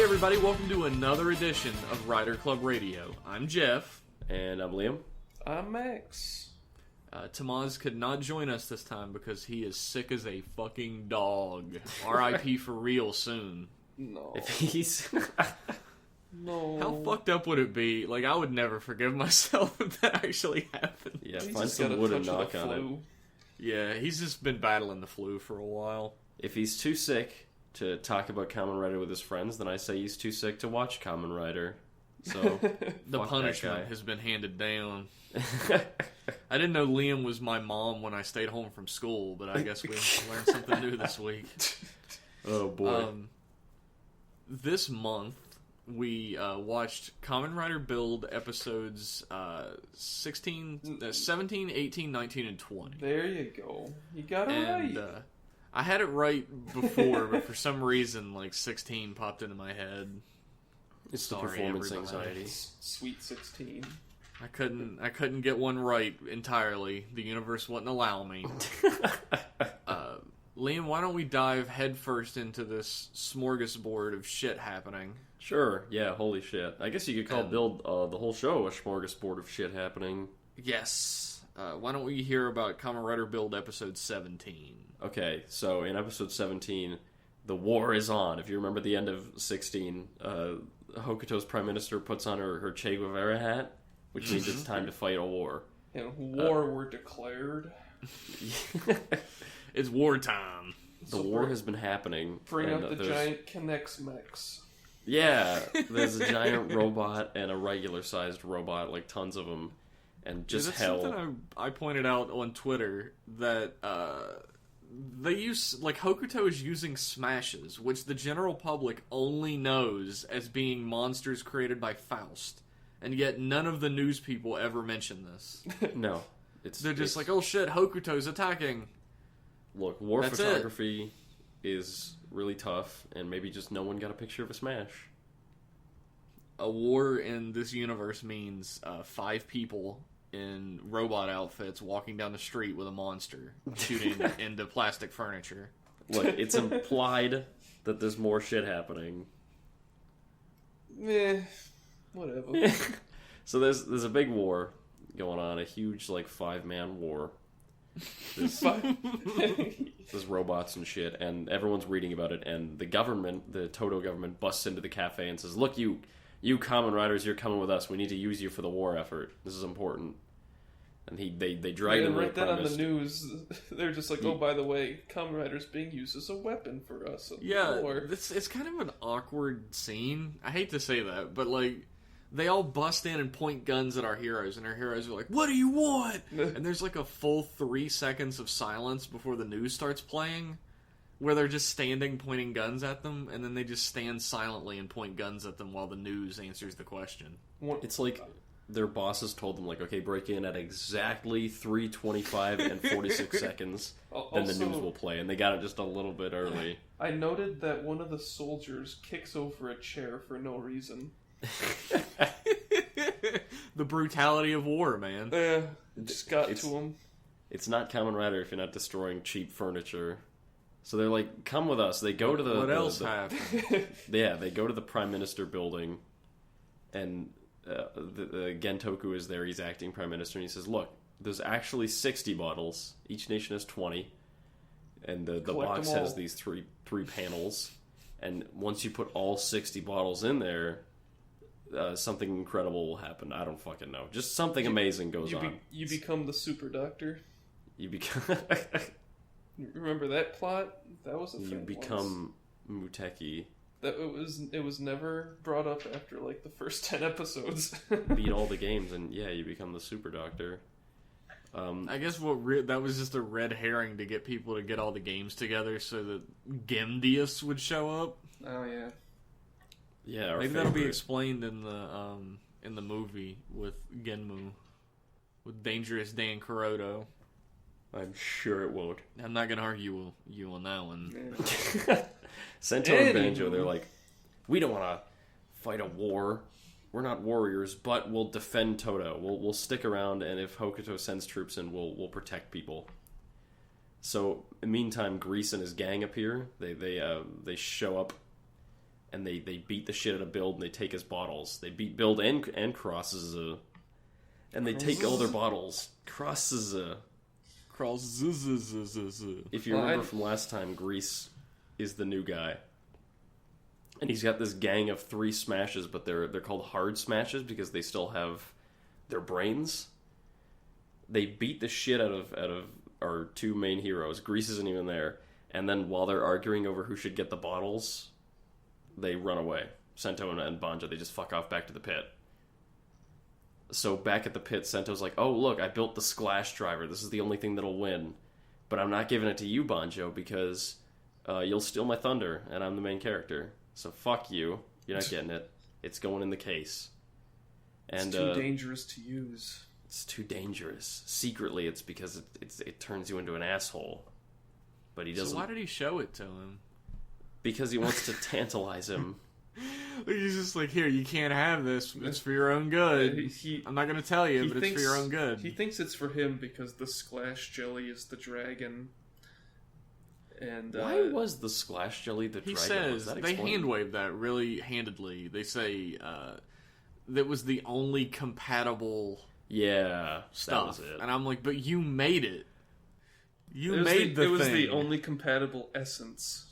everybody, welcome to another edition of Rider Club Radio. I'm Jeff. And I'm Liam. I'm Max. Tomaz could not join us this time because he is sick as a fucking dog. R.I.P. for real soon. No. If he's... No. How fucked up would it be? Like, I would never forgive myself if that actually happened. Yeah, He's find just got some a wood and touch of knock the on it. flu. Yeah, he's just been battling the flu for a while. If he's too sick to talk about Kamen Rider with his friends, then I say he's too sick to watch Kamen Rider. So, The fuck punishment that guy. has been handed down. I didn't know Liam was my mom when I stayed home from school, but I guess we learned something new this week. Oh boy. This month, we watched Kamen Rider Build episodes 17, 18, 19, and 20. There you go. You got it And right. I had it right before, but for some reason, like 16 popped into my head. It's the sorry, performance everybody. anxiety. Sweet 16. I couldn't get one right entirely. The universe wouldn't allow me. Liam, why don't we dive headfirst into this smorgasbord of shit happening? Sure, yeah, holy shit. I guess you could call Build the whole show a smorgasbord of shit happening. Yes. Why don't we hear about Kamen Rider Build episode 17? Okay, so in episode 17, the war is on. If you remember the end of 16, Hokuto's prime minister puts on her Che Guevara hat, which means it's time to fight a war. And war were declared. It's wartime. The war has been happening. Bring and, out the there's- giant Kinect mechs. Yeah, there's a giant robot and a regular-sized robot, like tons of them, and just That's hell. something I pointed out on Twitter that they use, like, Hokuto is using smashes, which the general public only knows as being monsters created by Faust, and yet none of the news people ever mention this. No, They're just like, oh shit, Hokuto's attacking. look, war That's photography is really tough, and maybe just no one got a picture of a smash. A war in this universe means 5 people in robot outfits walking down the street with a monster shooting into plastic furniture. Look, it's implied that there's more shit happening. Whatever. So there's a big war going on, a huge, like, 5-man war. There's robots and shit, and everyone's reading about it, and the government, the Toto government, busts into the cafe and says, look, you Kamen Riders, you're coming with us. We need to use you for the war effort. This is important. And they drag them right then on the premise. news, they're just like, oh, by the way, Kamen Rider's being used as a weapon for us. Yeah, it's kind of an awkward scene. I hate to say that, but, like, they all bust in and point guns at our heroes, and our heroes are like, what do you want? And there's like a full 3 seconds of silence before the news starts playing, where they're just standing pointing guns at them, and then they just stand silently and point guns at them while the news answers the question. It's like their bosses told them, like, okay, break in at exactly 3:25 and 46 seconds, then the news will play, and they got it just a little bit early. I noted that one of the soldiers kicks over a chair for no reason. The brutality of war, man. Just got to him. It's not Kamen Rider if you're not destroying cheap furniture. So they're like, come with us. They go to the... What else happened? Yeah, they go to the Prime Minister building, and again, Toku is there. He's acting Prime Minister, and he says, look, there's actually 60 bottles. Each nation has 20. And the box has these three panels. And once you put all 60 bottles in there... something incredible will happen. I don't fucking know. Just something amazing goes on. You become the super doctor. You become... Remember that plot? That was a thing. You become Muteki. That it was never brought up after like the first 10 episodes. Beat all the games, and yeah, you become the super doctor. I guess that was just a red herring to get people to get all the games together so that Gemdius would show up. Oh yeah. Yeah, maybe that'll be explained in the movie with Genmu, with Dangerous Dan Kuroto. I'm sure it won't. I'm not gonna argue with you on that one. Sento and Banjo, they're like, we don't want to fight a war. We're not warriors, but we'll defend Toto. We'll stick around, and if Hokuto sends troops in, we'll protect people. So, in the meantime, Grease and his gang appear. They show up and they beat the shit out of Build, and they take his bottles. They beat Build and Crosses, and they take all their bottles. Crosses, If you remember from last time, Grease is the new guy. And he's got this gang of 3 smashes, but they're called hard smashes because they still have their brains. They beat the shit out of our 2 main heroes. Grease isn't even there. And then while they're arguing over who should get the bottles, they run away. Sento and Banjo, they just fuck off back to the pit. So back at the pit, Sento's like, oh, look, I built the Splash Driver. This is the only thing that'll win. But I'm not giving it to you, Banjo, because you'll steal my thunder, and I'm the main character. So fuck you. You're not getting it. It's going in the case. And it's too dangerous to use. It's too dangerous. Secretly, it's because it turns you into an asshole. But he doesn't. So why did he show it to him? Because he wants to tantalize him. He's just like, here, you can't have this. It's for your own good. I'm not going to tell you, but it's for your own good. He thinks it's for him because the Splash Jelly is the dragon. And why was the Splash Jelly the dragon? He says, they hand-waved that really handedly. They say that was the only compatible stuff. That was it. And I'm like, but you made it. It was the only compatible essence.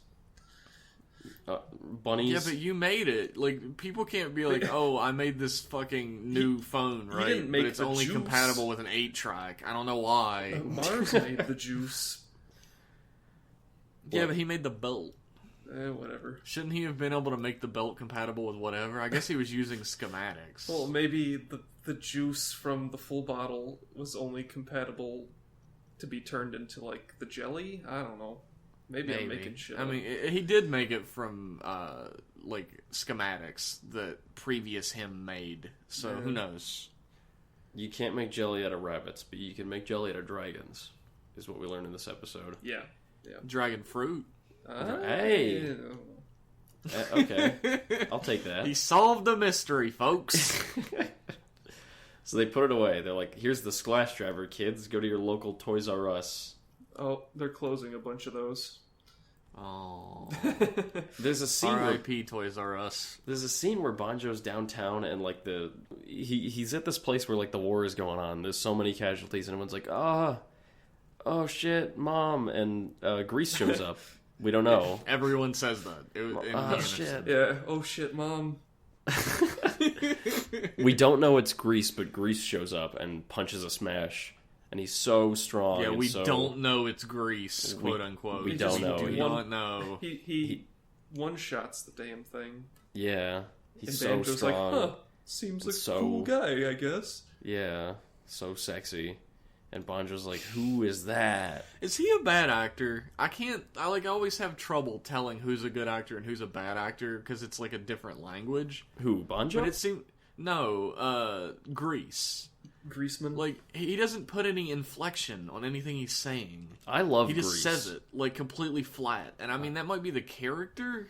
Bunnies. Yeah, but you made it. Like, people can't be like, oh, I made this fucking new phone, right? He didn't make but it's only compatible with an 8-track. I don't know why. Mars made the juice. Yeah, but he made the belt. Whatever. Shouldn't he have been able to make the belt compatible with whatever? I guess he was using schematics. Well, maybe the juice from the full bottle was only compatible to be turned into, like, the jelly? I don't know. Maybe I'm making shit up. I mean, he did make it from, like, schematics that previous him made. So, who knows? You can't make jelly out of rabbits, but you can make jelly out of dragons, is what we learned in this episode. Yeah. Dragon fruit. Hey! Okay. I'll take that. He solved the mystery, folks. So they put it away. They're like, here's the Splash Driver, kids. Go to your local Toys R Us. Oh, they're closing a bunch of those. Oh. There's a scene R.I.P. Toys R Us. There's a scene where Banjo's downtown and like he's at this place where like the war is going on. There's so many casualties and everyone's like, oh shit, Mom, and Grease shows up. We don't know. Everyone says that. Oh shit. Yeah. Oh shit, Mom. We don't know it's Grease, but Grease shows up and punches a smash. And he's so strong. Yeah, we don't know it's Grease, quote unquote. We don't know. We don't know. He one-shots the damn thing. Yeah. He's and so Banjo's strong. like, seems like a cool guy, I guess. Yeah. So sexy. And Banjo's like, who is that? Is he a bad actor? I always have trouble telling who's a good actor and who's a bad actor because it's like a different language. Who, Banjo? But it seems... No, Grease. Greaseman? Like, he doesn't put any inflection on anything he's saying. I love Grease. He just Grease. says it, like, completely flat. And I mean, that might be the character,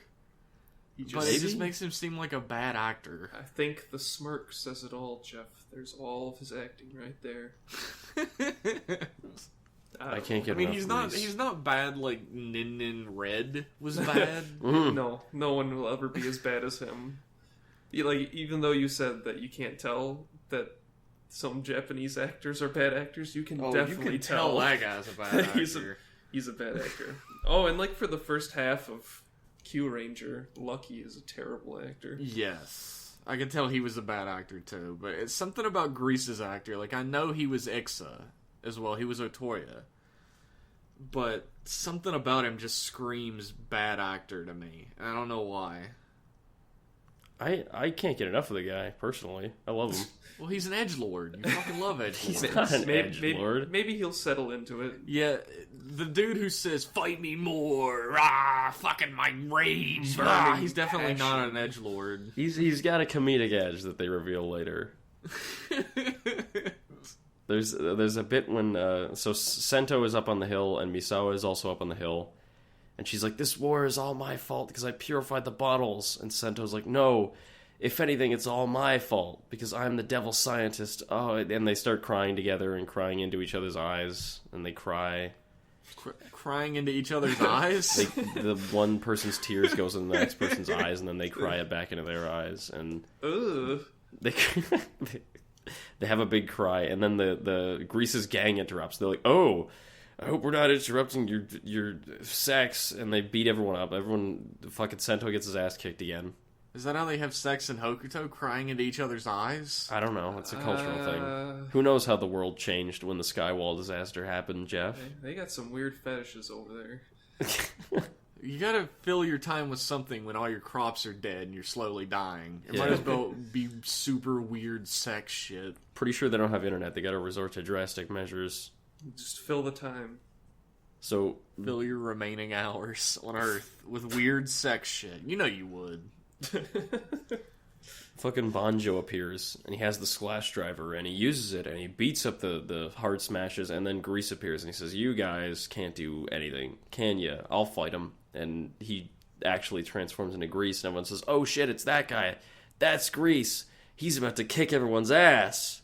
but it just makes him seem like a bad actor. I think the smirk says it all, Jeff. There's all of his acting right there. I can't get. I mean, enough he's not bad. Like Nin Red was bad. No one will ever be as bad as him. Like, even though you said that you can't tell that some Japanese actors are bad actors, you can definitely tell that guy's a bad actor. he's a bad actor. Oh, and like for the first half of Q Ranger, Lucky is a terrible actor. Yes. I can tell he was a bad actor too, but it's something about Grease's actor. Like, I know he was Ixa as well. He was Otoya. But something about him just screams bad actor to me. I don't know why. I can't get enough of the guy, personally. I love him. Well, he's an edgelord. You fucking love edgelords. He's not an edgelord. Maybe he'll settle into it. Yeah, the dude who says, fight me more, fucking my rage, he's definitely not an edgelord. He's got a comedic edge that they reveal later. There's a bit when, so Sento is up on the hill, and Misawa is also up on the hill. And she's like, this war is all my fault because I purified the bottles. And Sento's like, no, if anything, it's all my fault because I'm the devil scientist. Oh, and they start crying together and crying into each other's eyes. And they cry. Crying into each other's eyes? The one person's tears goes in the next person's eyes, and then they cry it back into their eyes, and they they have a big cry, and then the Grease's gang interrupts. They're like, "Oh, I hope we're not interrupting your sex," and they beat everyone up. Fucking Sento gets his ass kicked again. Is that how they have sex in Hokuto, crying into each other's eyes? I don't know. It's a cultural thing. Who knows how the world changed when the Skywall disaster happened, Jeff? They got some weird fetishes over there. You gotta fill your time with something when all your crops are dead and you're slowly dying. It might as well be super weird sex shit. Pretty sure they don't have internet. They gotta resort to drastic measures. Just fill the time. So fill your remaining hours on Earth with weird sex shit. You know you would. Fucking Banjo appears, and he has the Slash Driver, and he uses it, and he beats up the hard smashes, and then Grease appears, and he says, "You guys can't do anything, can ya? I'll fight him." And he actually transforms into Grease, and everyone says, "Oh shit, it's that guy. That's Grease. He's about to kick everyone's ass."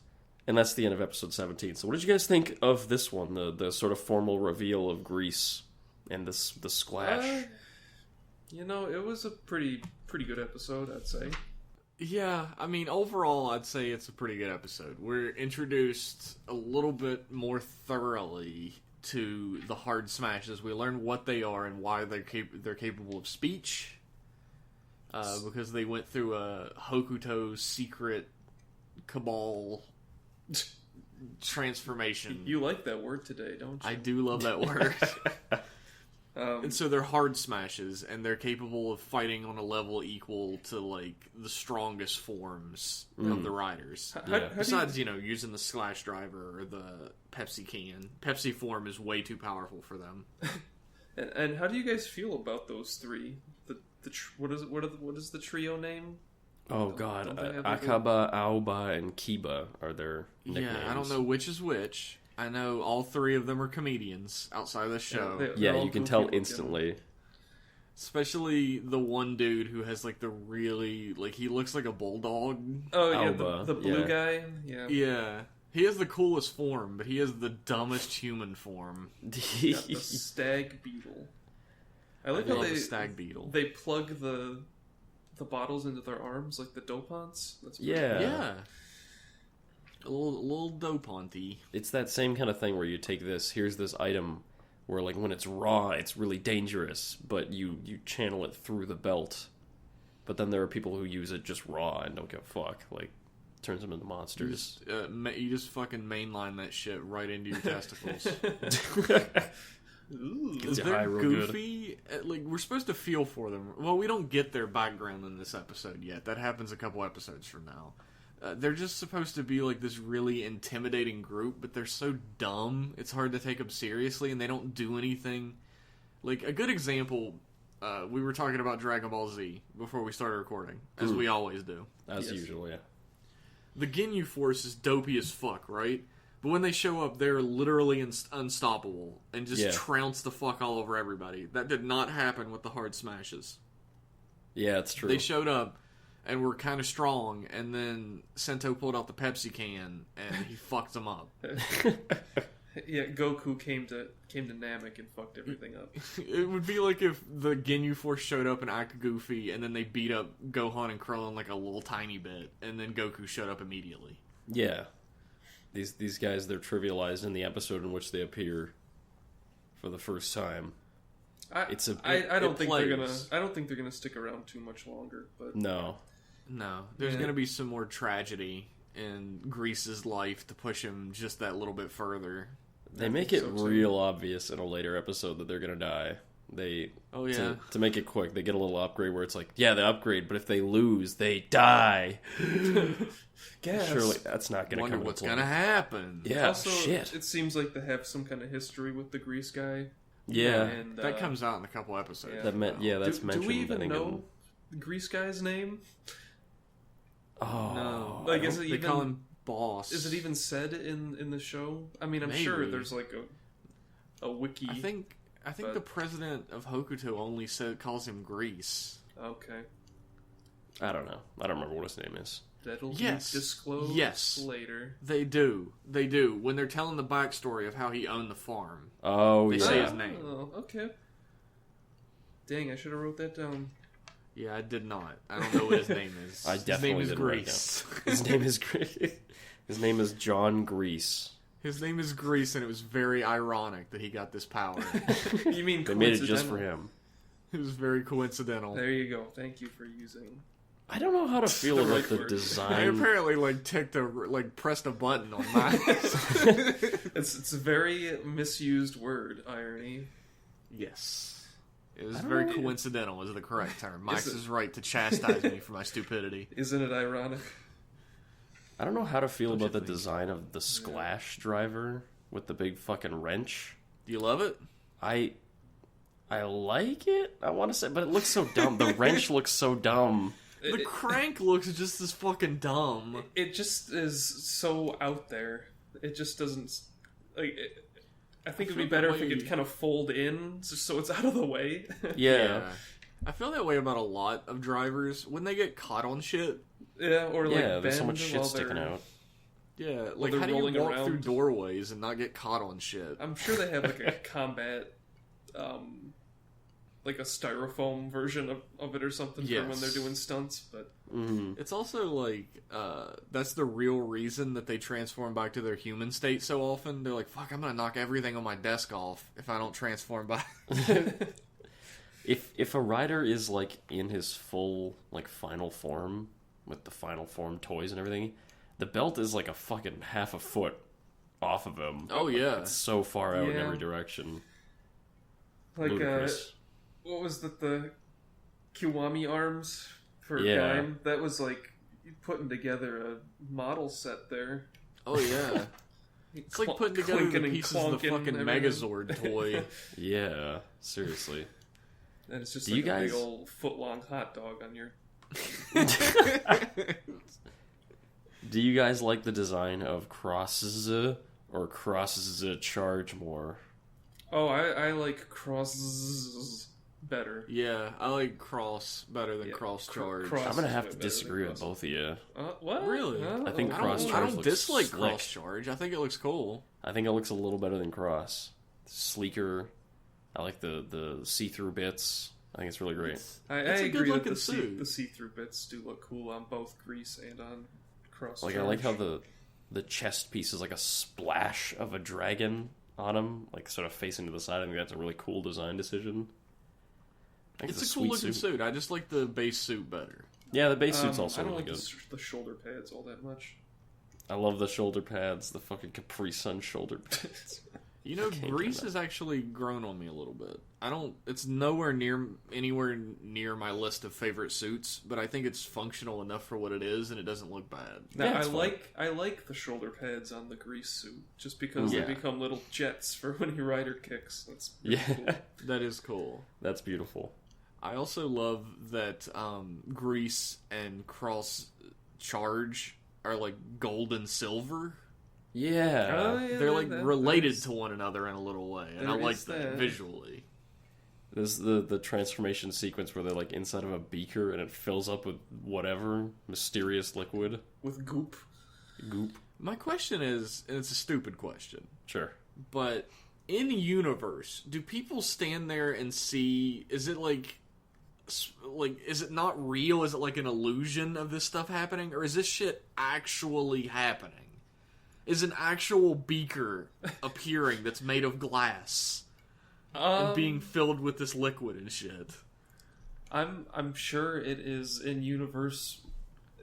And that's the end of episode 17. So what did you guys think of this one, the sort of formal reveal of Grease and the Splash? It was a pretty good episode, I'd say. Yeah, I mean, overall, I'd say it's a pretty good episode. We're introduced a little bit more thoroughly to the hard smashes. We learn what they are and why they're capable of speech. Because they went through a Hokuto secret cabal transformation. You like that word today, don't you? I do love that word. And so they're hard smashes, and they're capable of fighting on a level equal to, like, the strongest forms of the riders. Besides, using the Slash Driver or the Pepsi can. Pepsi form is way too powerful for them. And how do you guys feel about those three? What is the trio name? Oh god, Akaba, Aoba, and Kiba are their nicknames. Yeah, I don't know which is which. I know all three of them are comedians outside of the show. Yeah, you can tell instantly. Especially the one dude who has, like, the really... Like, he looks like a bulldog. Oh, yeah, the blue guy. Yeah. Yeah. He has the coolest form, but he has the dumbest human form. The stag beetle. I like how they plug the bottles into their arms, like the dopants. That's yeah. A little dopanty. It's that same kind of thing where you take here's this item where, like, when it's raw, it's really dangerous, but you channel it through the belt. But then there are people who use it just raw and don't give a fuck. Like, turns them into monsters. You just fucking mainline that shit right into your testicles. They're goofy. Like, we're supposed to feel for them. Well, we don't get their background in this episode yet. That happens a couple episodes from now. They're just supposed to be, like, this really intimidating group, but they're so dumb, it's hard to take them seriously, and they don't do anything. Like, a good example, we were talking about Dragon Ball Z before we started recording, as we always do. As usual, yeah. The Ginyu Force is dopey as fuck, right? But when they show up, they're literally unstoppable, and just trounce the fuck all over everybody. That did not happen with the hard smashes. Yeah, it's true. They showed up, and were kind of strong, and then Sento pulled out the Pepsi can, and he fucked them up. Yeah, Goku came to Namek and fucked everything up. It would be like if the Ginyu Force showed up and acted goofy, and then they beat up Gohan and Krillin like a little tiny bit, and then Goku showed up immediately. Yeah. These guys, they're trivialized in the episode in which they appear for the first time. I don't think they're gonna stick around too much longer. But no. There's gonna be some more tragedy in Grease's life to push him just that little bit further. They make it real obvious in a later episode that they're gonna die. To make it quick, they get a little upgrade where it's like, yeah, they upgrade, but if they lose, they die. Surely that's not gonna come. What's gonna happen? Yeah, also, shit. It seems like they have some kind of history with the Grease guy. Yeah, and, that comes out in a couple episodes. Yeah. That's mentioned. Do we even know the Grease guy's name? Oh no! Like, they call him Boss. Is it even said in the show? I mean, I'm sure there's like a wiki. I think the president of Hokuto only calls him Grease. Okay. I don't know. I don't remember what his name is. That'll Yes. be disclosed Yes. later. They do. They do. When they're telling the backstory of how he owned the farm. Oh, They yeah. say his name. Oh, okay. Dang, I should have wrote that down. Yeah, I did not. I don't know what his name is. I definitely his name is didn't write Grease. His name is His name is John Grease. His name is Grease, and it was very ironic that he got this power. You mean They made it just coincidental? for him. It was very coincidental. There you go. Thank you for using. I don't know how to feel The about right the word. I design. apparently pressed a button on mine. It's a very misused word. Irony. Yes. It was I don't very know. coincidental is the correct term. Max it- is right to chastise me for my stupidity. Isn't it ironic? I don't know how to feel Don't you about the think? design of the Splash driver with the big fucking wrench. Do you love it? I like it. I want to say, but it looks so dumb. The wrench looks so dumb. The crank looks just as fucking dumb. It just is so out there. It just doesn't. Like, I think it'd be feel better that if it way- could kind of fold in, so it's out of the way. Yeah. I feel that way about a lot of drivers. When they get caught on shit, Yeah, or like Yeah, there's so bend much shit while sticking they're- out. yeah, like they're how do you rolling walk around. through doorways and not get caught on shit? I'm sure they have like a combat, like a styrofoam version of it or something for when Yes. they're doing stunts. But Mm-hmm. It's also like that's the real reason that they transform back to their human state so often. They're like, "Fuck, I'm gonna knock everything on my desk off if I don't transform back." If a rider is like in his full like final form with the final form toys and everything, the belt is like a fucking half a foot off of him. Oh yeah, It's so far out in Yeah. every direction. like, Ludicrous. what was that? The Kiwami arms for Yeah. Gaim? That was like putting together a model set there. oh yeah. It's like putting together the pieces of the fucking Megazord toy. Yeah, seriously. And it's just Do like you a guys- big old foot-long hot dog on your... Do you guys like the design of Crosses or Crosses Charge more? Oh, I like crosses better. Yeah, I like Cross better than Yeah, Cross cr- Charge. Cross- I'm gonna is have way to better disagree than with Cross. both of you. What? Really? Huh? I think I Cross don't, Charge I don't looks dislike slick. Cross Charge. I think it looks cool. I think it looks a little better than Cross. Sleeker. I like the see-through bits. I think it's really great. I It's a agree that good-looking the suit. see-through bits do look cool on both Grease and on Cross. Like I like how the chest piece is like a splash of a dragon on him, like sort of facing to the side. I think that's a really cool design decision. I think It's a sweet cool looking suit. I just like the base suit better. Yeah, the base suit's I also don't really like good. the shoulder pads all that much. I love the shoulder pads, the fucking Capri Sun shoulder pads. You know, Can't Grease get has actually grown on me a little bit. I don't. It's nowhere near my list of favorite suits, but I think it's functional enough for what it is, and it doesn't look bad. Now Yeah, it's I like the shoulder pads on the Grease suit just because Yeah. they become little jets for when he rider kicks. That's Yeah, pretty cool. That is cool. that's beautiful. I also love that Grease and Cross Charge are like gold and silver. Yeah, Oh, yeah, They're like related there's- to one another in a little way, and I there like is that that. visually. there's the transformation sequence where they're like inside of a beaker and it fills up with whatever mysterious liquid with goop. goop. My question is, and it's a stupid question, Sure. but in universe, do people stand there and see? Is it like, is it not real? Is it like an illusion of this stuff happening, or is this shit actually happening? Is an actual beaker appearing that's made of glass and being filled with this liquid and shit? I'm sure it is in universe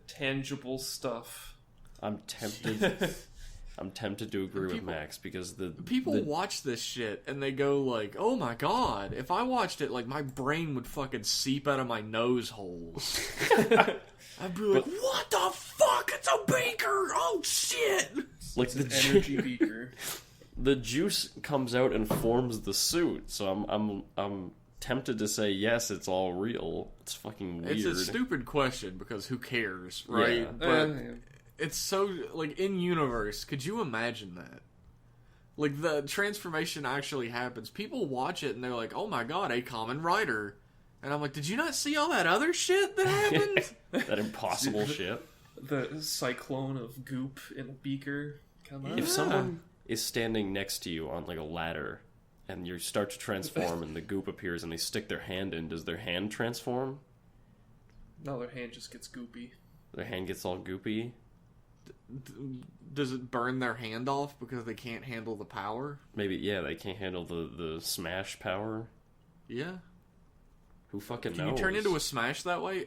tangible stuff. I'm tempted. I'm tempted to agree with People- Max because the People watch this shit and they go like, "Oh my god! If I watched it, like my brain would fucking seep out of my nose holes." I'd be like, "What the fuck? It's a beaker! Oh shit!" like the Energy beaker. the juice comes out and forms the suit. So I'm tempted to say yes, it's all real. It's fucking weird. It's a stupid question because who cares, right? Yeah. But it's so like in universe. Could you imagine that? Like the transformation actually happens. People watch it and they're like, "Oh my god, a Kamen Rider!" And I'm like, "Did you not see all that other shit that happened?" that impossible shit. The cyclone of goop in a beaker. Come on. If someone is standing next to you on like a ladder, and you start to transform, and the goop appears, and they stick their hand in, does their hand transform? No, their hand just gets goopy. Their hand gets all goopy? Does it burn their hand off because they can't handle the power? Maybe, yeah, they can't handle the smash power. Yeah. Who fucking Can knows? you turn into a smash that way?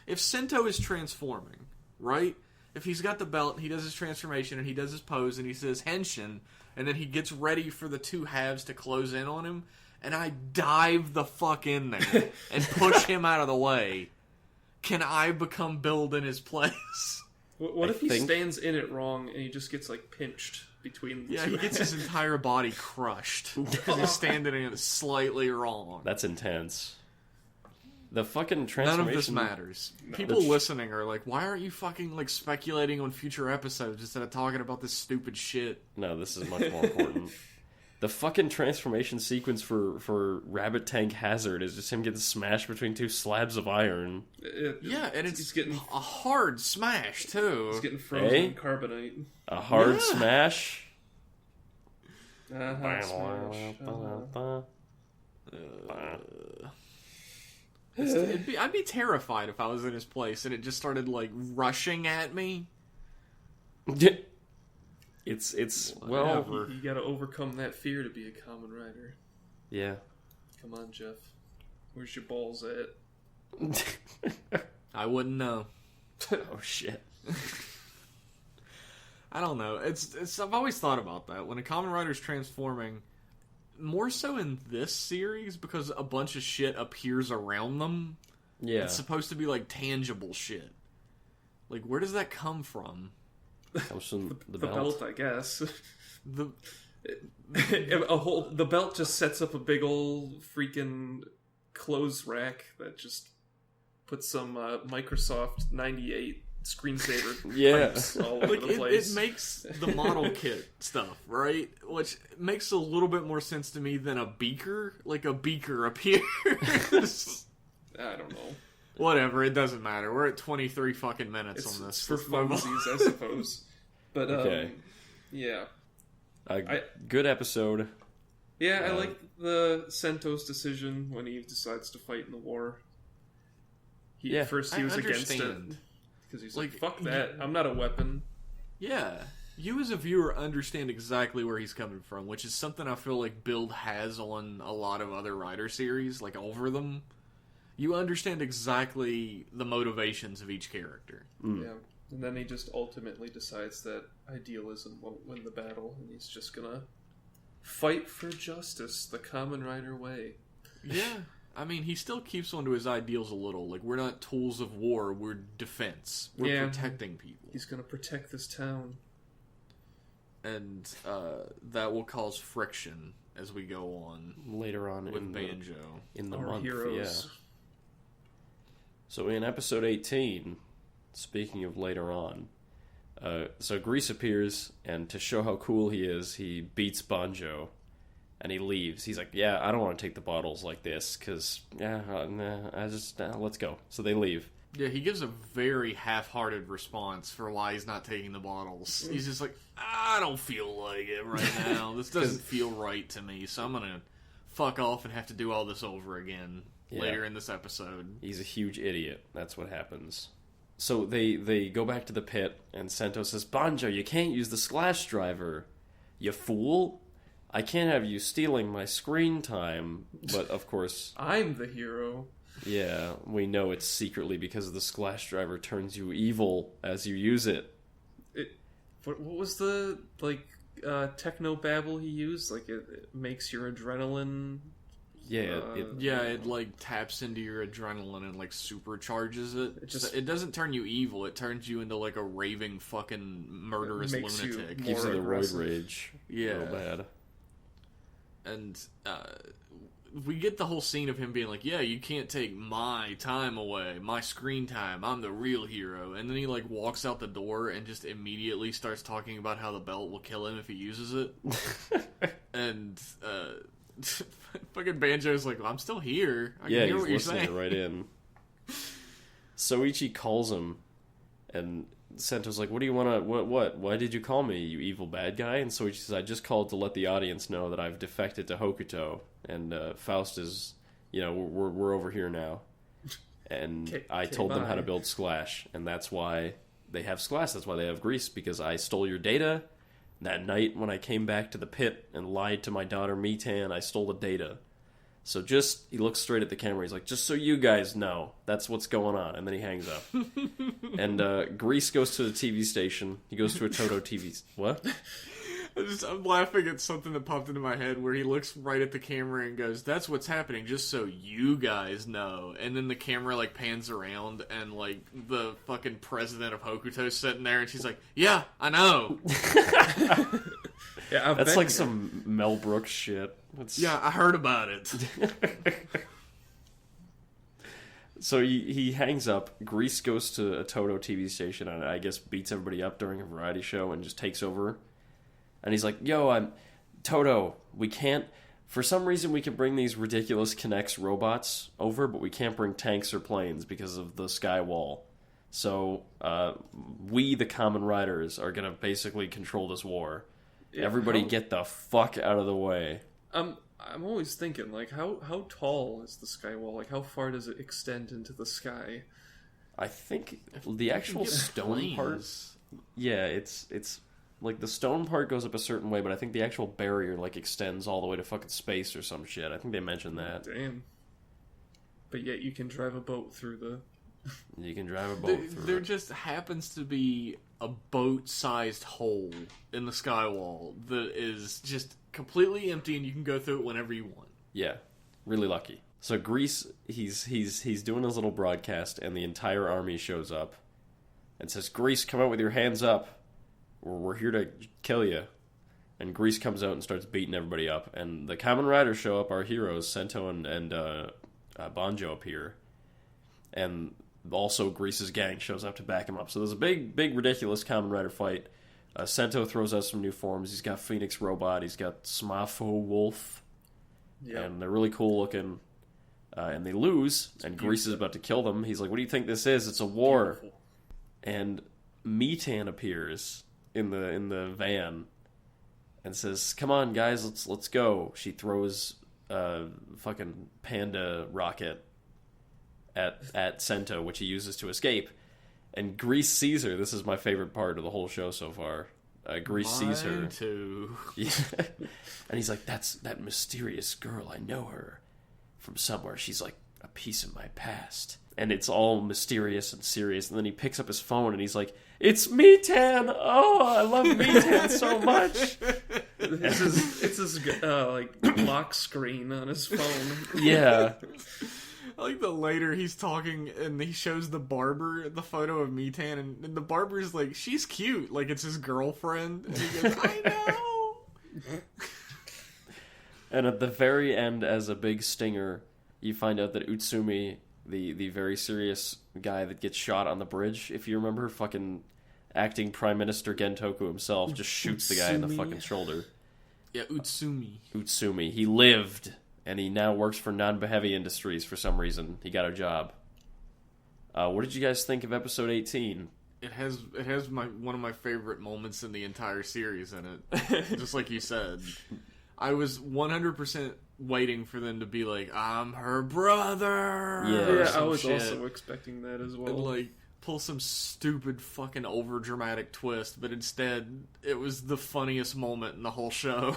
If Sento is transforming, right? If he's got the belt, and he does his transformation, and he does his pose, and he says henshin, and then he gets ready for the two halves to close in on him, and I dive the fuck in there and push him out of the way, can I become Build in his place? What if he stands in it wrong and he just gets like pinched between the two? Yeah, he gets his entire body crushed because he's standing in it slightly wrong. That's intense. The fucking transformation... None of this matters. No. People listening are like, why aren't you fucking like speculating on future episodes instead of talking about this stupid shit? No, this is much more important. The fucking transformation sequence for Rabbit Tank Hazard is just him getting smashed between two slabs of iron. Yeah, and it's getting a hard smash, too. He's getting frozen in carbonite. A hard smash? I'd be terrified if I was in his place and it just started, like, rushing at me. It's well, you gotta overcome that fear to be a Kamen Rider. Yeah. Come on, Jeff. Where's your balls at? I wouldn't know. Oh shit. I don't know. I've always thought about that when a Kamen Rider's transforming. More so in this series because a bunch of shit appears around them. Yeah. It's supposed to be like tangible shit. Like, where does that come from? Comes from the belt, I guess. The belt just sets up a big old freaking clothes rack that just puts some Microsoft 98 screensaver pipes all over the place. It makes the model kit stuff, right? Which makes a little bit more sense to me than a beaker. Like a beaker appears. I don't know. Whatever, it doesn't matter. We're at 23 fucking minutes on this. It's for funsies, I suppose. But, okay. Yeah. Good episode. Yeah, I like the Sento's decision when he decides to fight in the war. First he was against it. Because he's like, fuck that, I'm not a weapon. Yeah. You as a viewer understand exactly where he's coming from, which is something I feel like Build has on a lot of other Rider series, like over them. You understand exactly the motivations of each character. Mm. Yeah, and then he just ultimately decides that idealism won't win the battle, and he's just gonna fight for justice the Kamen Rider way. Yeah, I mean, he still keeps on to his ideals a little. Like, we're not tools of war, we're defense. We're protecting people. He's gonna protect this town. And that will cause friction as we go on. Later on with Banjo. In the Our month, heroes. yeah. So in episode 18, speaking of later on, so Grease appears, and to show how cool he is, he beats Banjo, and he leaves. He's like, yeah, I don't want to take the bottles like this, because, let's go. So they leave. Yeah, he gives a very half-hearted response for why he's not taking the bottles. He's just like, I don't feel like it right now. This doesn't feel right to me, so I'm going to fuck off and have to do all this over again. Yeah. Later in this episode. He's a huge idiot. That's what happens. So they go back to the pit, and Sento says, Banjo, you can't use the Slash driver. You fool. I can't have you stealing my screen time. But, of course... I'm the hero. Yeah, we know it's secretly because the Slash driver turns you evil as you use it. What was the, techno-babble he used? Like, it makes your adrenaline... Yeah, it like taps into your adrenaline and like supercharges it. It doesn't turn you evil. It turns you into like a raving fucking murderous lunatic. Gives you the roid rage. Yeah, real bad. And we get the whole scene of him being like, "Yeah, you can't take my time away, my screen time. I'm the real hero." And then he like walks out the door and just immediately starts talking about how the belt will kill him if he uses it. And fucking Banjo's like, well, I'm still here. I can hear what you're saying. Right in. Soichi calls him And Sento's like, what do you want to... What? Why did you call me, you evil bad guy? And so he says, I just called to let the audience know that I've defected to Hokuto. And Faust is... we're over here now. And I told them how to build Splash. And that's why they have Splash. That's why they have Grease. Because I stole your data. That night when I came back to the pit and lied to my daughter Mitan, I stole the data. So he looks straight at the camera. He's like, just so you guys know, that's what's going on. And then he hangs up. And Grease goes to the TV station. He goes to a Toto TV... What? I'm laughing at something that popped into my head where he looks right at the camera and goes, that's what's happening, just so you guys know. And then the camera, like, pans around and, like, the fucking president of Hokuto's sitting there and she's like, yeah, I know. Yeah, that's like some Mel Brooks shit. Yeah, I heard about it. So he hangs up. Grease goes to a Toto TV station and I guess beats everybody up during a variety show and just takes over. And he's like, yo, I'm Toto. We can't... For some reason, we can bring these ridiculous Kinects robots over, but we can't bring tanks or planes because of the sky wall. So, we, the Kamen Riders, are going to basically control this war. Yeah, everybody get the fuck out of the way. I'm always thinking, like, how tall is the sky wall? Like, how far does it extend into the sky? I think the actual stone part... Yeah, it's like, the stone part goes up a certain way, but I think the actual barrier, like, extends all the way to fucking space or some shit. I think they mentioned that. Damn. But yet you can drive a boat through the... You can drive a boat through There just happens to be a boat-sized hole in the skywall that is just completely empty, and you can go through it whenever you want. Yeah. Really lucky. So Grease, he's doing his little broadcast, and the entire army shows up and says, Grease, come out with your hands up. We're here to kill you. And Grease comes out and starts beating everybody up. And the Kamen Riders show up, our heroes, Sento and Banjo appear. And also Grease's gang shows up to back him up. So there's a big, ridiculous Kamen Rider fight. Sento throws out some new forms. He's got Phoenix Robot. He's got Smafo Wolf. Yep. And they're really cool looking. And they lose. And Grease is about to kill them. He's like, what do you think this is? It's a war. Beautiful. And Mitan appears in the van and says, come on guys, let's go. She throws a fucking panda rocket at Sento, which he uses to escape, and Grease sees her. This is my favorite part of the whole show so far. Grease sees her too. Yeah. And he's like, that's that mysterious girl, I know her from somewhere. She's like a piece of my past. And it's all mysterious and serious. And then he picks up his phone and he's like, it's Mitan! Oh, I love Mitan so much! It's his like, lock screen on his phone. Yeah. I like that later he's talking and he shows the barber the photo of Mitan, and the barber's like, she's cute. Like, it's his girlfriend. And he goes, I know! And at the very end, as a big stinger, you find out that Utsumi... The very serious guy that gets shot on the bridge, if you remember, fucking acting Prime Minister Gentoku himself, just shoots the guy in the fucking shoulder. Yeah, Utsumi. He lived, and he now works for Non-Heavy Industries for some reason. He got a job. What did you guys think of episode 18? It has one of my favorite moments in the entire series in it. Just like you said. I was 100% waiting for them to be like, I'm her brother. Yeah, I was also expecting that as well. And, like, pull some stupid fucking over-dramatic twist, but instead, it was the funniest moment in the whole show.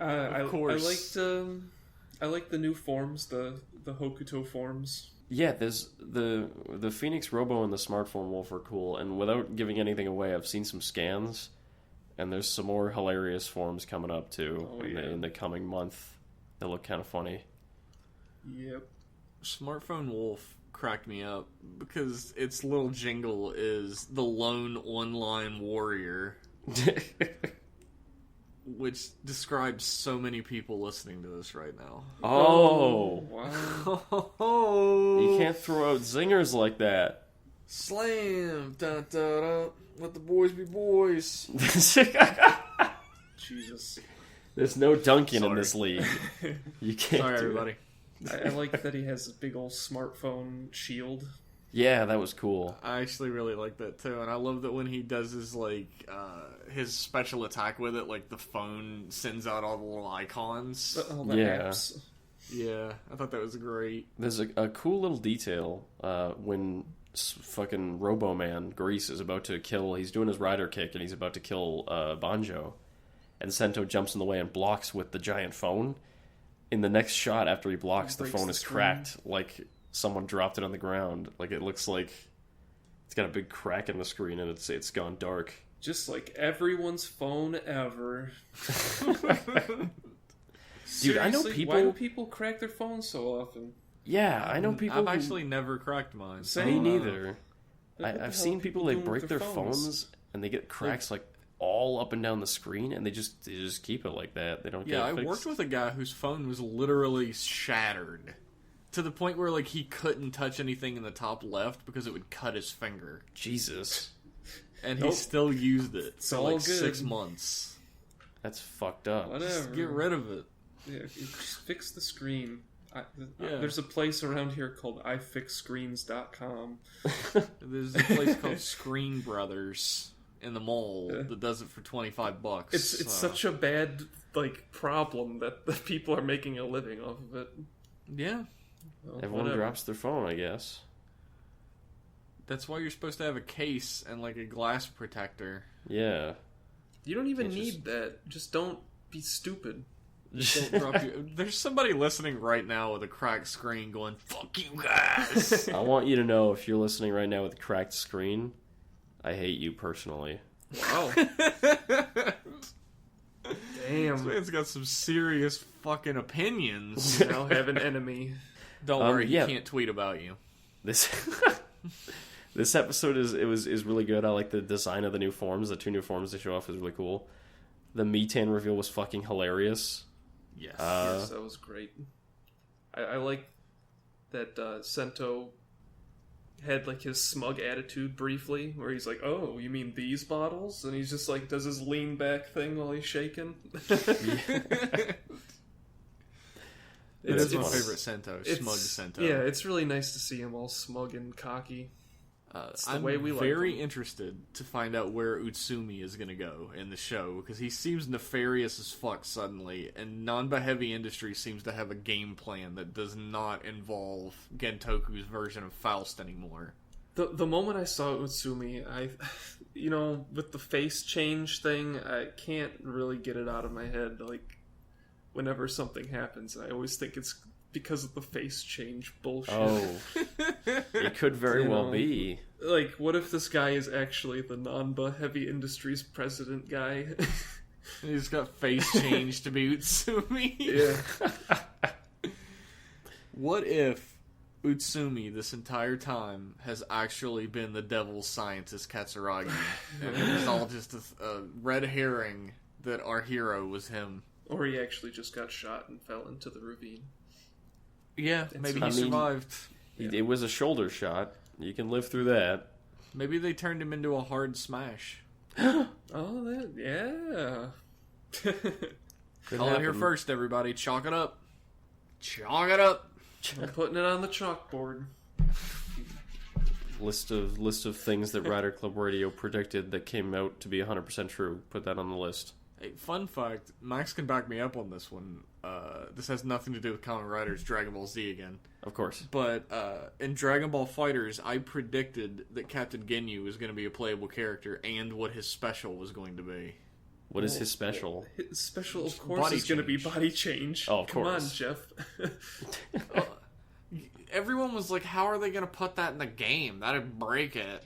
Of course. I liked the new forms, the Hokuto forms. Yeah, there's the Phoenix Robo and the Smartphone Wolf are cool, and without giving anything away, I've seen some scans. And there's some more hilarious forms coming up, too, in the coming month. They look kind of funny. Yep. Smartphone Wolf cracked me up because its little jingle is the lone online warrior. Which describes so many people listening to this right now. Oh! Wow. You can't throw out zingers like that. Slam! Dun, dun, dun. Let the boys be boys. Jesus. There's no dunking in this league. You can't. Sorry, everybody. I like that he has a big old smartphone shield. Yeah, that was cool. I actually really like that too, and I love that when he does his his special attack with it, like the phone sends out all the little icons. All the apps. Yeah, I thought that was great. There's a cool little detail when fucking Robo-Man, Grease, is about to kill... He's doing his rider kick, and he's about to kill Banjo. And Sento jumps in the way and blocks with the giant phone. In the next shot, after he blocks, the phone is cracked, like someone dropped it on the ground. Like, it looks like it's got a big crack in the screen, and it's gone dark. Just like everyone's phone ever. Dude, I know people... Why do people crack their phones so often? Yeah, I know people I've actually never cracked mine. Me neither. I've seen people like break their phones and they get cracks like all up and down the screen, and they just keep it like that. They don't. Yeah, get it fixed. I worked with a guy whose phone was literally shattered to the point where like he couldn't touch anything in the top left because it would cut his finger. Jesus. And he still used it for like good. 6 months. That's fucked up. Whatever. Just get rid of it. Yeah, just fix the screen. Yeah. There's a place around here called ifixscreens.com. There's a place called Screen Brothers in the mall that does it for $25. It's such a bad problem that the people are making a living off of it. Yeah. Well, Everyone whatever. drops their phone, I guess. That's why you're supposed to have a case and like a glass protector. Yeah. You don't even need that. Just don't be stupid. Just don't drop your... There's somebody listening right now with a cracked screen going, "Fuck you guys." I want you to know, if you're listening right now with a cracked screen, I hate you personally. Wow. Damn. This man's got some serious fucking opinions. You now have an enemy. Don't worry, yeah. he can't tweet about you. This this episode is really good. I like the design of the new forms. The 2 new forms they show off is really cool. The Mitan reveal was fucking hilarious. Yes. Yes, that was great. I like that Sento had like his smug attitude briefly, where he's like, "Oh, you mean these bottles?" And he's just like does his lean back thing while he's shaking. It is my favorite Sento, smug Sento. Yeah, it's really nice to see him all smug and cocky. It's the I'm way we like very him. interested to find out where Utsumi is going to go in the show, because he seems nefarious as fuck suddenly, and Nanba Heavy Industry seems to have a game plan that does not involve Gentoku's version of Faust anymore. The moment I saw Utsumi, with the face change thing, I can't really get it out of my head. Like, whenever something happens, I always think it's because of the face change bullshit. Oh, it could very well be. Like, what if this guy is actually the Nanba Heavy Industries president guy? He's got face change to be Utsumi. Yeah. What if Utsumi this entire time has actually been the devil's scientist Katsuragi, and it was all just a red herring that our hero was him? Or he actually just got shot and fell into the ravine. Yeah, maybe he survived. It was a shoulder shot. You can live through that. Maybe they turned him into a hard smash. Oh, yeah. Call it here first, everybody. Chalk it up. Chalk it up. I'm putting it on the chalkboard. List of things that Rider Club Radio predicted that came out to be 100% true. Put that on the list. Hey, fun fact, Max can back me up on this one. This has nothing to do with Kamen Rider's Dragon Ball Z again. Of course. But in Dragon Ball FighterZ, I predicted that Captain Ginyu was going to be a playable character and what his special was going to be. What is his special? His special, of course, Body is going to be change. body change. Oh, of Come course. on, Jeff. Everyone was like, how are they going to put that in the game? That'd break it.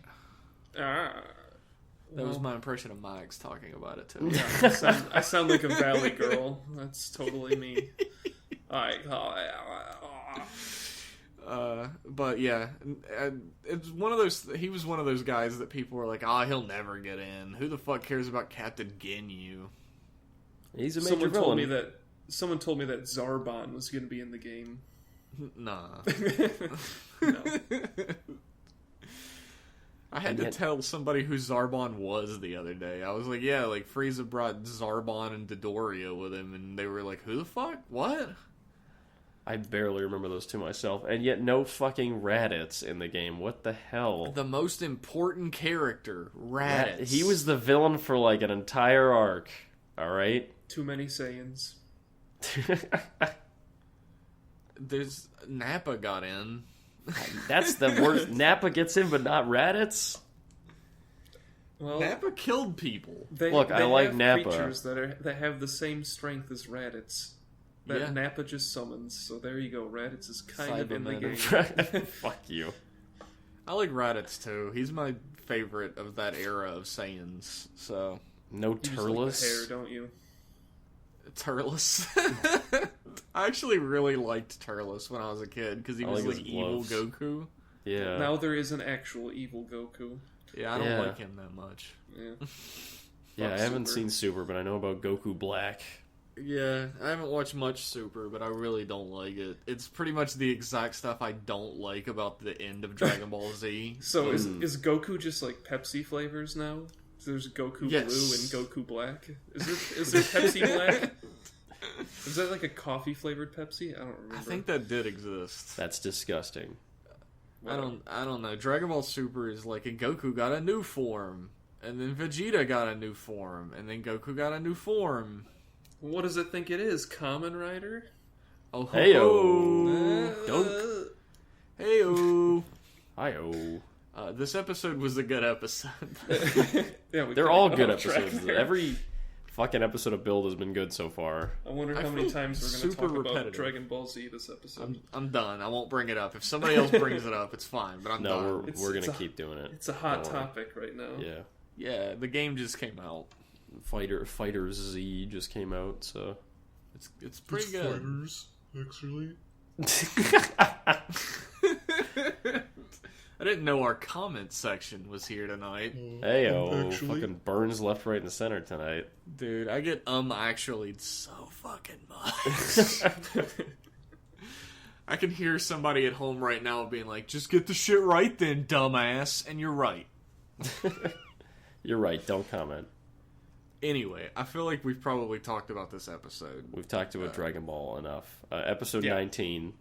That was my impression of Max talking about it, too. Yeah, I sound like a valley girl. That's totally me. But yeah, it's one of those. He was one of those guys that people were like, he'll never get in. Who the fuck cares about Captain Ginyu? He's a major Someone villain. Someone told me that Zarbon was going to be in the game. Nah. No. I had to tell somebody who Zarbon was the other day. I was like, yeah, like Frieza brought Zarbon and Dodoria with him, and they were like, who the fuck? What? I barely remember those two myself, and yet no fucking Raditz in the game. What the hell? The most important character, Raditz. He was the villain for like an entire arc. All right. Too many Saiyans. There's Nappa got in. That's the worst. Nappa gets in, but not Raditz. Well, Nappa killed people. Look, I like have Nappa. creatures that have the same strength as Raditz. That Yeah. Nappa just summons. So there you go. Raditz is kind of in the game. Fuck you. I like Raditz too. He's my favorite of that era of Saiyans. So No You just like the Turles. hair, don't you? Turles. I actually really liked Turles when I was a kid because he I was like like his evil gloves. Goku. Yeah. Now there is an actual evil Goku. Yeah, I don't Yeah. like him that much. Yeah. Yeah, I haven't Super. seen Super, but I know about Goku Black. Yeah, I haven't watched much Super, but I really don't like it. It's pretty much the exact stuff I don't like about the end of Dragon Ball Z. So is Goku just like Pepsi flavors now? So there's Goku Yes. Blue and Goku Black. Is there Pepsi Black? Is that like a coffee flavored Pepsi? I don't remember. I think that did exist. That's disgusting. I don't know. Dragon Ball Super is like, and Goku got a new form, and then Vegeta got a new form, and then Goku got a new form. What does it think it is? Kamen Rider? Oh, Heyo. Dunk. Heyo. Hi-oh. This episode was a good episode. Yeah, we They're got all off good track episodes. there. Every fucking episode of Build has been good so far. I wonder I how many feel times we're going to super talk about repetitive. Dragon Ball Z this episode. I'm done. I won't bring it up. If somebody else brings it up, it's fine. But I'm No, done. we're It's gonna a- keep doing it. It's a hot Don't worry. topic right now. Yeah. Yeah, the game just came out. Fighters Z just came out, so It's pretty good. Fighters, actually. I didn't know our comment section was here tonight. Heyo. Actually. Fucking burns left, right, and center tonight. Dude, I get actually so fucking much. I can hear somebody at home right now being like, just get the shit right then, dumbass. And you're right. You're right, don't comment. Anyway, I feel like we've probably talked about this episode. We've talked about Dragon Ball enough. Episode Yeah. 19.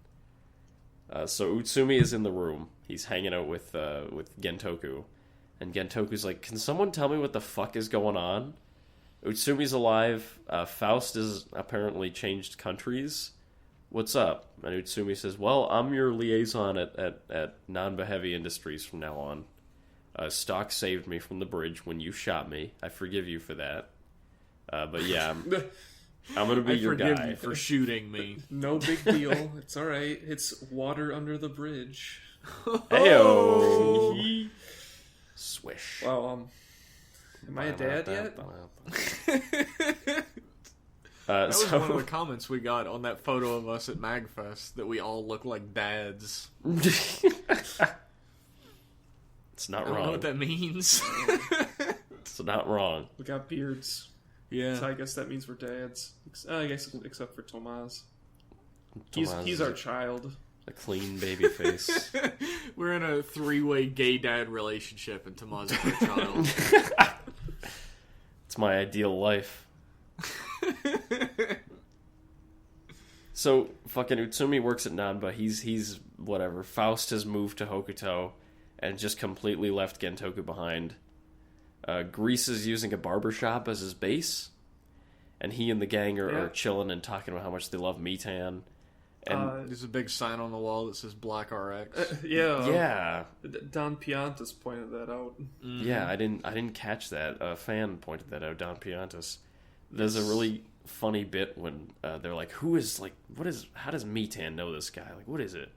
So Utsumi is in the room. He's hanging out with Gentoku. And Gentoku's like, can someone tell me what the fuck is going on? Utsumi's alive. Faust has apparently changed countries. What's up? And Utsumi says, well, I'm your liaison at Nanba Heavy Industries from now on. Stock saved me from the bridge when you shot me. I forgive you for that. But yeah, I'm gonna be I your forgive guy. you for shooting me. No big deal. It's alright. It's water under the bridge. Heyo. Swish. Well, am I a dad yet? That was So one of the comments we got on that photo of us at Magfest, that we all look like dads. it's not I don't know wrong. what that means. It's not wrong. We got beards. Yeah. So I guess that means we're dads. I guess except for Tomaz. He's Tomaz our is child. a clean baby face. We're in a 3-way gay dad relationship, and Tomaz is our child. It's my ideal life. So fucking Utsumi works at Nanba. He's whatever. Faust has moved to Hokuto and just completely left Gentoku behind. Grease is using a barbershop as his base, and he and the gang are chilling and talking about how much they love Mitan. And There's a big sign on the wall that says Black RX. yeah, Don Piantas pointed that out. yeah, I didn't catch that. A fan pointed that out. Don Piantas. There's a really funny bit when they're like, how does Mitan know this guy? Like, what is it?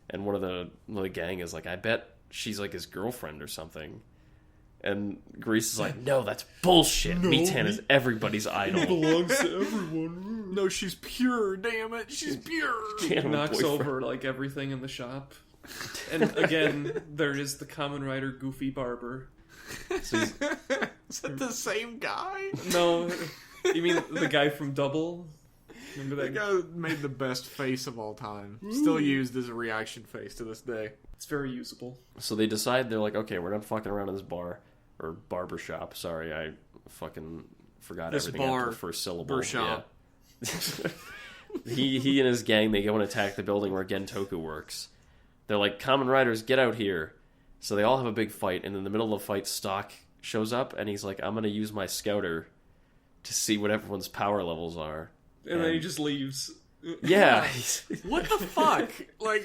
And one of the gang is like, I bet she's like his girlfriend or something. And Grease is like, no, that's bullshit. No, Mitan is everybody's idol. Belongs to everyone. No, she's pure, damn it. She's pure. Damn, Knocks boyfriend. over like everything in the shop. And again, there is the Kamen Rider Goofy Barber. So he's- Is that the same guy? No, you mean the guy from Double? Remember That that? guy made the best face of all time. Still used as a reaction face to this day. It's very usable. So they decide, they're like, okay, we're not fucking around in this bar. Or barber shop. Sorry, I fucking forgot This everything after bar- the first syllable. bar shop. Yeah. he and his gang, they go and attack the building where Gentoku works. They're like, Kamen Riders, get out here. So they all have a big fight, and in the middle of the fight, Stock shows up, and he's like, I'm going to use my scouter to see what everyone's power levels are. And then he just leaves. Yeah. What the fuck? Like,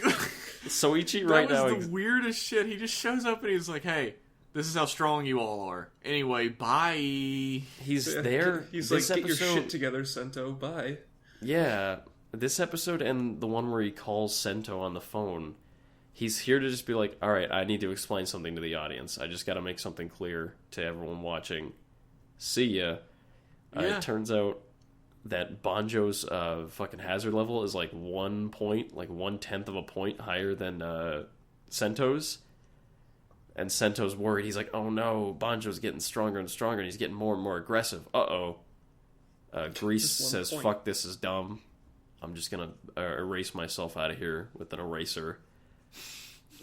Soichi right now... That was the weirdest shit. He just shows up and he's like, hey, this is how strong you all are. Anyway, bye. He's there. He's like, get your shit together, Sento. Bye. Yeah. This episode and the one where he calls Sento on the phone, he's here to just be like, alright, I need to explain something to the audience. I just gotta make something clear to everyone watching. See ya. Yeah. It turns out that Banjo's fucking hazard level is like 1 point, like 1/10 of a point higher than Sento's. And Sento's worried. He's like, oh no, Banjo's getting stronger and stronger, and he's getting more and more aggressive. Uh-oh. Grease says, fuck, this is dumb. I'm just gonna erase myself out of here with an eraser.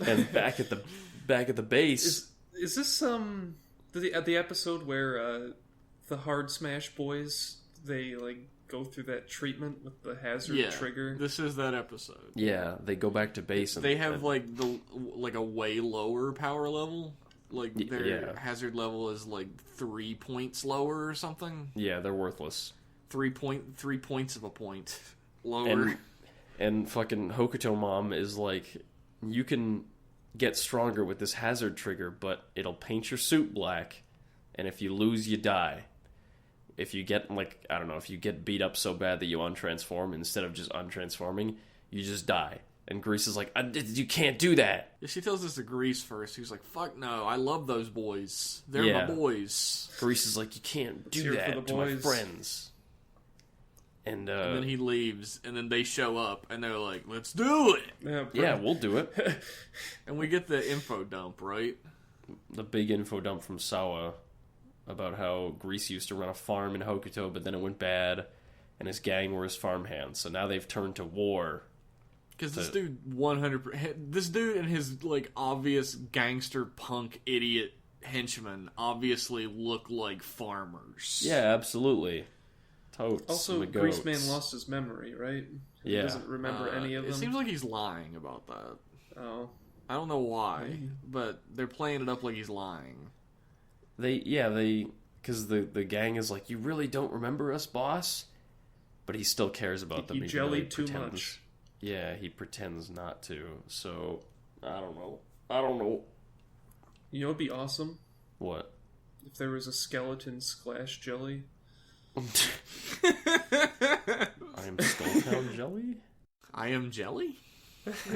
And back at the base... Is this the episode where the Hard Smash Boys, they like go through that treatment with the hazard trigger? This is that episode. Yeah, they go back to base and they have like a way lower power level. Like their hazard level is like 3 points lower or something. Yeah, they're worthless. 3 points of a point lower. And fucking Hokuto Mom is like, you can get stronger with this hazard trigger, but it'll paint your suit black, and if you lose, you die. If you get, like, I don't know, if you get beat up so bad that you untransform, instead of just untransforming, you just die. And Grease is like, you can't do that. Yeah, she tells this to Grease first. He's like, fuck no, I love those boys. They're my boys. Grease is like, you can't do that to my friends. And then he leaves, and then they show up, and they're like, let's do it! Yeah, we'll do it. And we get the info dump, right? The big info dump from Sawa about how Grease used to run a farm in Hokuto, but then it went bad, and his gang were his farmhands. So now they've turned to war. Because this dude, 100%... This dude and his, like, obvious gangster punk idiot henchmen obviously look like farmers. Yeah, absolutely. Totes. Also, Greaseman lost his memory, right? He doesn't remember any of them. It seems like he's lying about that. Oh. I don't know why, but they're playing it up like he's lying. Because the gang is like, you really don't remember us, boss? But he still cares about them. You jellied too much. Yeah, he pretends not to. So, I don't know. You know what'd be awesome? What? If there was a skeleton splash jelly. I am Skulltown jelly? I am jelly?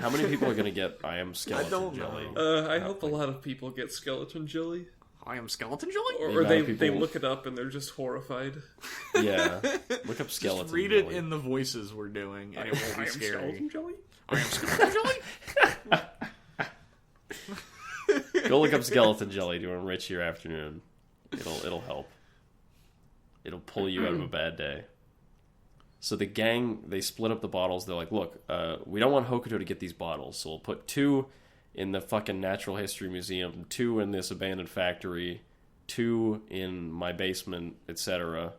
How many people are going to get I am skeleton jelly? I hope a lot of people get skeleton jelly. I am skeleton jelly? Or they look it up and they're just horrified. Yeah. Look up skeleton just read jelly. it in the voices we're doing, and it won't be scary. Skeleton jelly? I am skeleton jelly? Go look up skeleton jelly to enrich your afternoon. It'll help. It'll pull you out of a bad day. So the gang, they split up the bottles. They're like, look, we don't want Hokuto to get these bottles, so we'll put 2 in the fucking Natural History Museum, 2 in this abandoned factory, 2 in my basement, etc.,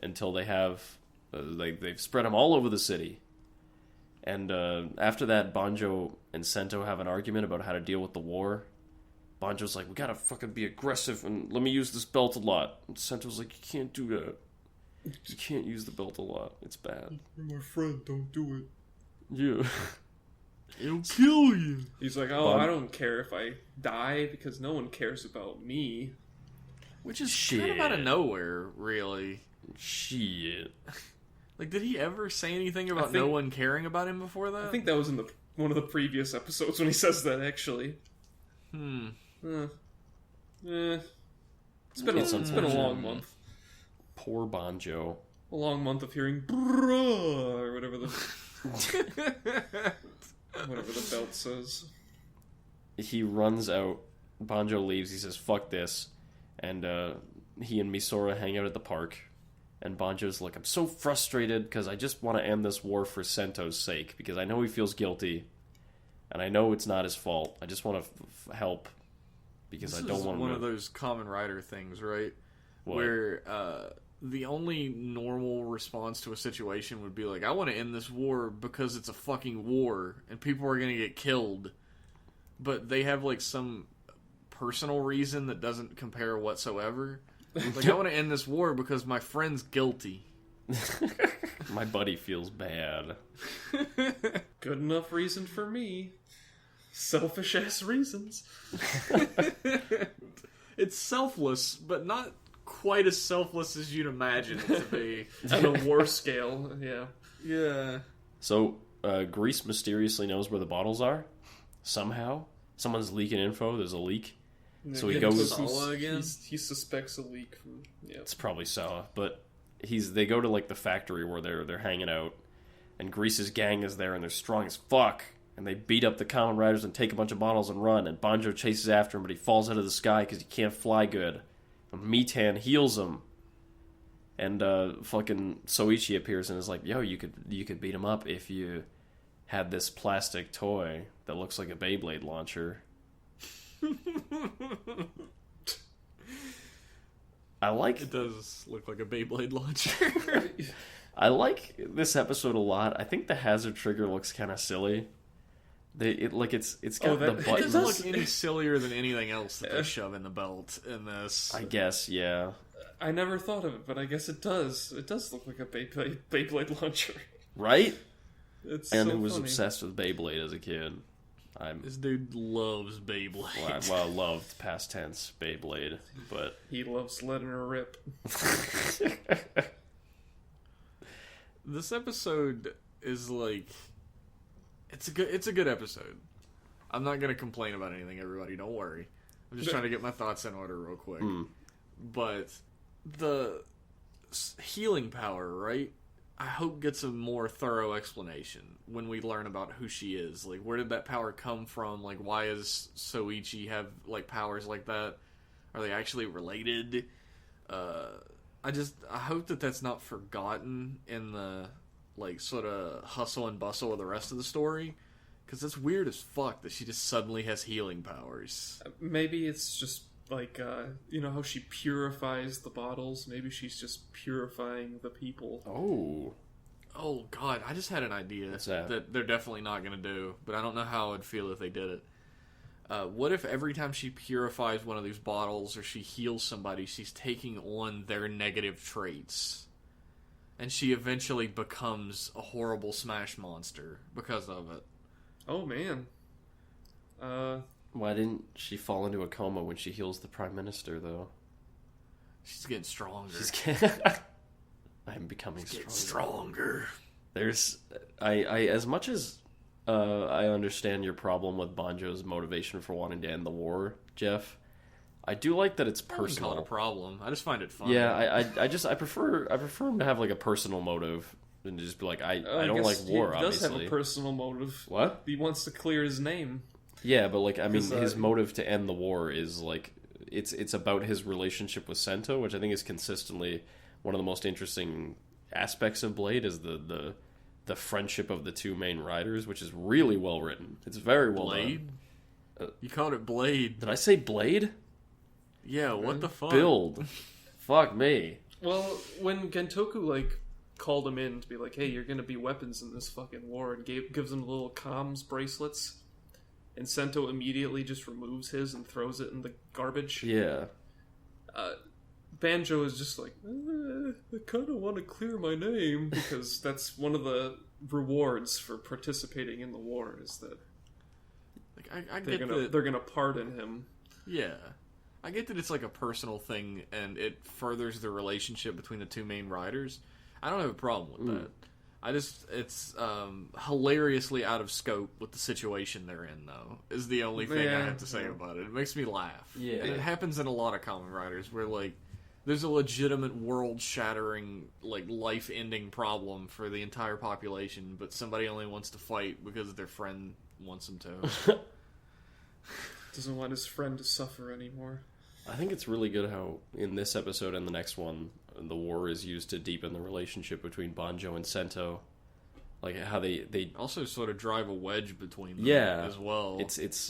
until they have... they've spread them all over the city. And after that, Banjo and Sento have an argument about how to deal with the war. Banjo's like, we gotta fucking be aggressive, and let me use this belt a lot. And Sento's like, you can't do that. You can't use the belt a lot. It's bad. You're my friend, don't do it. Yeah. It'll kill you. He's like, I don't care if I die, because no one cares about me. Which is kind of out of nowhere, really. Shit. Like, did he ever say anything about no one caring about him before that? I think that was in one of the previous episodes when he says that, actually. It's been a long month. Poor Banjo. A long month of hearing bruh, or whatever the belt says. He runs out. Banjo leaves. He says, fuck this. And he and Misora hang out at the park. And Banjo's like, I'm so frustrated because I just want to end this war for Sento's sake. Because I know he feels guilty. And I know it's not his fault. I just want to help. Because I don't want to... This is one of those Kamen Rider things, right? What? Where the only normal response to a situation would be like, I want to end this war because it's a fucking war and people are going to get killed. But they have like some personal reason that doesn't compare whatsoever. Like, I want to end this war because my friend's guilty. My buddy feels bad. Good enough reason for me. Selfish ass reasons. It's selfless, but not quite as selfless as you'd imagine it to be. On a war scale, yeah. Yeah. So, Grease mysteriously knows where the bottles are. Somehow. Someone's leaking info. There's a leak. So he goes... Sawa again? He suspects a leak from... Yeah. It's probably Sawa, but they go to like the factory where they're hanging out, and Grease's gang is there, and they're strong as fuck, and they beat up the Kamen Riders and take a bunch of bottles and run, and Banjo chases after him, but he falls out of the sky because he can't fly good. And Mitan heals him, and fucking Soichi appears and is like, yo, you could beat him up if you had this plastic toy that looks like a Beyblade launcher. It does look like a Beyblade launcher. I like this episode a lot. I think the hazard trigger looks kind of silly. It's got the It buttons. doesn't look any sillier than anything else that they shove in the belt in this. I guess, yeah. I never thought of it, but I guess it does. It does look like a Beyblade launcher. Right? It's And so who was funny. obsessed with Beyblade as a kid. This dude loves Beyblade. Well, I loved past tense Beyblade, but He loves letting her rip. This episode is like, it's a good episode. I'm not gonna complain about anything, everybody. Don't worry. I'm just trying to get my thoughts in order real quick. But the healing power, right? I hope gets a more thorough explanation when we learn about who she is. Like, where did that power come from? Like, why does Soichi have like powers like that? Are they actually related? I hope that that's not forgotten in the like sort of hustle and bustle of the rest of the story, because it's weird as fuck that she just suddenly has healing powers. Maybe it's just like, you know how she purifies the bottles? Maybe she's just purifying the people. Oh god, I just had an idea that they're definitely not going to do, but I don't know how I'd feel if they did it. What if every time she purifies one of these bottles or she heals somebody, she's taking on their negative traits? And she eventually becomes a horrible smash monster because of it. Oh, man. why didn't she fall into a coma when she heals the Prime Minister, though? She's getting stronger. I'm becoming stronger. There's... I as much as I understand your problem with Banjo's motivation for wanting to end the war, Jeff, I do like that it's personal. I wouldn't call it a problem. I just find it fun. Yeah, I prefer him to have like a personal motive than to just be like, I don't like war. He does obviously have a personal motive. What? He wants to clear his name. Yeah, but like I mean, his motive to end the war is like it's about his relationship with Sento, which I think is consistently one of the most interesting aspects of Blade, is the friendship of the two main riders, which is really well written. It's very well Blade? done. You called it Blade. Did I say Blade? Yeah, what the fuck? Build. Fuck me. Well, when Gentoku like called him in to be like, "Hey, you're gonna be weapons in this fucking war," and gives him little comms bracelets, and Sento immediately just removes his and throws it in the garbage. Yeah. Banjo is just like, I kind of want to clear my name, because that's one of the rewards for participating in the war, is that Like, they're gonna pardon him. Yeah. I get that it's like a personal thing and it furthers the relationship between the two main riders. I don't have a problem with that. It's hilariously out of scope with the situation they're in, though, is the only thing I have to say about it. It makes me laugh. Yeah. And it happens in a lot of Kamen Riders where, like, there's a legitimate world-shattering, like, life-ending problem for the entire population, but somebody only wants to fight because their friend wants them to. Doesn't want his friend to suffer anymore. I think it's really good how, in this episode and the next one, the war is used to deepen the relationship between Banjo and Sento. Like, how they also sort of drive a wedge between them as well.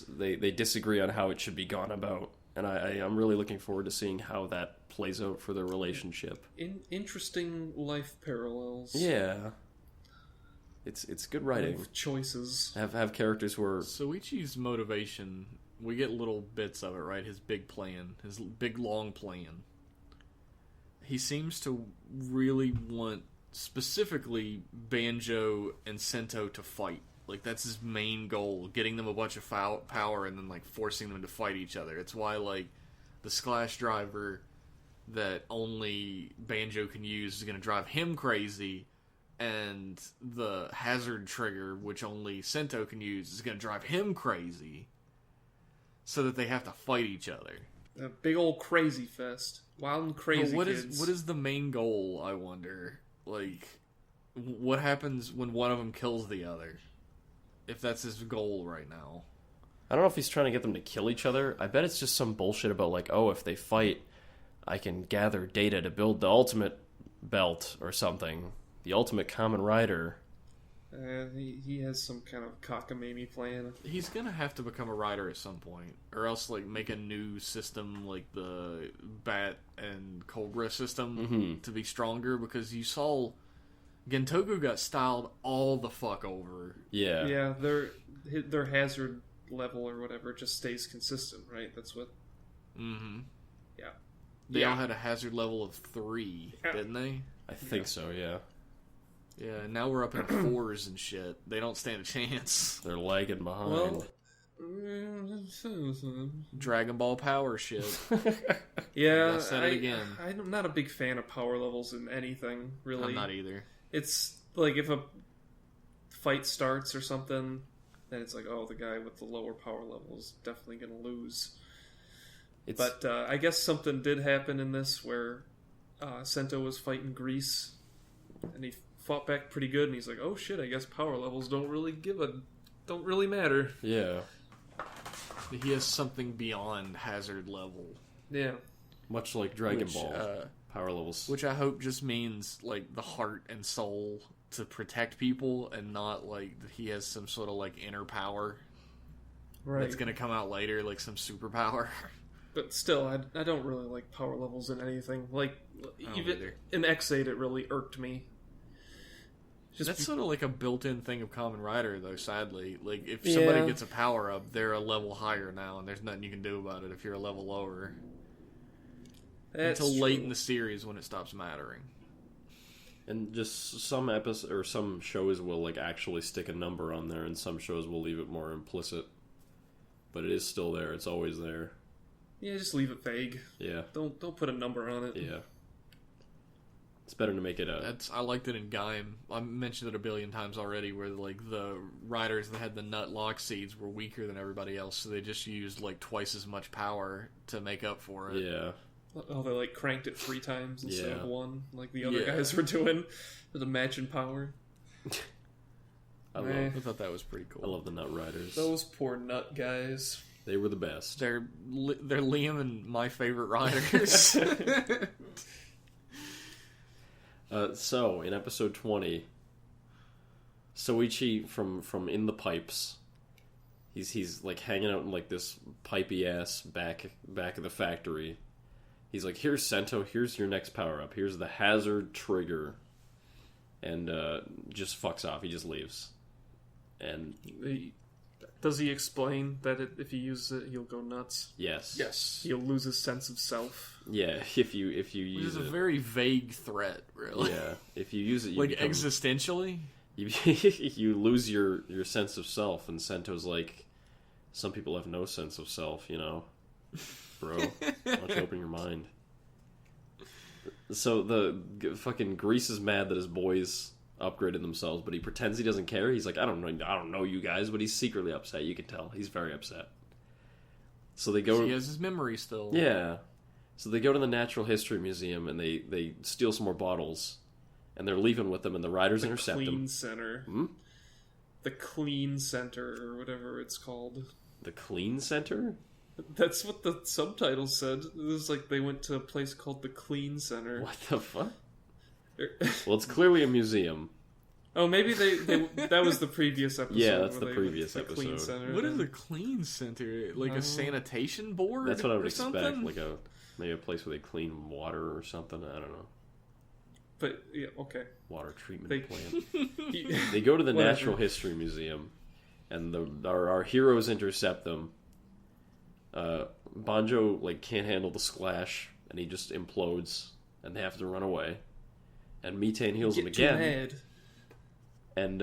They disagree on how it should be gone about, and I'm really looking forward to seeing how that plays out for their relationship. Interesting life parallels. Yeah. It's good writing. Choices. Have characters who are... Soichi's motivation, we get little bits of it, right? His big plan, his big long plan. He seems to really want, specifically, Banjo and Sento to fight. Like, that's his main goal, getting them a bunch of power and then, like, forcing them to fight each other. It's why, like, the Splash Driver that only Banjo can use is going to drive him crazy, and the Hazard Trigger, which only Sento can use, is going to drive him crazy, so that they have to fight each other. A big old crazy fest. Wild and crazy kids. What is the main goal, I wonder? Like, what happens when one of them kills the other? If that's his goal right now. I don't know if he's trying to get them to kill each other. I bet it's just some bullshit about, like, oh, if they fight, I can gather data to build the ultimate belt or something. The ultimate Kamen Rider. He has some kind of cockamamie plan. He's gonna have to become a rider at some point, or else like make a new system like the Bat and Cobra system to be stronger. Because you saw Gentoku got styled all the fuck over. Yeah, yeah. Their hazard level or whatever just stays consistent, right? That's what. Mm-hmm. Yeah. They all had a hazard level of 3, didn't they? I think so. Yeah. Yeah, now we're up in 4s and shit. They don't stand a chance. They're lagging behind. Well, Dragonball power shit. Yeah, I said it again. I'm not a big fan of power levels in anything, really. I'm not either. It's like if a fight starts or something, then it's like, oh, the guy with the lower power level is definitely going to lose. But I guess something did happen in this where Sento was fighting Grease, and he fought back pretty good, and he's like, oh shit, I guess power levels don't really matter. Yeah. He has something beyond hazard level. Yeah. Much like Dragonball. Power levels. Which I hope just means, like, the heart and soul to protect people, and not, like, he has some sort of, like, inner power. Right. That's gonna come out later, like some superpower. But still, I don't really like power levels in anything. Like, even either. in X8 it really irked me. That's sort of like a built-in thing of Kamen Rider, though, sadly. Like, if somebody gets a power-up, they're a level higher now, and there's nothing you can do about it if you're a level lower. That's Until true. late in the series when it stops mattering. And just some episodes or some shows will like actually stick a number on there, and some shows will leave it more implicit. But it is still there. It's always there. Yeah, just leave it vague. Yeah. Don't put a number on it. Yeah. It's better to make it a... I liked it in Gaim. I mentioned it a billion times already, where like the riders that had the nut lock seeds were weaker than everybody else, so they just used like twice as much power to make up for it. Yeah. Oh, they like cranked it 3 times instead of 1, like the other Yeah. guys were doing with the matching power. I thought that was pretty cool. love the Nut Riders. Those poor nut guys. They were the best. They're Liam and my favorite riders. So, in episode 20, Soichi from In the Pipes, he's like hanging out in like this pipey ass back of the factory. He's like, here's Sento, here's your next power up, here's the Hazard Trigger, and just fucks off. He just leaves. And Does he explain that if he uses it, he'll go nuts? yes, He'll lose his sense of self. yeah. If you Which use is a it, very vague threat, really. yeah. If you use it, you Like, become, existentially? you lose your sense of self. And Sento's like, some people have no sense of self, you know, bro. Why don't you open your mind? So the fucking Grease is mad that his boys upgraded themselves, but he pretends he doesn't care. He's like, I don't know you guys, but he's secretly upset. You can tell he's very upset. So they go. He has his memory still. Yeah. So they go to the Natural History Museum and they steal some more bottles, and they're leaving with them, and the riders intercept Clean them. Center. Hmm? The Clean Center, or whatever it's called. The Clean Center? That's what the subtitle said. It was like they went to a place called the Clean Center. What the fuck? Well, it's clearly a museum. Oh, maybe that was the previous episode. Yeah, that's where the previous the Clean episode. Center What is thing. a clean center? Like a sanitation board? That's what I would or expect. something? Like maybe a place where they clean water or something. I don't know. But yeah, okay. Water treatment They- plant. They go to the Whatever. Natural History Museum, and our heroes intercept them. Banjo can't handle the splash, and he just implodes, and they have to run away. And Metane heals him Get too again, mad. and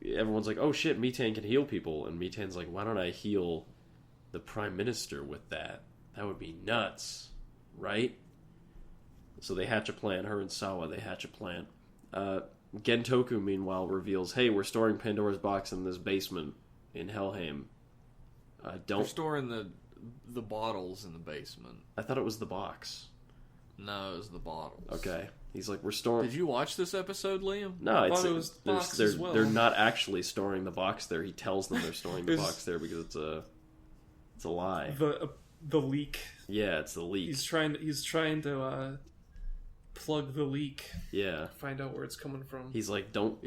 everyone's like, "Oh shit, Metane can heal people," and Metane's like, "Why don't I heal the Prime Minister with that? That would be nuts, right?" So they hatch a plan. Her and Sawa, they hatch a plan. Gentoku, meanwhile, reveals, "Hey, we're storing Pandora's box in this basement in Helheim. They're Don't." storing the bottles in the basement. I thought it was the box. No, it was the bottles. Okay, he's like, "We're storing." Did you watch this episode, Liam? No, I it's thought it was the box they're, as well. they're not actually storing the box there. He tells them they're storing the There's- box there because it's a lie. The leak. Yeah, it's the leak. He's trying to plug the leak. Yeah, Find out where it's coming from. he's like, "Don't."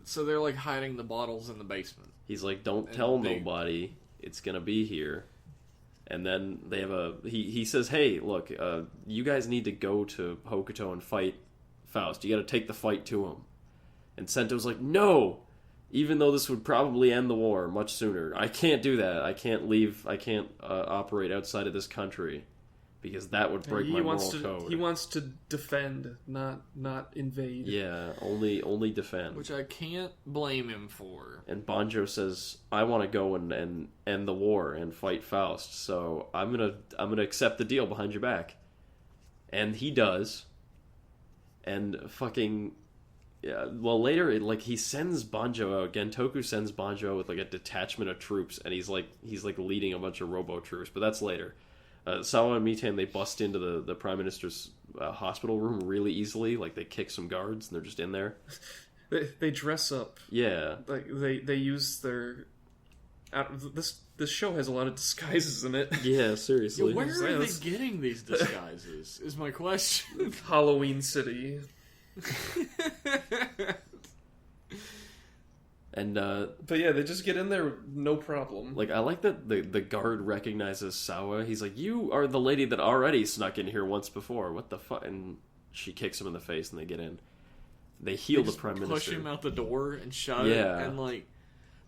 So they're like hiding the bottles in the basement. He's like, "Don't And tell they- nobody. It's gonna be here." And then they have he says, "Hey, look, you guys need to go to Hokuto and fight Faust. You got to take the fight to him." And Sento's like, "No, even though this would probably end the war much sooner, I can't do that. I can't leave. I can't operate outside of this country because that would break my moral code." He wants to defend, not invade. Yeah, only defend. Which I can't blame him for. And Banjo says, "I want to go and end the war and fight Faust. So I'm gonna accept the deal behind your back." And he does. And fucking, yeah. Well, later, he sends Banjo out. Gentoku sends Banjo with a detachment of troops, and he's leading a bunch of robo troops. But that's later. Sawa and Mitan, they bust into the Prime Minister's hospital room really easily. They kick some guards, and they're just in there. They dress up. Yeah. They use their. This show has a lot of disguises in it. Yeah, seriously. Yeah, where are Yes. they getting these disguises? Is my question. Halloween City. And But yeah, they just get in there no problem. I like that the guard recognizes Sawa. He's like, "You are the lady that already snuck in here once before. What the fuck?" And she kicks him in the face, and they get in. They heal the Prime Push Minister. him out the door and shut Yeah. it. And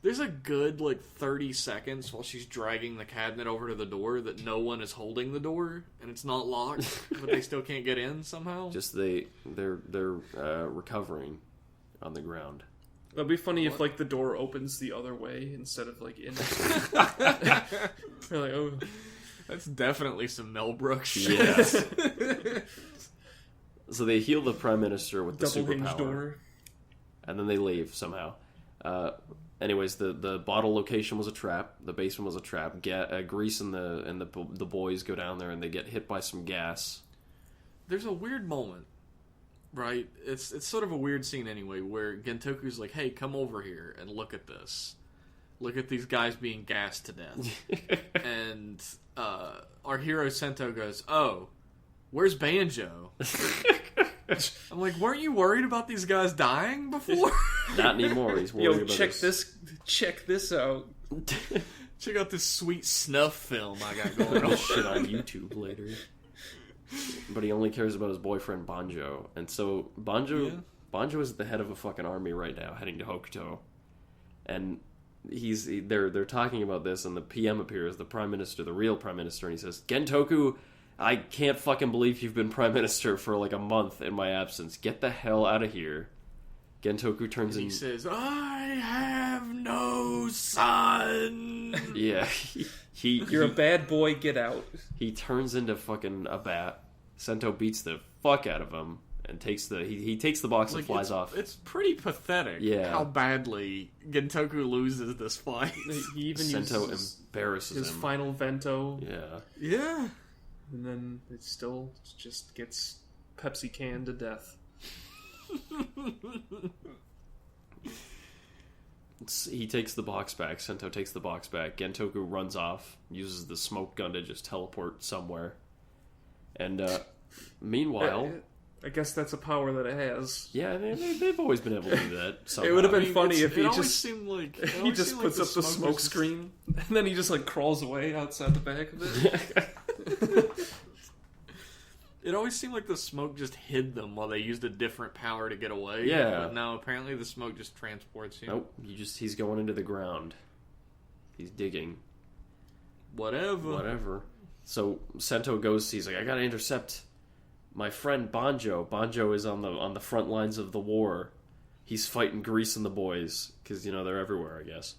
there's a good 30 seconds while she's dragging the cabinet over to the door that no one is holding the door and it's not locked, but they still can't get in somehow. Just they're recovering on the ground. That'd be funny if the door opens the other way instead of in. They're like, oh, That's definitely some Mel Brooks shit. Yes. So they heal the Prime Minister with the double hinge superpower, door. and then they leave somehow. Anyways, the bottle location was a trap. The basement was a trap. Grease and the boys go down there, and they get hit by some gas. There's a weird moment, right? It's sort of a weird scene anyway, where Gentoku's like, "Hey, come over here and look at this. Look at these guys being gassed to death." And our hero Sento goes, "Oh, where's Banjo?" I'm like, weren't you worried about these guys dying before? Not anymore. He's worried about check this out. Check out this sweet snuff film I got going on. this shit on YouTube later. But he only cares about his boyfriend Banjo, and so Banjo is at the head of a fucking army right now, heading to Hokuto, and they're talking about this, and the PM appears, the Prime Minister, the real Prime Minister, and he says, "Gentoku, I can't fucking believe you've been Prime Minister for a month in my absence. Get the hell out of here." Gentoku turns in. He says, "I have no son." Yeah, You're a bad boy. Get out. He turns into fucking a bat. Sento beats the fuck out of him and takes he takes the box and flies off. It's pretty pathetic. Yeah. How badly Gentoku loses this fight. He even Sento uses embarrasses his him. final vento. Yeah. Yeah. And then it still just gets Pepsi canned to death. He takes the box back. Sento takes the box back. Gentoku runs off, uses the smoke gun to just teleport somewhere. And meanwhile, I guess that's a power that it has. Yeah, they've always been able to do that. Somehow. It would have been funny if he always just seemed like he just puts up the smoke screen and then he just like crawls away outside the back of it. It always seemed like the smoke just hid them while they used a different power to get away. Yeah. But now apparently the smoke just transports you. Nope, he's going into the ground. He's digging. Whatever. So Sento goes. He's like, I gotta intercept my friend Banjo. Banjo is on the front lines of the war. He's fighting Grease and the boys because they're everywhere, I guess.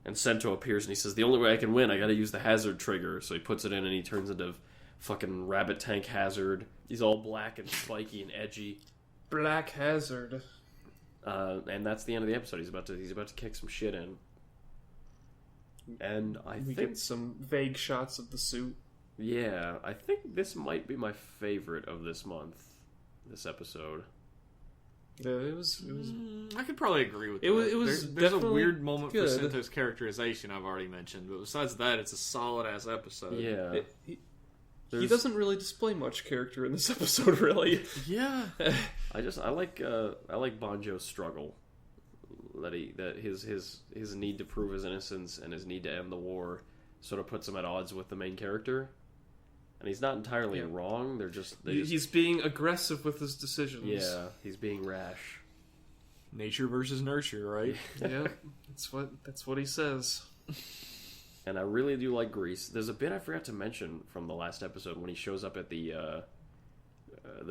And Sento appears and he says, the only way I can win, I gotta use the hazard trigger. So he puts it in and he turns into fucking Rabbit Tank Hazard. He's all black and spiky and edgy. Black Hazard. And that's the end of the episode. He's about to kick some shit in. And we get some vague shots of the suit. Yeah, I think this might be my favorite of this month. This episode. Yeah, it was. I could probably agree with that. It was. There's a definitely weird moment good. for Sento's characterization I've already mentioned, but besides that, it's a solid ass episode. Yeah. He doesn't really display much character in this episode, really. Yeah. I like Banjo's struggle. That his need to prove his innocence and his need to end the war sort of puts him at odds with the main character. And he's not entirely wrong. He's being aggressive with his decisions. Yeah, he's being rash. Nature versus nurture, right? Yeah, that's what he says. And I really do like Grease. There's a bit I forgot to mention from the last episode when he shows up at the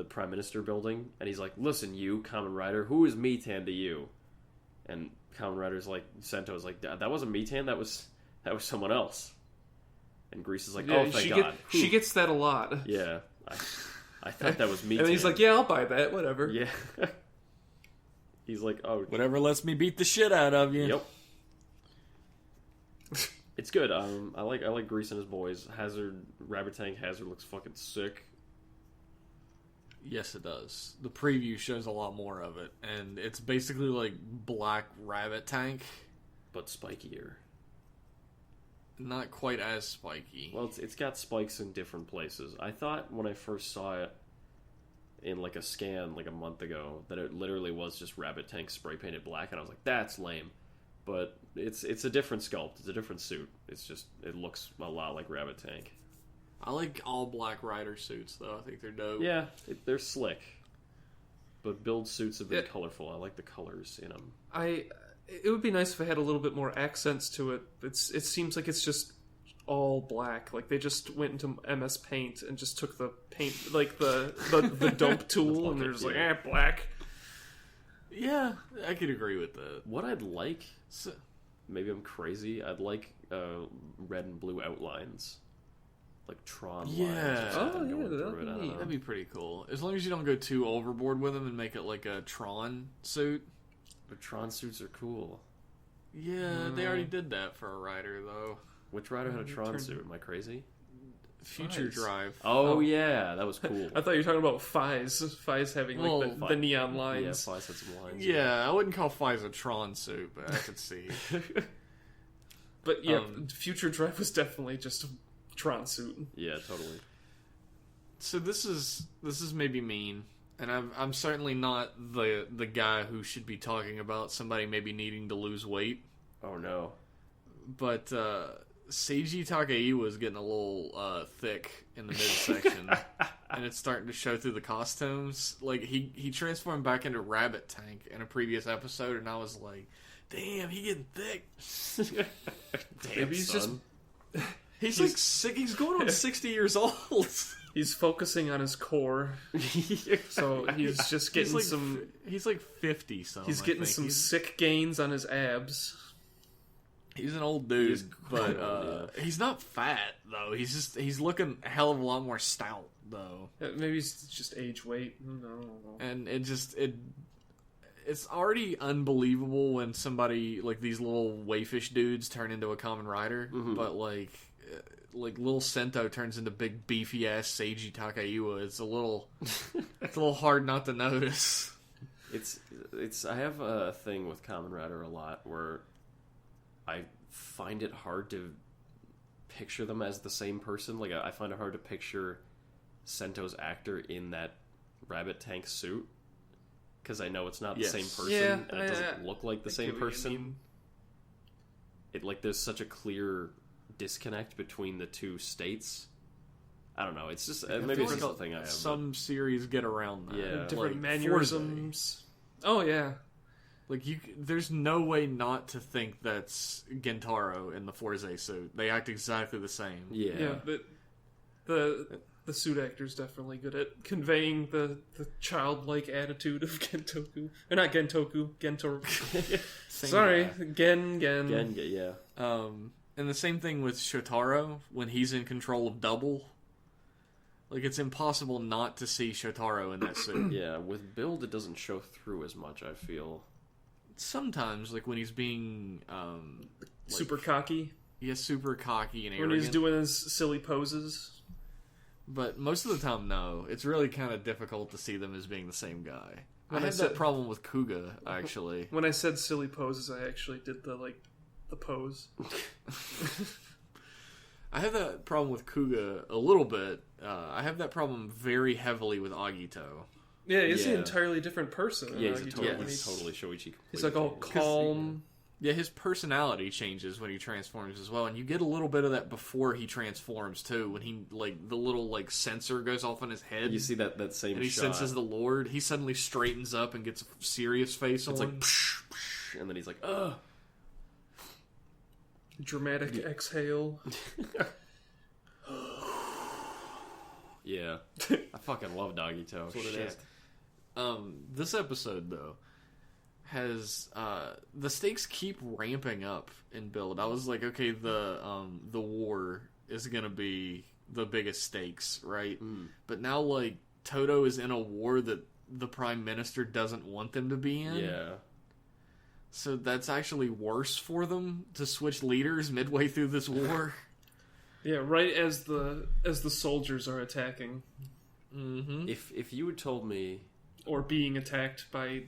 Prime Minister building, and he's like, "Listen, you Kamen Rider, who is Mitan to you?" And Kamen Rider's like, Sento's like, "That wasn't Mitan. That was someone else." And Grease is like, "Oh, thank God." She gets that a lot. Yeah, I thought that was Mitan. And he's like, "Yeah, I'll buy that. Whatever." Yeah. He's like, "Oh, whatever lets me beat the shit out of you." Yep. It's good. I like Grease and his boys. Rabbit Tank Hazard looks fucking sick. Yes, it does. The preview shows a lot more of it, and it's basically like Black Rabbit Tank, but spikier. Not quite as spiky. Well, it's got spikes in different places. I thought when I first saw it in like a scan like a month ago that it literally was just Rabbit Tank spray painted black, and I was like, that's lame. But it's a different sculpt. It's a different suit. It looks a lot like Rabbit Tank. I like all Black Rider suits, though. I think they're dope. Yeah, they're slick. But build suits have been colorful. I like the colors in them. It would be nice if it had a little bit more accents to it. It seems like it's just all black. Like they just went into MS Paint and just took the paint, like the dope tool, and they're just like, black. Yeah, I could agree with that. What I'd like, maybe I'm crazy, I'd like red and blue outlines. Like Tron lines. That'd be pretty cool. As long as you don't go too overboard with them and make it like a Tron suit. But Tron suits are cool. Yeah, they already did that for a rider, though. Which rider had a Tron suit? Am I crazy? Future Drive. Oh, yeah, that was cool. I thought you were talking about Fies having like the neon lines. Yeah, Fies had some lines. Yeah, I wouldn't call Fies a Tron suit, but I could see. But yeah, Future Drive was definitely just a Tron suit. Yeah, totally. So this is maybe mean, and I'm certainly not the guy who should be talking about somebody maybe needing to lose weight. Oh no. But Seiji Takaiwa is getting a little thick in the midsection, and it's starting to show through the costumes. Like he transformed back into Rabbit Tank in a previous episode, and I was like, "Damn, he getting thick." Damn, maybe he's son. He's like sick. He's going on 60 years old. He's focusing on his core, so he's just getting He's like 50 something. He's getting some sick gains on his abs. He's an old dude, but he's not fat though. He's looking a hell of a lot more stout though. Maybe he's just age weight. No. And it's already unbelievable when somebody like these little wayfish dudes turn into a Kamen Rider, but like little Sento turns into big beefy ass Seiji Takaiwa. It's a little hard not to notice. It's I have a thing with Kamen Rider a lot where I find it hard to picture them as the same person. Like I find it hard to picture Sento's actor in that rabbit tank suit, because I know it's not the Yes. same person, Yeah, and it doesn't look like the I same get what you person. mean. It like there's such a clear disconnect between the two states. I don't know. It's just maybe it's just a thing I have. Some series get around that. Yeah. Different Like, mannerisms. Oh yeah. Like there's no way not to think that's Gentaro in the Forze suit. They act exactly the same. Yeah. But the suit actor's definitely good at conveying the childlike attitude of Gentoku. Or not Gentoku, Gentoro. Same Sorry, guy. Gen. Yeah. And the same thing with Shotaro when he's in control of Double. Like it's impossible not to see Shotaro in that suit. Yeah, with Build it doesn't show through as much, I feel. Sometimes, like when he's being Super cocky. super cocky and When arrogant. he's doing his silly poses. But most of the time, no. It's really kind of difficult to see them as being the same guy. When I I had said- that problem with Kuga, actually. When I said silly poses, I actually did the pose. I have that problem with Kuga a little bit. I have that problem very heavily with Agito. Yeah, he's an Yeah. entirely different person. Yeah, he's He a totally, Yes. totally Shoichi. He's like all completely calm. Yeah, his personality changes when he transforms as well, and you get a little bit of that before he transforms too. When he the little sensor goes off on his head, You see that same and he shot. senses the Lord. He suddenly straightens up and gets a serious face It's on. like, psh, psh, and then he's like, ugh. Dramatic exhale. Yeah. I fucking love Dogito. That's what it Shit. is. This episode though has the stakes keep ramping up in Build. I was like, okay, the war is gonna be the biggest stakes, right? But now Toto is in a war that the Prime Minister doesn't want them to be in. Yeah. So that's actually worse for them to switch leaders midway through this war. Yeah, right as the soldiers are attacking Mm-hmm. If you had told me or being attacked by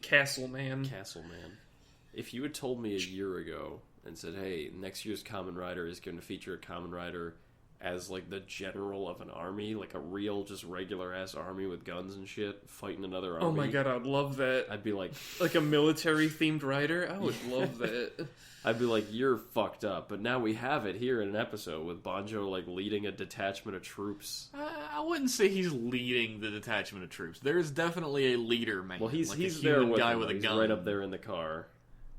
Castle Man. if you had told me a year ago and said, hey, next year's Kamen Rider is going to feature a Kamen Rider as the general of an army, like a real just regular ass army with guns and shit fighting another army. Oh my god, I'd love that. I'd be like Like a military themed rider. I would love that. I'd be like, you're fucked up. But now we have it here in an episode with Banjo leading a detachment of troops. I wouldn't say he's leading the detachment of troops. There is definitely a leader man. Well, he's a there human with guy him, with a he's gon. right up there in the car.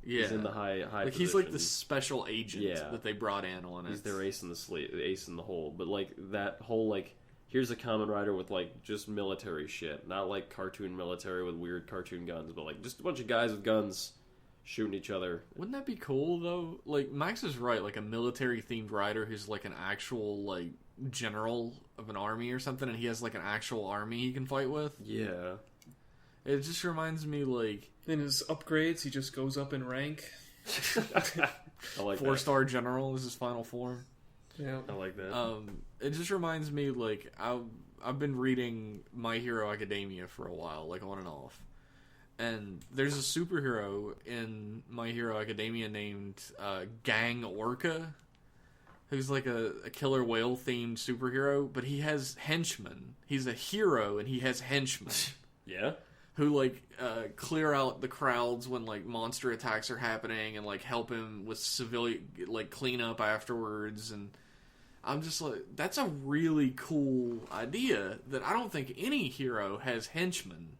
Yeah, He's in the high he's like the position. special agent Yeah. that they brought in on it. He's their ace in the ace in the hole. But that whole here's a Kamen Rider with just military shit, not cartoon military with weird cartoon guns, but just a bunch of guys with guns shooting each other. Wouldn't that be cool though? Max is right. A military themed rider who's an actual general of an army or something, and he has an actual army he can fight with. Yeah. It just reminds me In his upgrades, he just goes up in rank. I like 4-star general is his final form. Yeah. that. I like that. It just reminds me I've been reading My Hero Academia for a while, on and off. And there's a superhero in My Hero Academia named Gang Orca, who's a killer whale themed superhero, but he has henchmen. He's a hero and he has henchmen Yeah. who clear out the crowds when monster attacks are happening and help him with civilian cleanup afterwards. And I'm just that's a really cool idea that I don't think any hero has henchmen.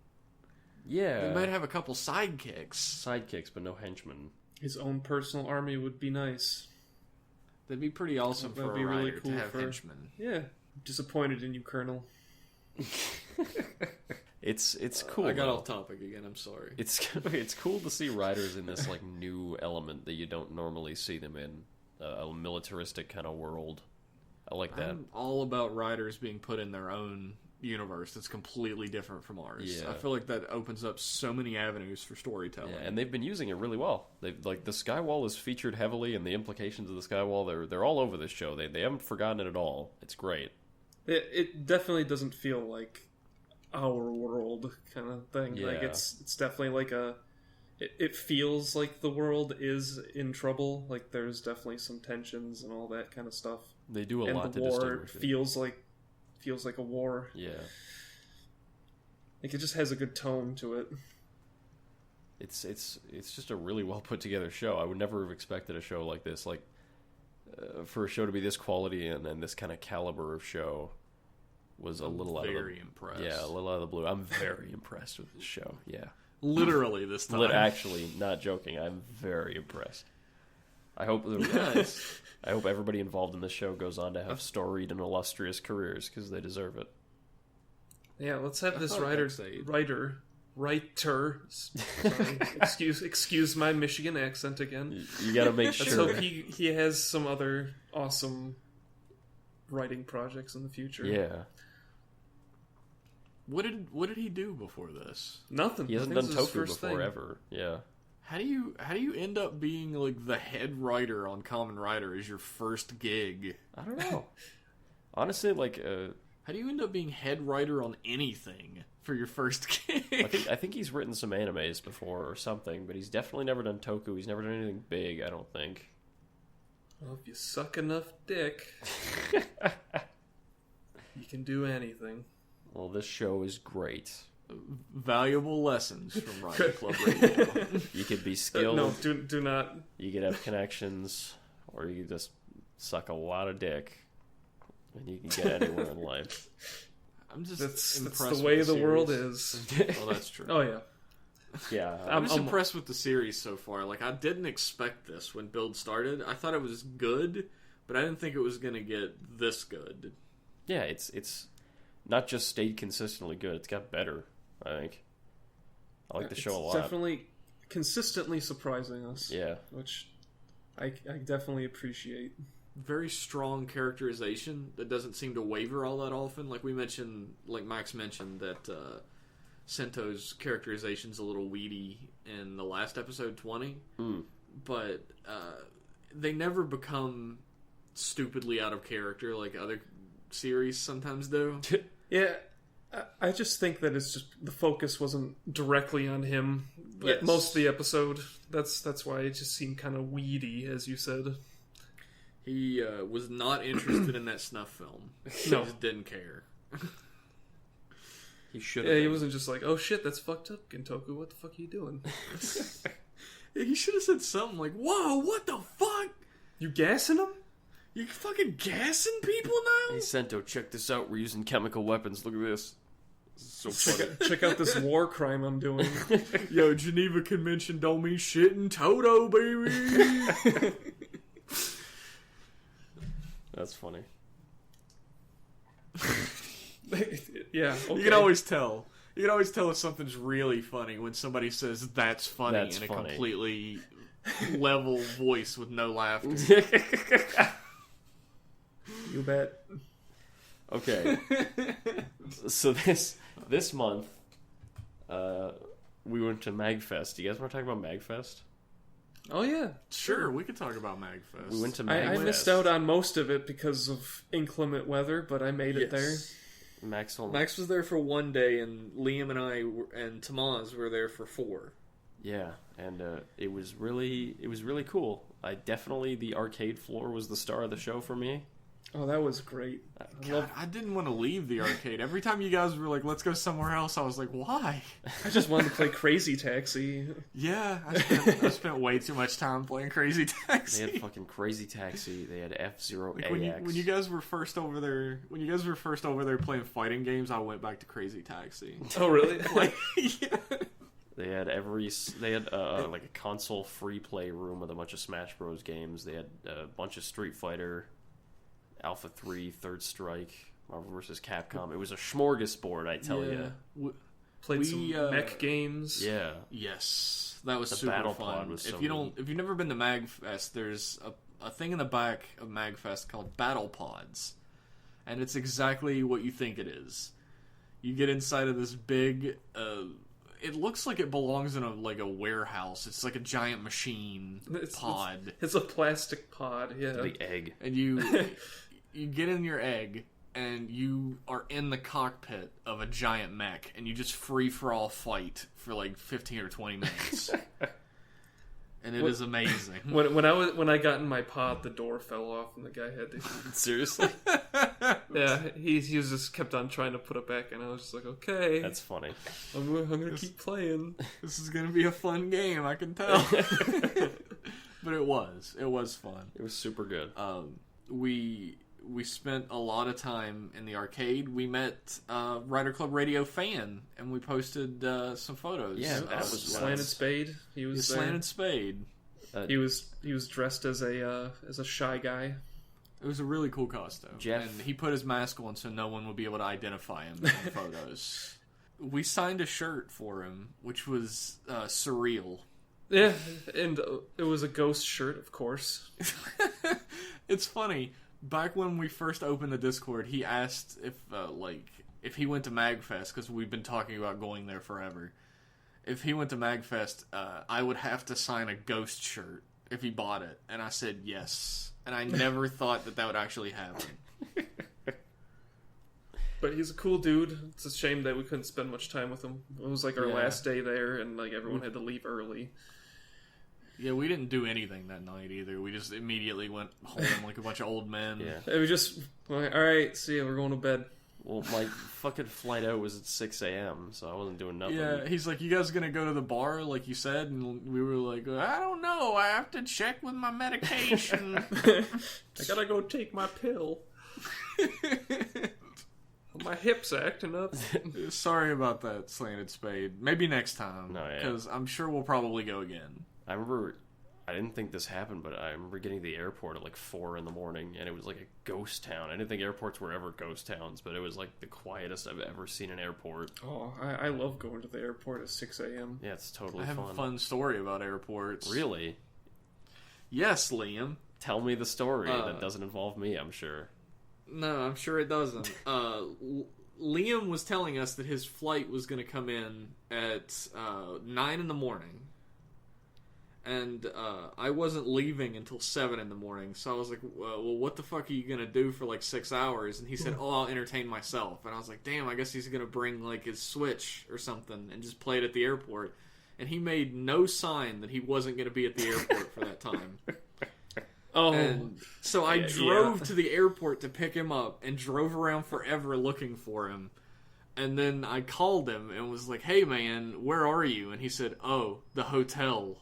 Yeah. They might have a couple sidekicks. Sidekicks, but no henchmen. His own personal army would be nice. That'd be pretty awesome That'd for be a really rider cool to have for- henchmen. Yeah. Disappointed in you, Colonel. It's cool. I got though. off topic again. I'm sorry. It's cool to see riders in this new element that you don't normally see them in, a militaristic kind of world. I like that. I'm all about riders being put in their own universe that's completely different from ours. Yeah. I feel like that opens up so many avenues for storytelling. Yeah, and they've been using it really well. They've the Skywall is featured heavily, and the implications of the Skywall they're all over this show. They haven't forgotten it at all. It's great. It definitely doesn't feel like our world kind of thing. Yeah. It's definitely it feels like the world is in trouble. There's definitely some tensions and all that kind of stuff. They do a And lot the to war distinguish it. feels like a war. Yeah. Like, it just has a good tone to it. It's just a really well put together show. I would never have expected a show like this. Like, for a show to be this quality and this kind of caliber of show was a little out of the... Very impressed. Yeah, a little out of the blue. I'm very impressed with this show. Yeah. Literally this time. Actually, not joking. I'm very impressed. I hope I hope everybody involved in this show goes on to have storied and illustrious careers because they deserve it. Yeah, let's have this writer. Sorry, excuse my Michigan accent again. You got to make sure. Let's hope he has some other awesome writing projects in the future. Yeah. What did he do before this? Nothing. He hasn't done Toku before ever. Yeah. How do you end up being like the head writer on Kamen Rider as your first gig? I don't know. Honestly, like, how do you end up being head writer on anything for your first gig? I think he's written some animes before or something, but he's definitely never done Toku. He's never done anything big, I don't think. Well, if you suck enough dick, you can do anything. Well, this show is great. Valuable lessons from Rider Club Radio. You could be skilled. No, do not. You could have connections, or you could just suck a lot of dick, and you can get anywhere in life. I'm just that's the way the world is. Well, that's true. Oh yeah. Yeah, I'm just impressed with the series so far. Like, I didn't expect this when Build started. I thought it was good, but I didn't think it was going to get this good. Yeah, it's not just stayed consistently good. It's got better, I think. I like the show a lot. It's definitely consistently surprising us. Yeah. Which I definitely appreciate. Very strong characterization that doesn't seem to waver all that often. Like Max mentioned, that Sento's characterization's a little weedy in the last episode 20. But they never become stupidly out of character like other series sometimes do. Yeah, I just think that it's just the focus wasn't directly on him. Yes. Most of the episode. That's why it just seemed kind of weedy, as you said. He was not interested in that snuff film. He No. just didn't care. He should. Yeah, he wasn't just like, "Oh shit, that's fucked up, Gentoku. What the fuck are you doing?" He should have said something like, "Whoa, what the fuck? You gassing him? You fucking gassing people now?" Hey, Sento, check this out. We're using chemical weapons. Look at this. This is so funny. Check out this war crime I'm doing. Yo, Geneva Convention don't mean shit in Toto, baby. That's funny. Yeah, okay. You can always tell. You can always tell if something's really funny when somebody says "that's funny" That's in a funny. completely level voice with no laughter. You bet. Okay. So this month, we went to Magfest. Do you guys want to talk about Magfest? Oh yeah, Sure, we could talk about Magfest. We went to Magfest. I missed out on most of it because of inclement weather, but I made it there. Max was there for 1 day, and Liam and I and Tomaz were there for 4. Yeah, and it was really cool. The arcade floor was the star of the show for me. Oh, that was great. God, I didn't want to leave the arcade. Every time you guys were like, "Let's go somewhere else," I was like, "Why?" I just wanted to play Crazy Taxi. Yeah, I spent way too much time playing Crazy Taxi. They had fucking Crazy Taxi. They had F-Zero Like AX. when you guys were first over there, playing fighting games, I went back to Crazy Taxi. Oh, really? Like, yeah. They had like a console free play room with a bunch of Smash Bros. Games. They had a bunch of Street Fighter, Alpha 3, Third Strike, Marvel vs. Capcom. It was a smorgasbord, I tell you. Played some mech games. Yeah. Yes, that was The super battle fun. pod was so if you've never been to Magfest, there's a thing in the back of Magfest called battle pods, and it's exactly what you think it is. You get inside of this big. It looks like it belongs in a warehouse. It's like a giant machine pod. It's a plastic pod. Yeah. The big egg. And you get in your egg, and you are in the cockpit of a giant mech, and you just free-for-all fight for like 15 or 20 minutes. and it is amazing. When I got in my pod, the door fell off, and the guy had to. Seriously? Yeah, he just kept on trying to put it back, and I was just like, okay, That's funny. I'm gonna keep playing. This is gonna be a fun game, I can tell. But it was fun. It was super good. We spent a lot of time in the arcade. We met Rider Club Radio fan, and we posted some photos. Yeah, that was Slanted nice. Spade. He was there. Slanted Spade. He was dressed as a shy guy. It was a really cool costume. Jeff. And he put his mask on so no one would be able to identify him in the photos. We signed a shirt for him, which was surreal. Yeah, and it was a ghost shirt, of course. It's funny. Back when we first opened the Discord, he asked if he went to Magfest, because we've been talking about going there forever. If he went to Magfest, I would have to sign a ghost shirt if he bought it. And I said yes. And I never thought that would actually happen. But he's a cool dude. It's a shame that we couldn't spend much time with him. It was like our last day there, and like everyone had to leave early. Yeah, we didn't do anything that night either. We just immediately went home like a bunch of old men. Yeah. And we just, like, all right, see ya, we're going to bed. Well, my fucking flight out was at 6 a.m., so I wasn't doing nothing. Yeah, he's like, you guys gonna go to the bar like you said? And we were like, I don't know. I have to check with my medication. I gotta go take my pill. My hip's acting up. Sorry about that, Slanted Spade. Maybe next time. No, yeah. Because I'm sure we'll probably go again. I remember, I didn't think this happened, but I remember getting to the airport at like 4 in the morning, and it was like a ghost town. I didn't think airports were ever ghost towns, but it was like the quietest I've ever seen an airport. Oh, I love going to the airport at 6 a.m. Yeah, it's totally I have fun. a fun story about airports. Really? Yes, Liam. Tell me the story that doesn't involve me, I'm sure. No, I'm sure it doesn't. Liam was telling us that his flight was going to come in at 9 in the morning. And I wasn't leaving until 7 in the morning. So I was like, well, what the fuck are you going to do for like 6 hours? And he said, I'll entertain myself. And I was like, damn, I guess he's going to bring like his Switch or something and just play it at the airport. And he made no sign that he wasn't going to be at the airport for that time. Oh, And so I drove to the airport to pick him up and drove around forever looking for him. And then I called him and was like, hey man, where are you? And he said, oh, the hotel.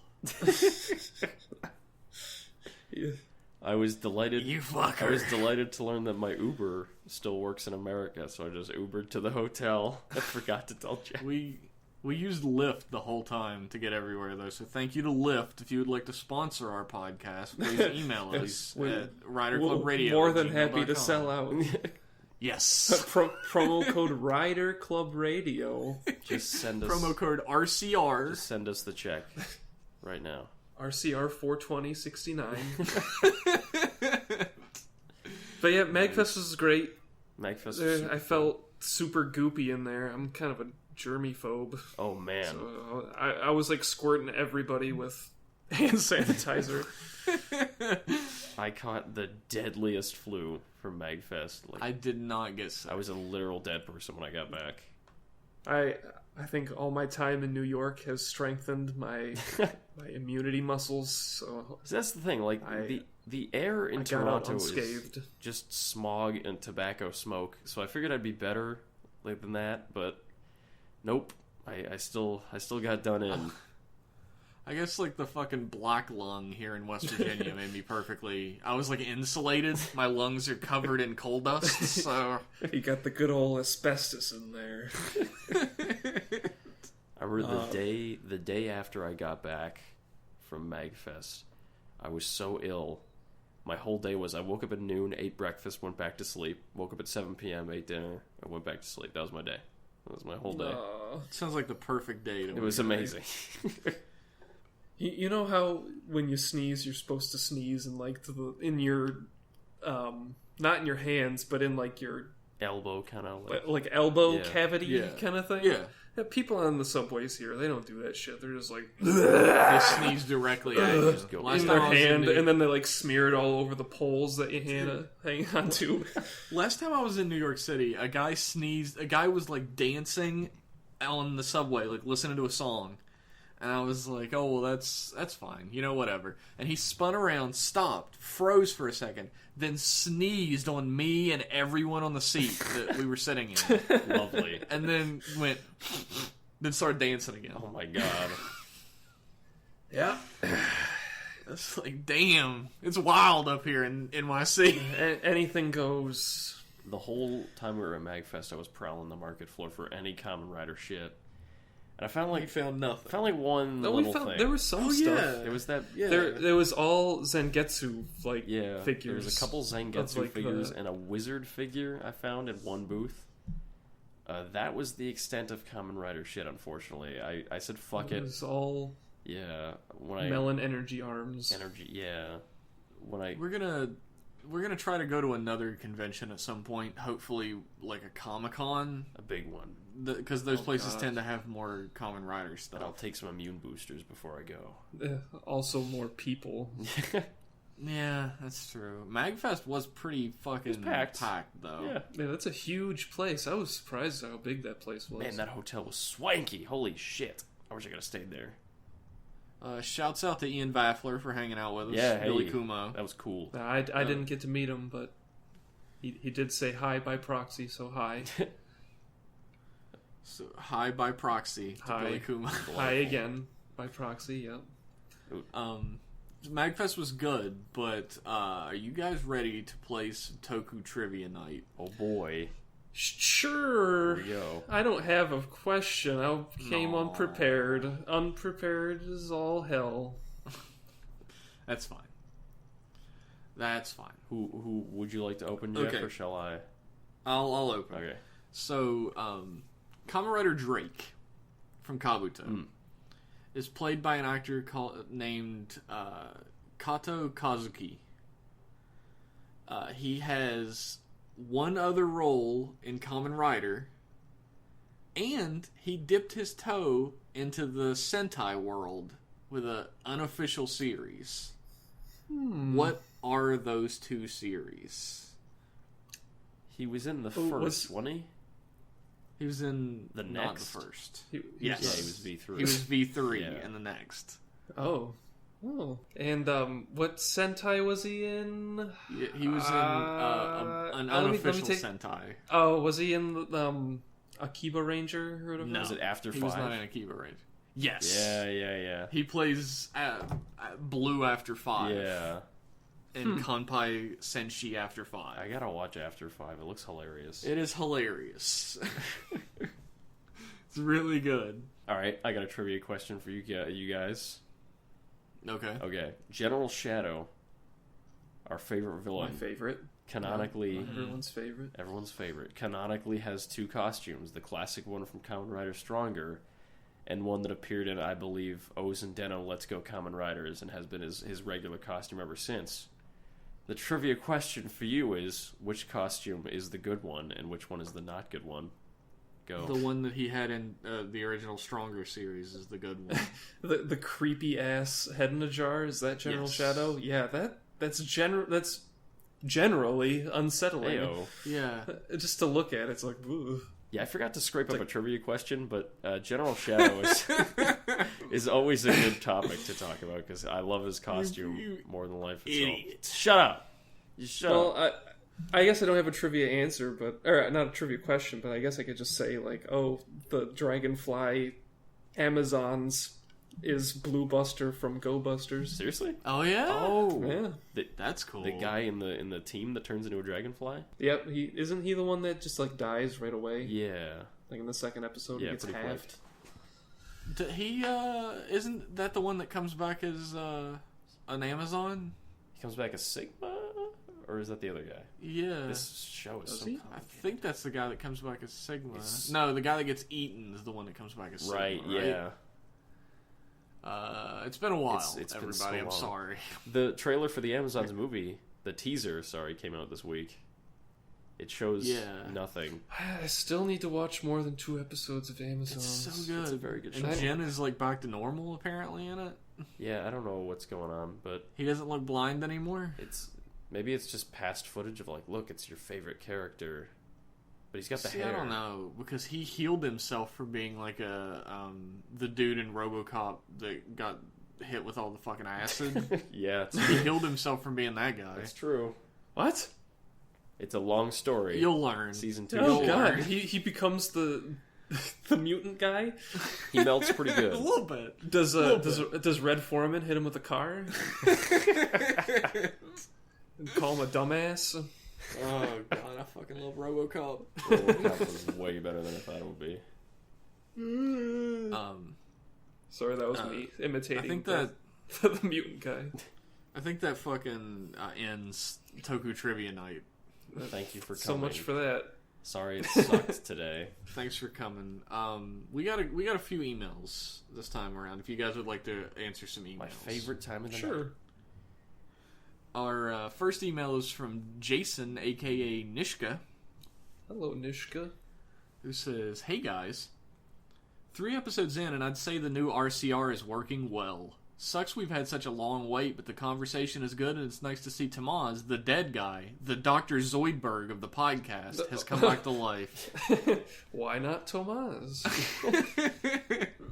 yeah. I was delighted. You fucker. I was delighted to learn that my Uber still works in America, so I just Ubered to the hotel. I forgot to tell Jack. We used Lyft the whole time to get everywhere, though. So thank you to Lyft. If you would like to sponsor our podcast, please email us at riderclubradio. More than happy to sell out. Yes. Promo code Rider Club Radio. Just send us Promo code RCR. Just send us the check right now. RCR 42069. But yeah, Magfest was great. Magfest was super I felt super goopy in there. I'm kind of a germy-phobe. Oh man. So I was like squirting everybody with hand sanitizer. I caught the deadliest flu from Magfest. Like, I did not get sick. I was a literal dead person when I got back. I think all my time in New York has strengthened my immunity muscles. So That's the thing. Like the air in got out Toronto is unscathed. just smog and tobacco smoke. So I figured I'd be better like than that, but nope. I still got done in. I guess like the fucking black lung here in West Virginia made me perfectly. I was like insulated. My lungs are covered in coal dust, so You got the good old asbestos in there. I remember the day after I got back from Magfest, I was so ill. My whole day was I woke up at noon, ate breakfast, went back to sleep. Woke up at 7 p.m., ate dinner, and went back to sleep. That was my day. That was my whole day. it sounds like the perfect day. It was amazing. You know how when you sneeze, you're supposed to sneeze in like in your, not in your hands, but in like your Elbow kind of like elbow Yeah. cavity kind of thing. Yeah. People on the subways here, they don't do that shit. They're just like They sneeze directly at you. go Last in time their I was in hand, New- and then they like smear it all over the poles that you hang on to. Last time I was in New York City, a guy sneezed. A guy was like dancing on the subway, like listening to a song, And I was like, oh, well, that's fine. Whatever. And he spun around, stopped, froze for a second, then sneezed on me and everyone on the seat that we were sitting in. Lovely. And then then started dancing again. Oh my god. Yeah. It's like, damn, it's wild up here in NYC. Anything goes. The whole time we were at Magfest, I was prowling the market floor for any Kamen Rider shit. And I found We found nothing. one little thing. There was some Oh, stuff. yeah. It was that There was all Zangetsu yeah. figures. There was a couple Zangetsu like figures and a wizard figure I found in one booth. That was the extent of Kamen Rider shit. Unfortunately, I said fuck it. It was all Melon energy arms. energy. Yeah, We're gonna try to go to another convention at some point. Hopefully, like a Comic-Con, a big one. because those places tend to have more Kamen Rider stuff. But I'll take some immune boosters before I go. Also, more people. Yeah, that's true. Magfest was pretty fucking packed though. Yeah. Yeah, that's a huge place. I was surprised how big that place was. Man, that hotel was swanky. Holy shit! I wish I could have stayed there. Shouts out to Ian Vaffler for hanging out with us. Yeah, Billy hey, Kumo. that was cool. I didn't get to meet him, but he did say hi by proxy, so hi. So, hi by proxy to Hi. Billy Kumo. Hi again by proxy, yep. Magfest was good, but are you guys ready to play some Toku Trivia Night? Oh boy. Sure. Here we go. I don't have a question. I came No. unprepared. Unprepared is all hell. That's fine. That's fine. Who would you like to open, Jeff, Okay. or shall I? I'll open. Okay. So, Kamen Rider Drake from Kabuto is played by an actor named Kato Kazuki. He has one other role in Kamen Rider, and he dipped his toe into the Sentai world with an unofficial series. What are those two series? He was in the Oh, first, wasn't he? He was in The not next? the first. He Yes. Yeah, he was V3. He was V3 Yeah. in the next. Oh. And what Sentai was he in? He was in an let me unofficial take- Sentai. Oh, was he in Akiba Ranger or whatever? No, Was it After he was 5? not in Akiba Ranger. Yes. Yeah. He plays Blue After 5. Yeah. And Kanpai Senshi After 5. I gotta watch After 5. It looks hilarious. It is hilarious. It's really good. Alright, I got a trivia question for you guys. Okay. Okay. General Shadow, our favorite villain, My favorite. canonically... Everyone's favorite. Everyone's favorite. Canonically has two costumes. The classic one from Kamen Rider Stronger, and one that appeared in, I believe, Ozen Deno Let's Go Kamen Riders, and has been his regular costume ever since. The trivia question for you is, which costume is the good one, and which one is the not good one? Go. The one that he had in the original Stronger series is the good one. The creepy ass head in a jar, is that General Yes. Shadow? Yeah, that's generally unsettling. Heyo. Yeah. Just to look at, it's like, ooh. Yeah, I forgot to scrape up a trivia question, but General Shadow is always a good topic to talk about, because I love his costume You more than life itself. idiot. Shut up! You shut up. Well, I guess I don't have a trivia answer, or not a trivia question, but I guess I could just say, like, oh, the Dragonfly Amazons is Blue Buster from Go Busters. Seriously? Oh, yeah? Oh, Yeah. That's cool. the guy in the team that turns into a dragonfly? Yep, isn't he the one that just, like, dies right away? Yeah. Like, in the second episode, Yeah, he gets pretty halved. He, isn't that the one that comes back as, an Amazon? He comes back as Sigma? Or is that the other guy? Yeah. This show is Does so he? I complicated. think that's the guy that comes back as Sigma. It's- No, the guy that gets eaten is the one that comes back as Sigma, Right, right? yeah. It's been a while, It's been everybody. so I'm long. sorry. The trailer for the Amazons movie, the teaser, came out this week. It shows nothing. I still need to watch more than 2 episodes of Amazon. It's so good. It's a very good And show. Jen is like back to normal apparently in it. Yeah, I don't know what's going on, but He doesn't look blind anymore. maybe it's just past footage of like, look, it's your favorite character, But he's got the See, hair. I don't know, because he healed himself from being like the dude in RoboCop that got hit with all the fucking acid. Yeah, He healed himself from being that guy. that's true. What? It's a long story. You'll learn. Season 2. Oh You'll god, learn. he becomes the mutant guy. He melts pretty good. A little bit. Does Red Foreman hit him with a car? And call him a dumbass? Oh god, I fucking love RoboCop. RoboCop was way better than I thought it would be. Sorry, that was me imitating. I think that the mutant guy. I think that fucking ends Toku Trivia Night. Thank you for coming. So much for that. Sorry it sucked today. Thanks for coming. We got a few emails this time around. If you guys would like to answer some emails, My favorite time of the night. Sure. Our first email is from Jason, aka Nishka, Hello, Nishka. who says, "Hey guys, 3 episodes in, and I'd say the new RCR is working well. Sucks we've had such a long wait, but the conversation is good, and it's nice to see Tomaz, the dead guy, the Dr. Zoidberg of the podcast, has come back to life." Why not Tomaz?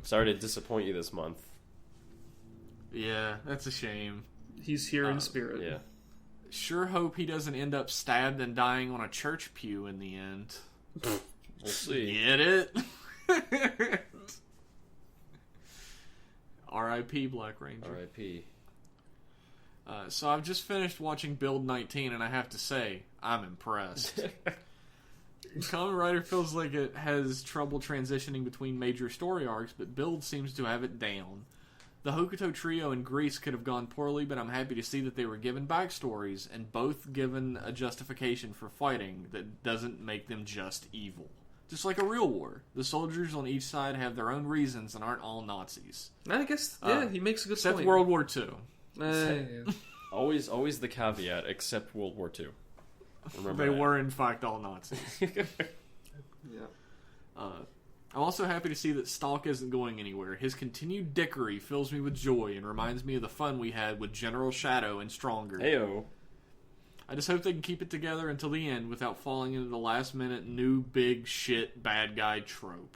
Sorry to disappoint you this month. Yeah, that's a shame. He's here in spirit. Yeah. Sure hope he doesn't end up stabbed and dying on a church pew in the end. We'll see. Get it? R.I.P. Black Ranger. R.I.P. So I've just finished watching Build 19, and I have to say, I'm impressed. Kamen Rider feels like it has trouble transitioning between major story arcs, but Build seems to have it down. The Hokuto trio in Greece could have gone poorly, but I'm happy to see that they were given backstories, and both given a justification for fighting that doesn't make them just evil. Just like a real war. The soldiers on each side have their own reasons and aren't all Nazis. I guess, yeah, he makes a good Except point. World War II. Yeah. Always the caveat, except World War II. Remember They that. were, in fact, all Nazis. Yeah. I'm also happy to see that Stalk isn't going anywhere. His continued dickery fills me with joy and reminds me of the fun we had with General Shadow and Stronger. Heyo. I just hope they can keep it together until the end without falling into the last minute new big shit bad guy trope.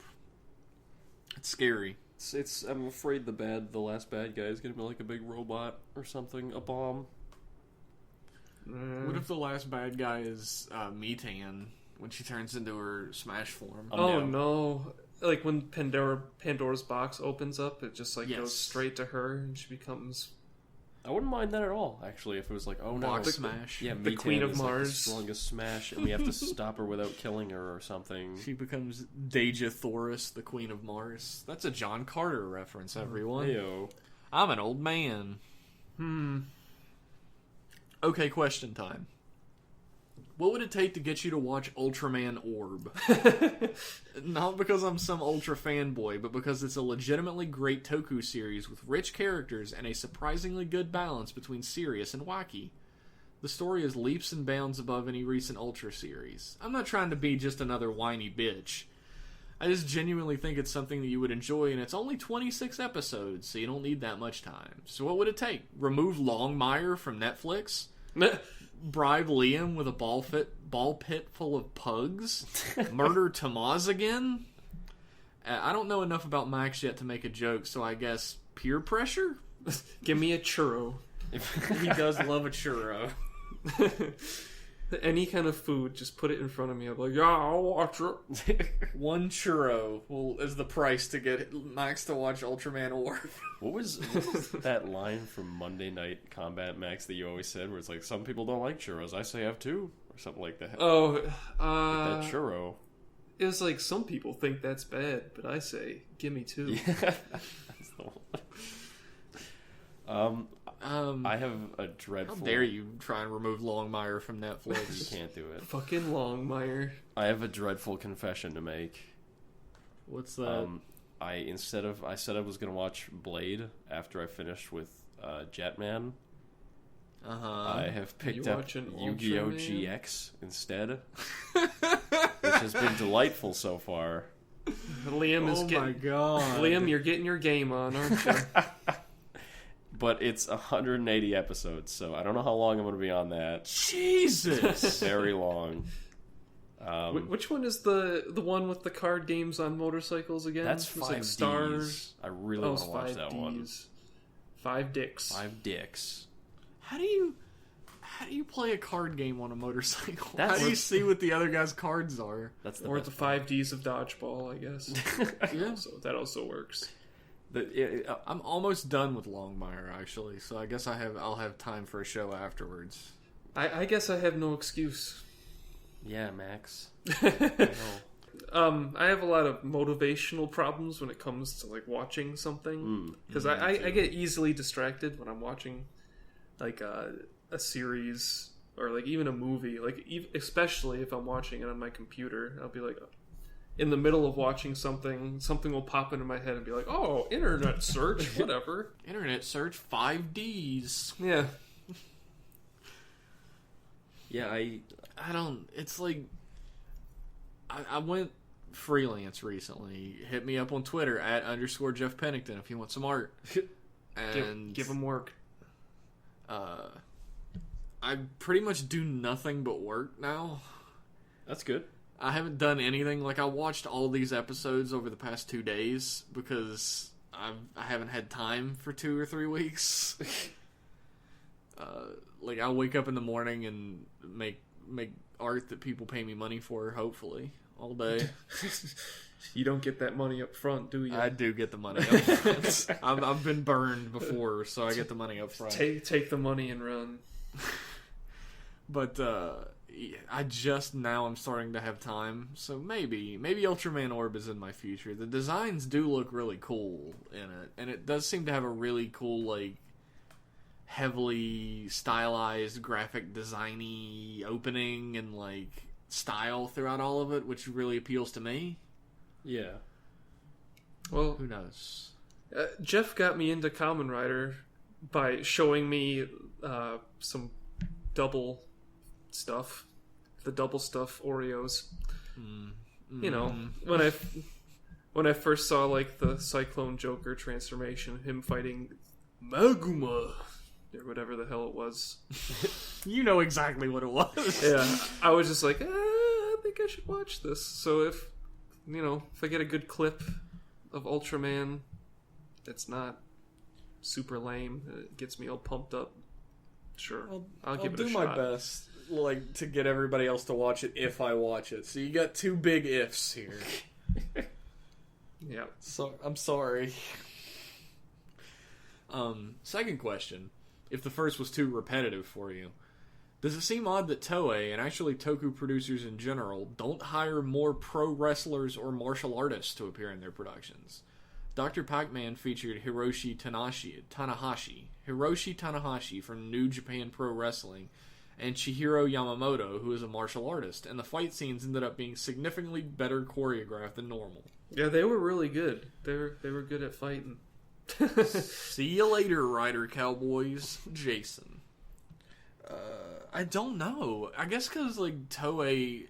It's scary. It's I'm afraid the last bad guy is gonna be like a big robot or something, a bomb. What if the last bad guy is Metan when she turns into her Smash form? Oh no. Like when Pandora's box opens up, it just like Yes. goes straight to her and she becomes I wouldn't mind that at all, actually, if it was like, oh no, Box Smash. yeah, the Metan Queen of is, like, the Mars. strongest Smash, and we have to stop her without killing her or something. She becomes Deja Thoris, the Queen of Mars. That's a John Carter reference, everyone. Heyo. I'm an old man. Okay, question time. What would it take to get you to watch Ultraman Orb? Not because I'm some Ultra fanboy, but because it's a legitimately great Toku series with rich characters and a surprisingly good balance between serious and wacky. The story is leaps and bounds above any recent Ultra series. I'm not trying to be just another whiny bitch. I just genuinely think it's something that you would enjoy, and it's only 26 episodes, so you don't need that much time. So what would it take? Remove Longmire from Netflix? Bribe Liam with a ball pit full of pugs? Murder Tomaz again? I don't know enough about Max yet to make a joke, so I guess peer pressure? give me a churro. He does love a churro. Any kind of food, just put it in front of me. I'm like, yeah, I'll watch it. One churro is the price to get Max to watch Ultraman Orb. What was that line from Monday Night Combat, Max, that you always said, where it's like, some people don't like churros, I say I have two, or something like that. Oh, That churro. it was like, some people think that's bad, but I say, give me two. Yeah, that's the one. I have a dreadful... How dare you try and remove Longmire from Netflix? You can't do it. Fucking Longmire. I have a dreadful confession to make. What's that? I said I was gonna watch Blade after I finished with Jetman. I have picked up watching Yu-Gi-Oh! Ultraman? GX instead, which has been delightful so far. Liam is Oh my getting... god. Liam, you're getting your game on, aren't you? But it's 180 episodes, so I don't know how long I'm going to be on that. Jesus! Very long. Which one is the one with the card games on motorcycles again? That's It's 5 like Stars. I really want to watch that one. 5 dicks. 5 dicks. How do you play a card game on a motorcycle? That's- How do you see what the other guy's cards are? That's the Or best the 5 Ds of dodgeball, I guess. Yeah. So that also works. I'm almost done with Longmire, actually, so I guess I'll have time for a show afterwards. I guess I have no excuse. Yeah, Max. I have a lot of motivational problems when it comes to like watching something because I get easily distracted when I'm watching like a series or like even a movie, like especially if I'm watching it on my computer. I'll be like in the middle of watching something will pop into my head and be like, oh, internet search, whatever. Internet search 5Ds. Yeah. Yeah, I don't. It's like I went freelance recently. Hit me up on Twitter @_Jeff Pennington if you want some art. And give him work. I pretty much do nothing but work now. that's good. I haven't done anything. Like I watched all these episodes over the past 2 days because I haven't had time for 2 or 3 weeks. Like I'll wake up in the morning and make art that people pay me money for, hopefully, all day. You don't get that money up front, do you? I do get the money up front. I've been burned before, so I get the money up front. Take the money and run. But I just now I'm starting to have time, so maybe Ultraman Orb is in my future. The designs do look really cool in it, and it does seem to have a really cool, like, heavily stylized graphic designy opening and like style throughout all of it, which really appeals to me. Yeah. Well, Who knows? Jeff got me into Kamen Rider by showing me some double stuff, the double stuff Oreos. You know, when I first saw like the Cyclone Joker transformation, him fighting Maguma or whatever the hell it was. You know exactly what it was. Yeah, I was just like, I think I should watch this. So if I get a good clip of Ultraman that's not super lame, it gets me all pumped up, sure, I'll give it a shot. I'll do my best, like, to get everybody else to watch it if I watch it. So you got 2 big ifs here. Yeah. So I'm sorry. Second question. If the first was too repetitive for you, does it seem odd that Toei, and actually Toku producers in general, don't hire more pro wrestlers or martial artists to appear in their productions? Dr. Pac-Man featured Hiroshi Tanahashi from New Japan Pro Wrestling, and Chihiro Yamamoto, who is a martial artist, and the fight scenes ended up being significantly better choreographed than normal. Yeah, they were really good. They were good at fighting. See you later, Rider Cowboys. Jason. I don't know. I guess because, like, Toei...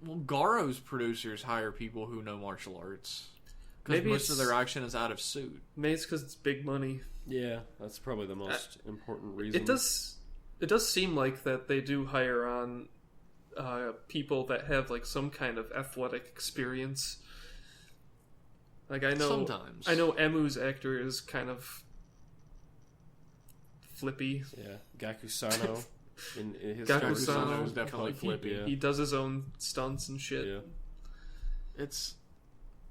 Well, Garo's producers hire people who know martial arts. Because most of their action is out of suit. Maybe it's because it's big money. Yeah, that's probably the most important reason. It does seem like that they do hire on people that have, like, some kind of athletic experience. Like, I know... Sometimes. I know Emu's actor is kind of flippy. Yeah, Gakusano. in his Gakusano is definitely flippy. Yeah. He does his own stunts and shit. Yeah. It's...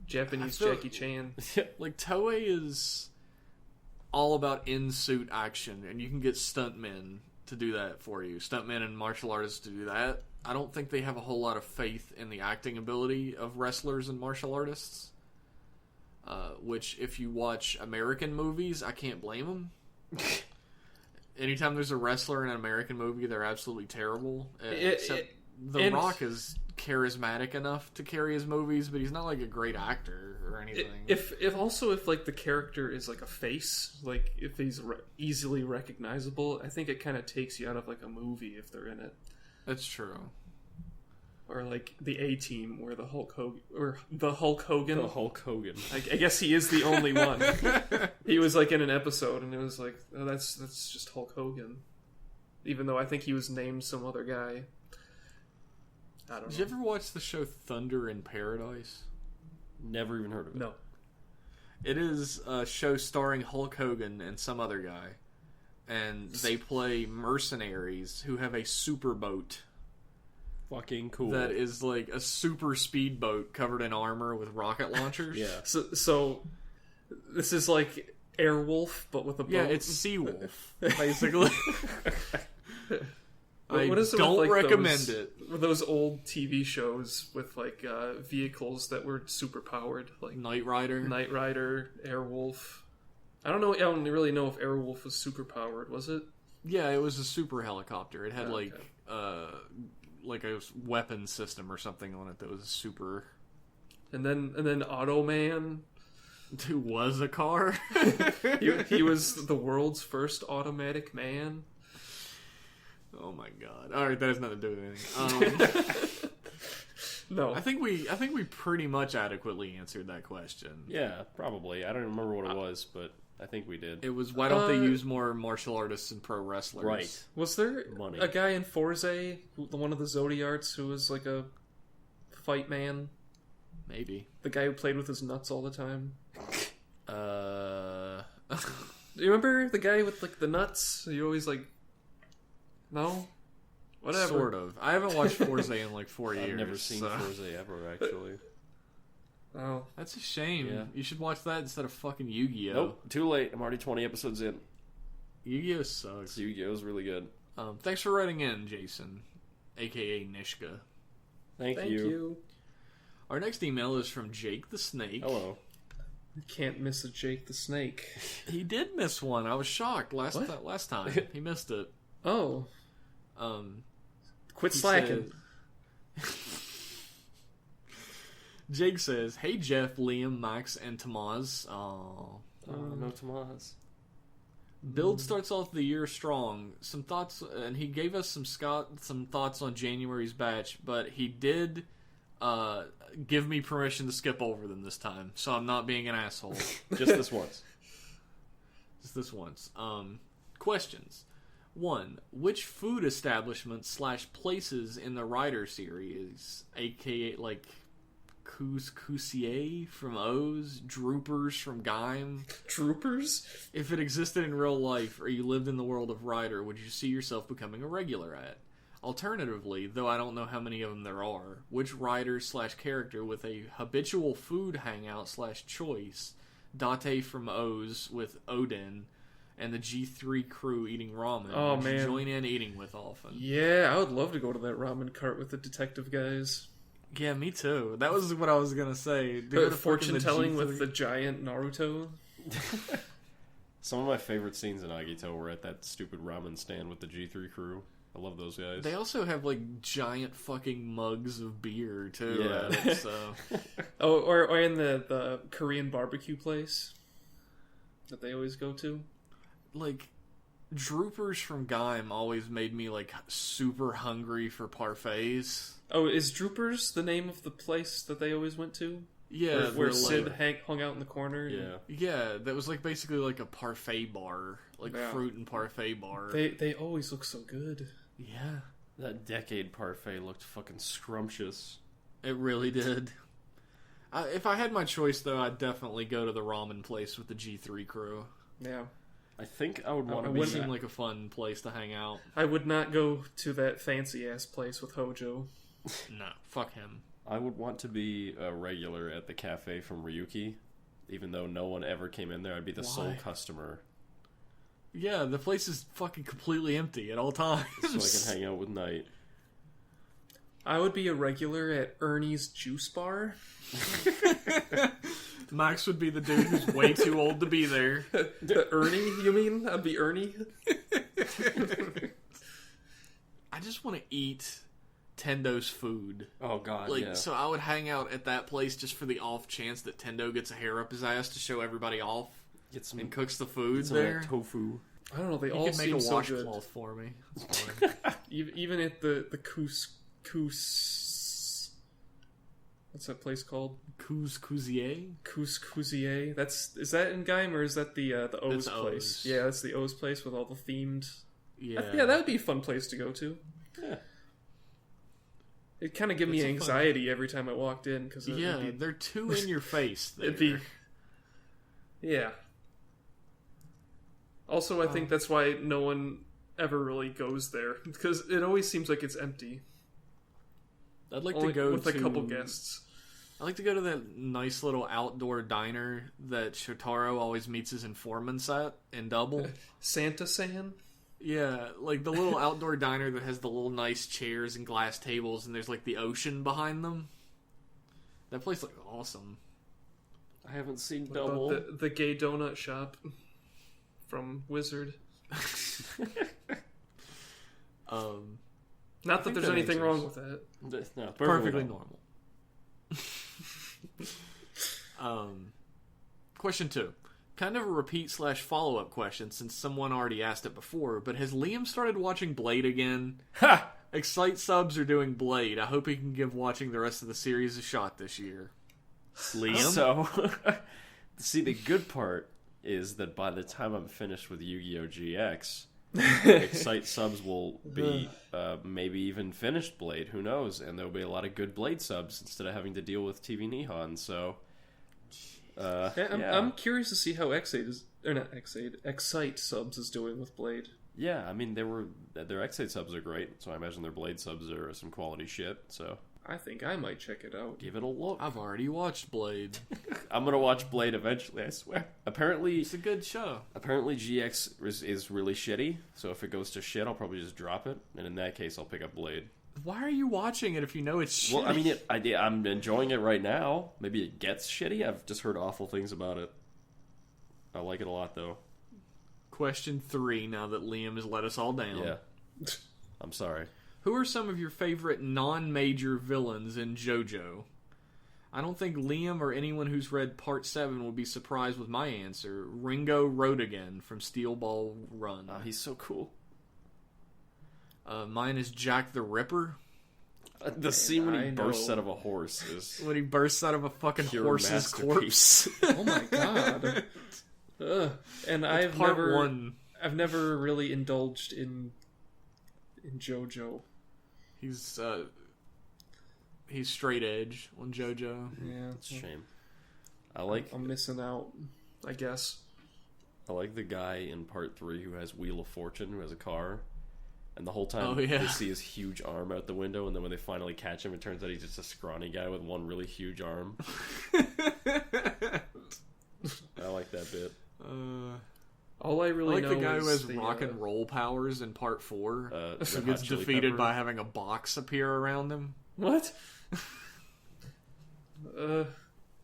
Japanese I feel- Jackie Chan. Like, Toei is all about in-suit action, and you can get stuntmen to do that for you. Stuntmen and martial artists to do that. I don't think they have a whole lot of faith in the acting ability of wrestlers and martial artists. Which, if you watch American movies, I can't blame them. Anytime there's a wrestler in an American movie, they're absolutely terrible. The Rock is charismatic enough to carry his movies, but he's not like a great actor or anything. If like the character is like a face, like if he's easily recognizable, I think it kind of takes you out of like a movie if they're in it. That's true. Or like the A-Team, where the Hulk Hogan, The Hulk Hogan. I guess he is the only one. He was like in an episode, and it was like, oh, that's just Hulk Hogan, even though I think he was named some other guy. I don't Did know. you ever watch the show Thunder in Paradise? Never even heard of it. No. It is a show starring Hulk Hogan and some other guy. And they play mercenaries who have a super boat Fucking cool. that is like a super speedboat covered in armor with rocket launchers. Yeah. So this is like Airwolf, but with a boat. Yeah, it's Seawolf, basically. I What is it don't with, like, recommend it. Those old TV shows with like vehicles that were super powered, like Knight Rider. Knight Rider, Airwolf. I don't know. I don't really know if Airwolf was super powered. Was it? Yeah, it was a super helicopter. It had Oh, like a weapon system or something on it that was super. And then Automan. Who was a car? He was the world's first automatic man. Oh my god! All right, that has nothing to do with anything. No, I think we pretty much adequately answered that question. Yeah, probably. I don't remember what it was, but I think we did. It was why don't they use more martial artists and pro wrestlers? Right. was there Money. a guy in Forza, one of the Zodiarts, who was like a fight man? Maybe. The guy who played with his nuts all the time. Do you remember the guy with like the nuts? You always like. No? Whatever. Sort of. I haven't watched Forza in like 4 years. I've never seen so. Forza ever, actually. Oh. That's a shame. Yeah. You should watch that instead of fucking Yu-Gi-Oh. Nope, too late. I'm already 20 episodes in. Yu-Gi-Oh sucks. Yu-Gi-Oh's really good. Thanks for writing in, Jason, aka Nishka. Thank Thank you. you. Our next email is from Jake the Snake. Hello. You can't miss a Jake the Snake. He did miss one. I was shocked last time. He missed it. Oh. Quit He slacking. said- Jake says, "Hey Jeff, Liam, Max, and Tomaz. Oh, no Tomaz. Build starts off the year strong. Some thoughts, and he gave us some thoughts on January's batch, but he did give me permission to skip over them this time, so I'm not being an asshole. Just this once. Just this once. Questions. 1. Which food establishments / places in the Rider series, aka like Couscousier from O's, Droopers from Gaim, Troopers? if it existed in real life or you lived in the world of Rider, would you see yourself becoming a regular at? Alternatively, though I don't know how many of them there are, which Rider / character with a habitual food hangout / choice, Date from O's with Odin, and the G3 crew eating ramen, Oh, would you man. join in eating with often? Yeah, I would love to go to that ramen cart with the detective guys. Yeah, me too. That was what I was gonna say. Go to Fortune fucking telling G3. with the giant Naruto. Some of my favorite scenes in Agito were at that stupid ramen stand with the G3 crew. I love those guys. They also have like giant fucking mugs of beer too. Yeah. At it, so Oh, or in the Korean barbecue place that they always go to. like Droopers from Gaim always made me like super hungry for parfaits. Oh, is Droopers the name of the place that they always went to? Yeah, Where they're Sid like, hung out in the corner? Yeah. yeah, that was like basically like a parfait bar, like Yeah. fruit and parfait bar. They always look so good. Yeah, That decade parfait looked fucking scrumptious. it really did. If I had my choice, though, I'd definitely go to the ramen place with the G3 crew. Yeah. I think I would want to It be would seem like a fun place to hang out. I would not go to that fancy ass place with Hojo. No, fuck him. I would want to be a regular at the cafe from Ryuki, even though no one ever came in there. I'd be the sole Why? customer, Yeah, the place is fucking completely empty at all times. so I can hang out with Knight. I would be a regular at Ernie's Juice Bar. Max would be the dude who's way too old to be there. Ernie, you mean? I'd be Ernie. I just want to eat Tendo's food. Oh god, Like, yeah. so I would hang out at that place just for the off chance that Tendo gets a hair up his ass to show everybody off Get some, and cooks the food some of there. that tofu. I don't know. They He all could make seem a so good. washcloth for me. That's fine. Even at the what's that place called? Couscousier? Couscousier. Is that in Gaim or is that the O's That's place? O's. Yeah, that's the O's place with all the themed. Yeah. Yeah, that would be a fun place to go to. Yeah. It kind of gave me anxiety every time I walked in because they're too in your face. There. It'd be, yeah. Also, I think that's why no one ever really goes there because it always seems like it's empty. I'd like to go with a couple guests. I'd like to go to that nice little outdoor diner that Shotaro always meets his informants at in Double. Santa San? Yeah, like the little outdoor diner that has the little nice chairs and glass tables, and there's like the ocean behind them. That place looks awesome. I haven't seen Double. The gay donut shop from Wizard. Not that there's anything wrong with that. No, perfectly normal. Question 2. Kind of a repeat / follow-up question since someone already asked it before, but has Liam started watching Blade again? Ha! Excite subs are doing Blade. I hope he can give watching the rest of the series a shot this year. Liam? So, see, the good part is that by the time I'm finished with Yu-Gi-Oh! GX, Excite subs will be maybe even finished Blade, who knows? And there'll be a lot of good Blade subs instead of having to deal with TV Nihon, so... I'm curious to see how Excite subs is doing with Blade. Yeah, I mean, their Excite subs are great, so I imagine their Blade subs are some quality shit, so... I think I might check it out. Give it a look. I've already watched Blade. I'm gonna watch Blade eventually, I swear. Apparently... It's a good show. Apparently GX is really shitty, so if it goes to shit, I'll probably just drop it, and in that case, I'll pick up Blade. Why are you watching it if you know it's shitty? Well, I mean, I'm enjoying it right now. Maybe it gets shitty. I've just heard awful things about it. I like it a lot, though. Question 3, now that Liam has let us all down. Yeah. I'm sorry. Who are some of your favorite non-major villains in JoJo? I don't think Liam or anyone who's read Part 7 will be surprised with my answer. Ringo Rodigan from Steel Ball Run. Oh, he's so cool. Mine is Jack the Ripper. The scene when he bursts out of a horse is... When he bursts out of a fucking horse's corpse. Oh my god. And I've never really indulged in JoJo. He's straight edge on JoJo. Yeah, it's a shame. I'm missing out, I guess. I like the guy in Part 3 who has Wheel of Fortune, who has a car. And the whole time they see his huge arm out the window, and then when they finally catch him, it turns out he's just a scrawny guy with one really huge arm. I like that bit. All I really know the guy is who has rock and roll powers in Part 4. Who gets Chili defeated Pepper. by having a box appear around him. What?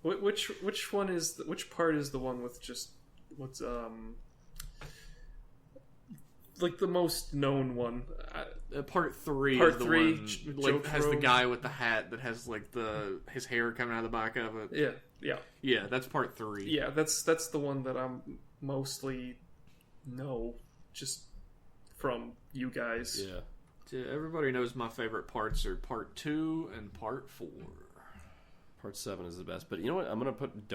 Which one is which part is the one with just what's like the most known one? Part 3 Part is the 3 one has the guy with the hat that has like his hair coming out of the back of it. Yeah. That's Part 3. Yeah, that's the one that I'm mostly know just from you guys. Yeah. Everybody knows my favorite parts are Part 2 and Part 4. Part 7 is the best, but you know what? I'm gonna put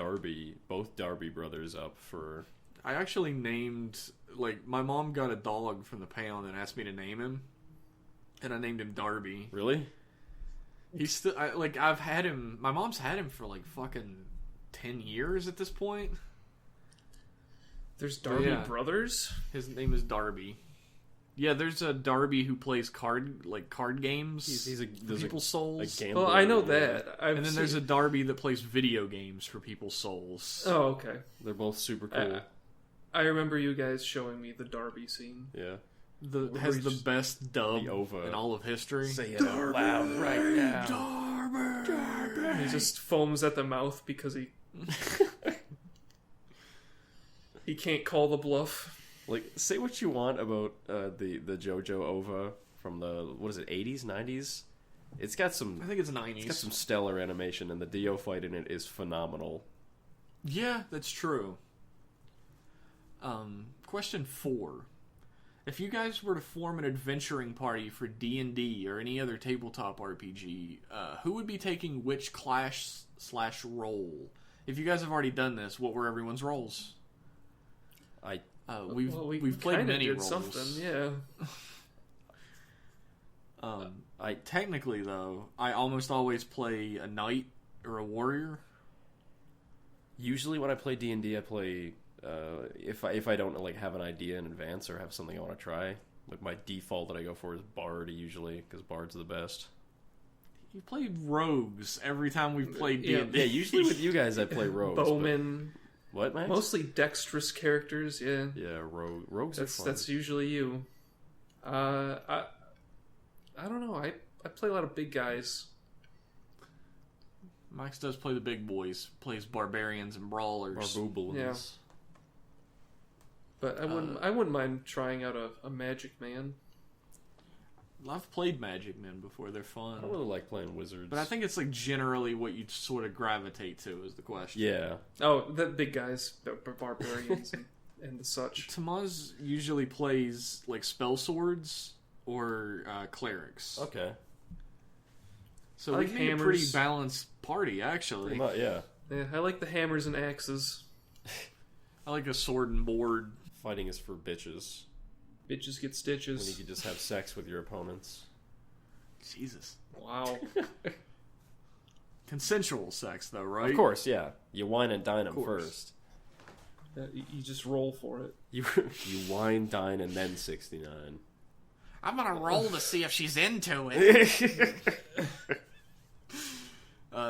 both Darby brothers up for... I actually named, my mom got a dog from the pound and asked me to name him, and I named him Darby. Really? He's still, I've had him, my mom's had him for, fucking 10 years at this point. There's Darby brothers? His name is Darby. Yeah, there's a Darby who plays card games. He's for People's Souls. A gambler. Well, I know that. And then there's a Darby that plays video games for People's Souls. Oh, okay. They're both super cool. I remember you guys showing me the Darby scene. Yeah. Has the best dub OVA. in all of history. Say it out loud right now. Darby! He just foams at the mouth because he can't call the bluff. Say what you want about the JoJo OVA from the, 80s, 90s? It's got some... I think it's 90s. It's got some stellar animation, and the Dio fight in it is phenomenal. Yeah, that's true. Question 4. If you guys were to form an adventuring party for D&D or any other tabletop RPG, who would be taking which class/role? If you guys have already done this, what were everyone's roles? We've played many roles. Something, yeah. Technically, though, I almost always play a knight or a warrior. Usually when I play D&D, I play... if I don't like have an idea in advance or have something I want to try, like my default that I go for is Bard usually, because Bard's the best. You played rogues every time we've played D&D. Yeah, usually with you guys I play rogues. Bowman. What, Max? Mostly dexterous characters, yeah. Yeah, rogues are fun. That's usually you. I don't know. I play a lot of big guys. Max does play the big boys. Plays barbarians and brawlers. Barboobulans. Yeah. But I wouldn't mind trying out a Magic Man. I've played Magic Men before. They're fun. I don't really like playing wizards. But I think it's like generally what you sort of gravitate to is the question. Yeah. Oh, the big guys, barbarians and the such. Tomaz usually plays like spell swords or clerics. Okay. So I we like made a hammers. pretty balanced party, actually. Yeah. Yeah, I like the hammers and axes. I like a sword and board. Fighting is for bitches. Bitches get When stitches. you can just have sex with your opponents. Jesus. Wow. Consensual sex, though, right? Of course, yeah. You wine and dine them course. first. You just roll for it. You wine, dine, and then 69. I'm gonna roll to see if she's into it.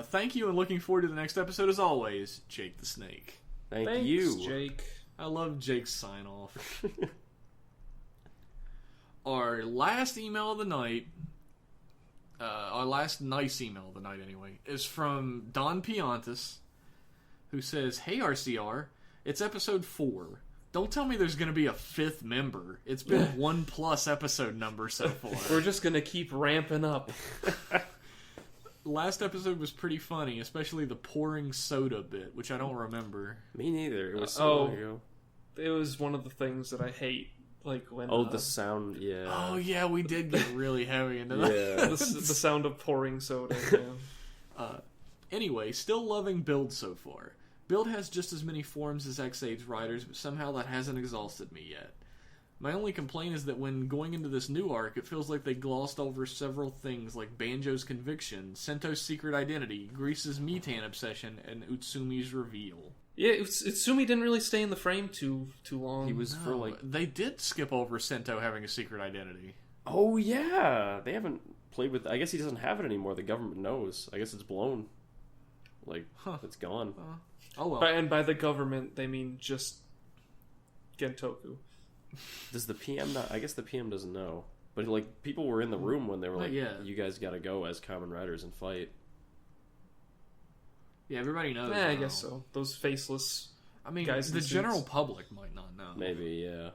Thank you, and looking forward to the next episode as always, Jake the Snake. Thanks, you. Jake. I love Jake's sign-off. Our last email of the night, our last nice email of the night anyway, is from Don Piantis, who says, "Hey RCR, it's episode 4. Don't tell me there's going to be a 5th member. It's been 1+ episode number so far. We're just gonna keep ramping up." Last episode was pretty funny, especially the pouring soda bit, which I don't remember. Me neither. It was so long ago. It was one of the things that I hate. Like when the sound, yeah. Oh yeah, we did get really heavy into that. Yeah. the sound of pouring soda. Yeah. Anyway, still loving Build so far. Build has just as many forms as X8's Riders, but somehow that hasn't exhausted me yet. My only complaint is that when going into this new arc, it feels like they glossed over several things like Banjo's conviction, Sento's secret identity, Grease's Mitan obsession, and Utsumi's reveal. Yeah, Utsumi didn't really stay in the frame too long. He was for like... They did skip over Sento having a secret identity. Oh, yeah. They haven't played with... I guess he doesn't have it anymore. The government knows. I guess it's blown. Like, it's gone. Oh, well. And by the government, they mean just Gentoku. Does the PM not... I guess the PM doesn't know. But, like, people were in the room when they were like, you guys gotta go as Kamen Riders and fight. Yeah, everybody knows. Yeah, I guess so. Those faceless guys in the suits. general public might not know. Maybe, yeah.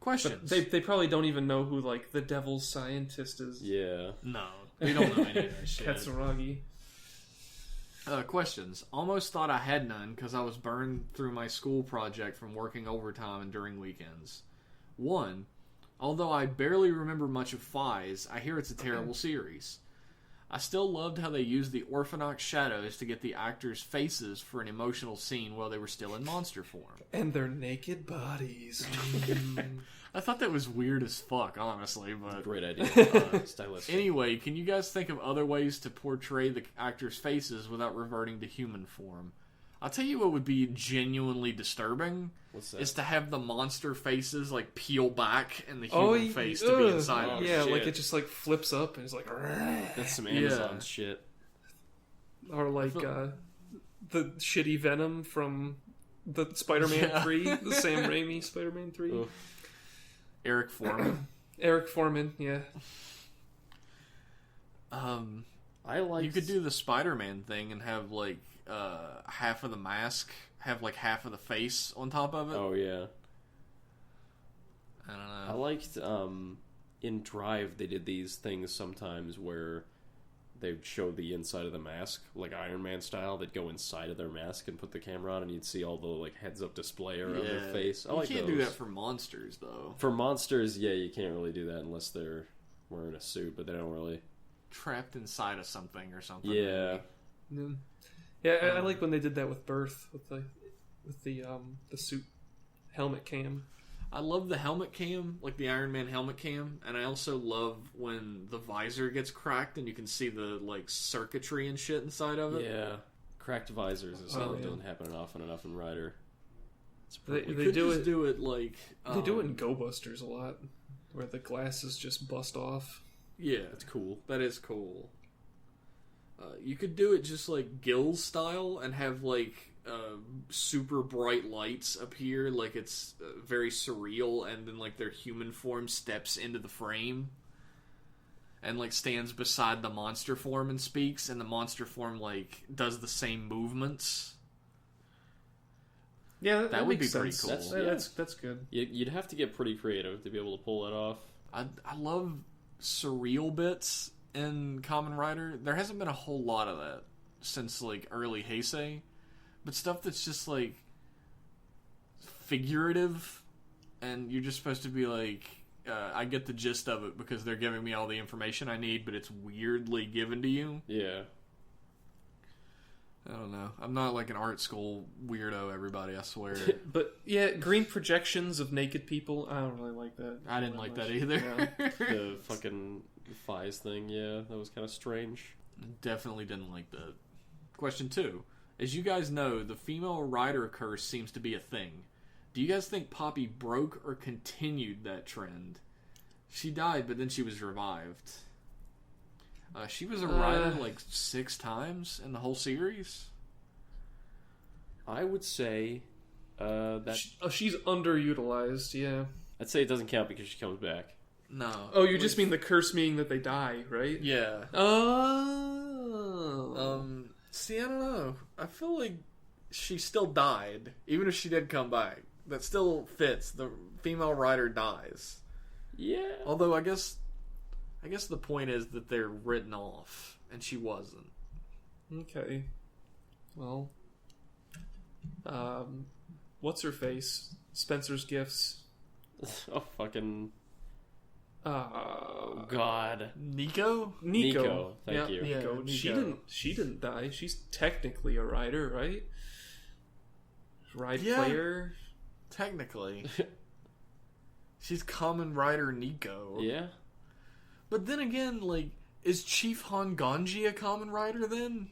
Questions? But they probably don't even know who, like, the devil's scientist is. Yeah. No, they don't know any of that shit. Katsuragi. Questions. Almost thought I had none because I was burned through my school project from working overtime and during weekends. 1. Although I barely remember much of Fies, I hear it's a terrible series. I still loved how they used the Orphanox shadows to get the actors' faces for an emotional scene while they were still in monster form. And their naked bodies. I thought that was weird as fuck, honestly, but... Great idea. Stylistic. Anyway, can you guys think of other ways to portray the actors' faces without reverting to human form? I'll tell you what would be genuinely disturbing. What's that? Is to have the monster faces, like, peel back and the human face to be inside of it. Yeah, shit. like it just, like, flips up and it's like... That's some Amazon shit. Or like the shitty Venom from the Spider-Man 3, the Sam Raimi Spider-Man 3. Ugh. Eric Foreman. Eric Foreman, yeah. I like... You could do the Spider-Man thing and have, like, half of the mask have, like, half of the face on top of it. Oh, yeah. I don't know. I liked, in Drive, they did these things sometimes where they'd show the inside of the mask, like Iron Man style. They'd go inside of their mask and put the camera on, and you'd see all the, like, heads-up display around their face. I You like can't those. do that for monsters, though. For monsters, yeah, you can't really do that unless they're wearing a suit, but they don't really... Trapped inside of something or something. Yeah. Yeah, I like when they did that with Birth, with the suit helmet cam. I love the helmet cam, like the Iron Man helmet cam, and I also love when the visor gets cracked and you can see the like circuitry and shit inside of it. Yeah, cracked visors is something that doesn't happen often enough in Rider. They do it like they do it in Go Busters a lot, where the glasses just bust off. Yeah, That's cool. that is cool. You could do it just like Gills style and have like super bright lights appear, like it's very surreal, and then like their human form steps into the frame and like stands beside the monster form and speaks, and the monster form like does the same movements. Yeah, that would be makes pretty sense. cool. That's good. You'd have to get pretty creative to be able to pull that off. I love surreal bits in Kamen Rider. There hasn't been a whole lot of that since like early Heisei, but stuff that's just like figurative, and you're just supposed to be like, I get the gist of it because they're giving me all the information I need, but it's weirdly given to you. Yeah. I don't know. I'm not like an art school weirdo, everybody, I swear. But yeah, green projections of naked people, I don't really like that. I didn't like that either. Yeah. The fucking Fies thing, yeah, that was kind of strange. Definitely didn't like that. Question 2. As you guys know, the female rider curse seems to be a thing. Do you guys think Poppy broke or continued that trend? She died, but then she was revived. She was a rider like 6 times in the whole series. I would say that... She's underutilized, yeah. I'd say it doesn't count because she comes back. No. Oh, you just mean the curse meaning that they die, right? Yeah. Oh. See, I don't know. I feel like she still died, even if she did come back. That still fits. The female rider dies. Yeah. Although I guess the point is that they're written off, and she wasn't. Okay. Well, what's her face? Spencer's Gifts. Oh, fucking... Oh God. Nico? Nico. Thank you. Yeah, Nico. Nico. She didn't die. She's technically a rider, right? Yeah. Player. Technically. She's Kamen Rider Nico. Yeah. But then again, like, is Chief Honganji a Kamen Rider then?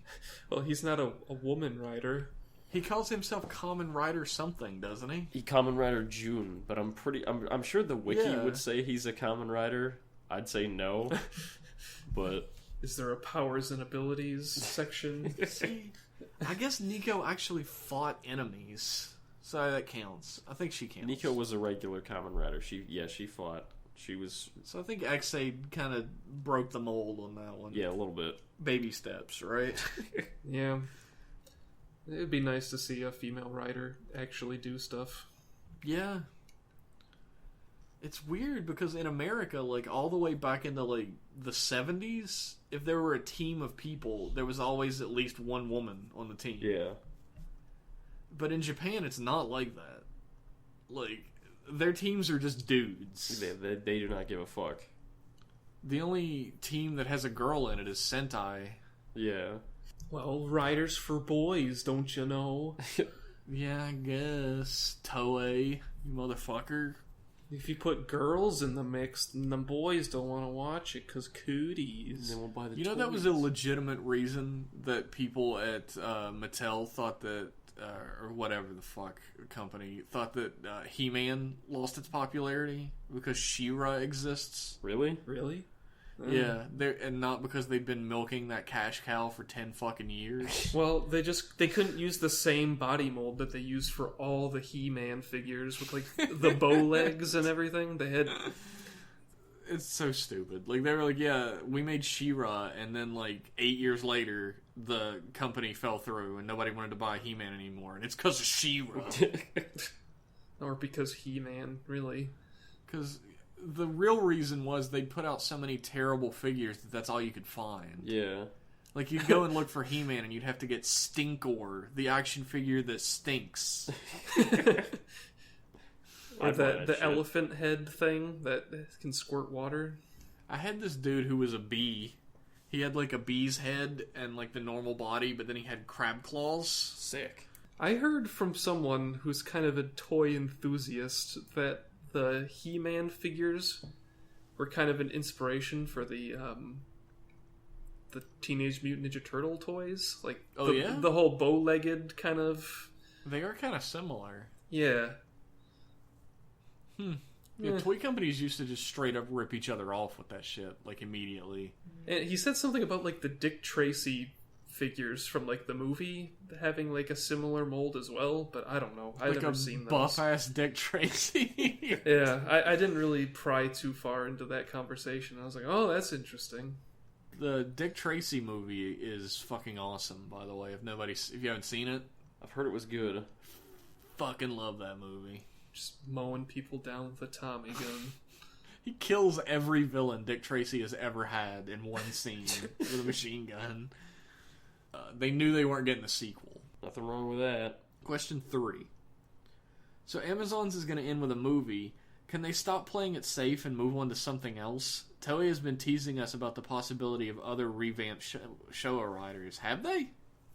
Well, he's not a woman rider. He calls himself Kamen Rider something, doesn't he? He Kamen Rider June, but I'm sure the wiki would say he's a Kamen Rider. I'd say no. But is there a powers and abilities section? See, I guess Nico actually fought enemies. So that counts. I think she counts. Nico was a regular Kamen Rider. She fought. She was... So I think X-Aid kind of broke the mold on that one. Yeah, a little bit. Baby steps, right? Yeah. It'd be nice to see a female rider actually do stuff. Yeah. It's weird because in America, like all the way back into like the 70s, if there were a team of people, there was always at least one woman on the team. Yeah. But in Japan, it's not like that. Like, their teams are just dudes. They do not give a fuck. The only team that has a girl in it is Sentai. Yeah. Well, riders for boys, don't you know? Yeah, I guess. Toei, you motherfucker. If you put girls in the mix, then the boys don't want to watch it because cooties. They won't buy the You know, that was a legitimate reason that people at Mattel thought that, or whatever the fuck company, thought that He-Man lost its popularity because She-Ra exists. Really? Really? Yeah, and not because they've been milking that cash cow for 10 fucking years. Well, they couldn't use the same body mold that they used for all the He-Man figures with like the bow legs and everything. They had... It's so stupid. Like, they were like, yeah, we made She-Ra, and then like 8 years later, the company fell through and nobody wanted to buy He-Man anymore, and it's because of She-Ra. Or because He-Man, really. Because the real reason was they put out so many terrible figures that's all you could find. Yeah. Like, you'd go and look for He-Man, and you'd have to get Stinkor, the action figure that stinks. Or the elephant head thing that can squirt water. I had this dude who was a bee. He had, like, a bee's head and, like, the normal body, but then he had crab claws. Sick. I heard from someone who's kind of a toy enthusiast that the He-Man figures were kind of an inspiration for the Teenage Mutant Ninja Turtle toys. Like, the whole bow-legged kind of... They are kind of similar. Yeah. Yeah, toy companies used to just straight up rip each other off with that shit, like, immediately. And he said something about, like, the Dick Tracy figures from, like, the movie having, like, a similar mold as well, but I don't know. I've never seen those. Buff-ass Dick Tracy. Yeah, I didn't really pry too far into that conversation. I was like, oh, that's interesting. The Dick Tracy movie is fucking awesome, by the way, if you haven't seen it. I've heard it was good. Fucking love that movie. Just mowing people down with a Tommy gun. He kills every villain Dick Tracy has ever had in one scene with a machine gun. They knew they weren't getting a sequel. Nothing wrong with that. Question 3. So Amazon's is going to end with a movie. Can they stop playing it safe and move on to something else? Toei has been teasing us about the possibility of other revamped Showa riders. Have they?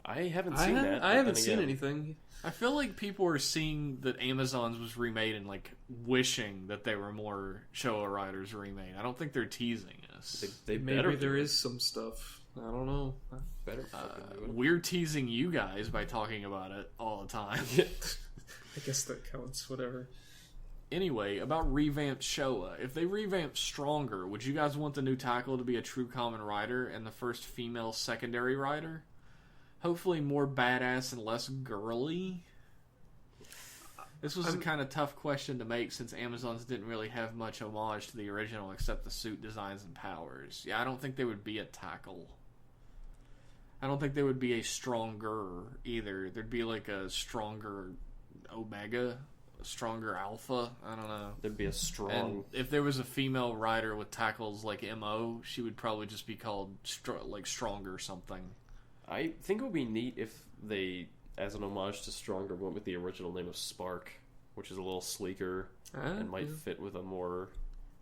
I haven't seen that. I haven't seen anything. I feel like people are seeing that Amazon's was remade and, like, wishing that there were more Showa riders remade. I don't think they're teasing us. They Maybe there is some stuff. I don't know. Better fucking do it. We're teasing you guys by talking about it all the time. I guess that counts, whatever. Anyway, about revamped Showa. If they revamp Stronger, would you guys want the new tackle to be a true Kamen Rider and the first female secondary rider? Hopefully more badass and less girly. This was a kind of tough question to make since Amazon's didn't really have much homage to the original except the suit designs and powers. Yeah, I don't think there would be a tackle. I don't think there would be a Stronger either. There'd be like a Stronger Omega, a Stronger Alpha. I don't know. There'd be a strong... And if there was a female rider with tackles like MO, she would probably just be called Stronger something. I think it would be neat if they, as an homage to Stronger, went with the original name of Spark, which is a little sleeker and might fit with a more